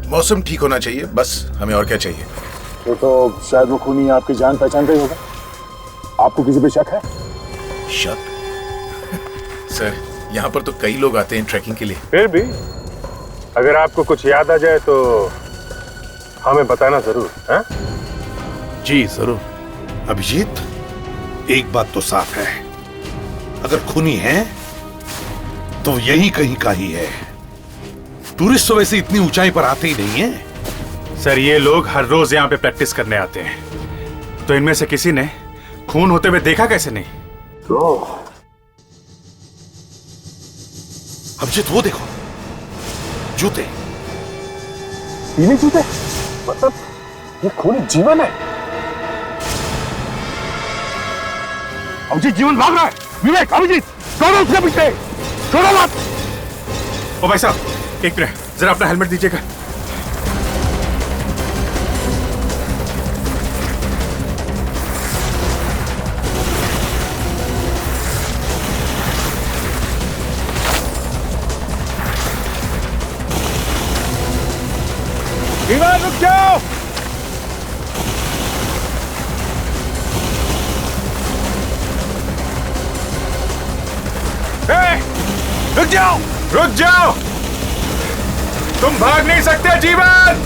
S17: मौसम ठीक होना चाहिए, बस हमें और क्या चाहिए।
S23: तो शायद वो खूनी आपकी जान पहचान का ही होगा। आपको किसी पे शक है?
S17: शक? सर, यहाँ पर तो कई लोग आते हैं ट्रैकिंग के लिए।
S23: फिर भी अगर आपको कुछ याद आ जाए तो हमें बताना जरूर है?
S6: जी जरूर। अभिजीत, एक बात तो साफ है, अगर खूनी है तो यही कहीं का ही है। टूरिस्ट तो वैसे इतनी ऊंचाई पर आते ही नहीं है।
S23: सर, ये लोग हर रोज यहाँ पे प्रैक्टिस करने आते हैं, तो इनमें से किसी ने खून होते हुए देखा कैसे नहीं?
S6: तो अभिजीत, वो देखो, जूते।
S23: पीले जूते? मतलब ये खूनी जीवन है?
S1: अभिजीत जीवन भाग रहा है। विवेक, अभिजीत, दौड़ो उसके पीछे, छोड़ो मत।
S23: ओ भाई साहब, एक मिनट, जरा अपना हेलमेट दीजिएगा।
S1: विवेक, रुक जाओ।
S23: रुक जाओ, रुक जाओ, तुम भाग नहीं सकते जीवन।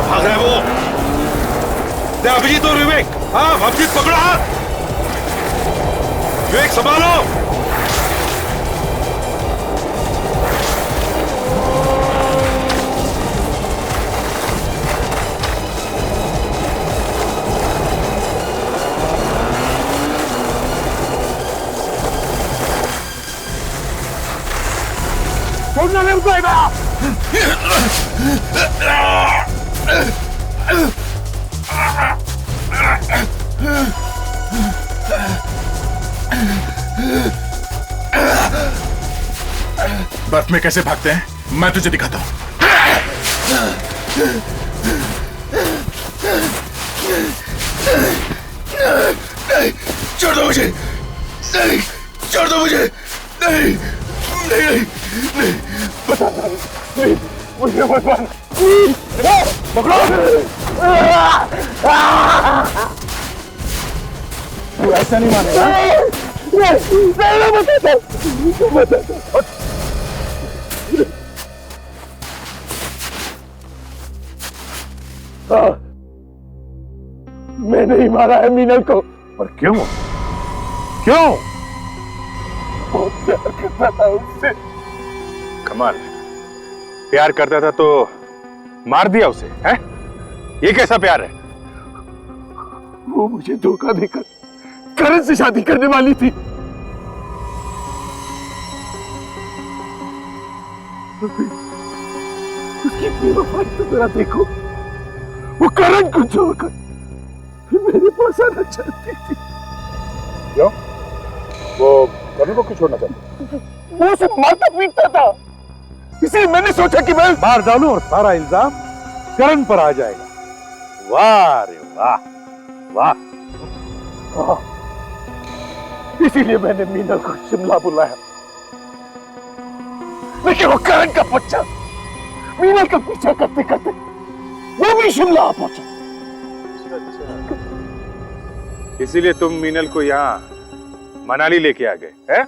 S6: भाग रहा है वो। अभिजीत और विवेक, हाँ अभिजीत पकड़ो हाथ। विवेक संभालो।
S1: छोड़ना नहीं पाएगा।
S11: बर्फ में कैसे भागते हैं मैं तुझे दिखाता हूं।
S6: नहीं, छोड़ दो मुझे। नहीं, छोड़ दो मुझे। नहीं, नहीं, नहीं, नहीं, बता नहीं, मुझे मत मार। पकड़ो।
S23: तू ऐसा नहीं मानेगा।
S7: मैंने ही मारा है मीनल को। पर क्यों? क्यों? बहुत प्यार करता था उससे।
S21: कमाल, प्यार करता था तो मार दिया उसे, हैं? ये कैसा प्यार है?
S7: वो मुझे धोखा देकर करण से शादी करने वाली थी। उसकी बेवफाई तो जरा देखो। वो करण को छोड़कर मेरे पास आना चाहती थी।
S21: क्यों? वो करण को क्यों छोड़ना चाहती?
S7: वो उसे मारता पीटता था, इसलिए मैंने सोचा कि मैं मार डालूं और सारा इल्जाम करण पर आ जाएगा। वाह रे वाह, वाह। इसीलिए मैंने मीनल को शिमला बुलाया, लेकिन वो करण का बच्चा मीनल का पीछा करते करते वो भी शिमला आ पहुंचा।
S21: इसीलिए तुम मीनल को यहाँ मनाली लेके आ गए, हैं?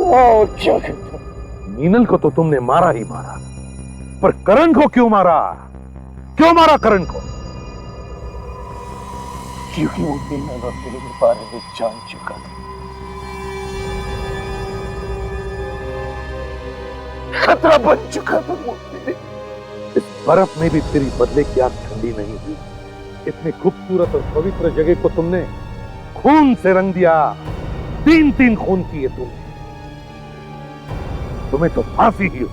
S7: और क्या करता? मीनल को तो तुमने मारा ही मारा, पर करण को क्यों मारा? क्यों मारा करण को? क्योंकि वो मीनल और मेरे बारे में जान चुका था। खतरा बन चुका था वो मेरे। इस बर्फ में भी तेरी बदले की आग ठंडी नहीं हुई। इतनी खूबसूरत और पवित्र जगह को तुमने खून से रंग दिया। 3-3 खून किए तुमने। तुम्हें तो फांसी ही हो।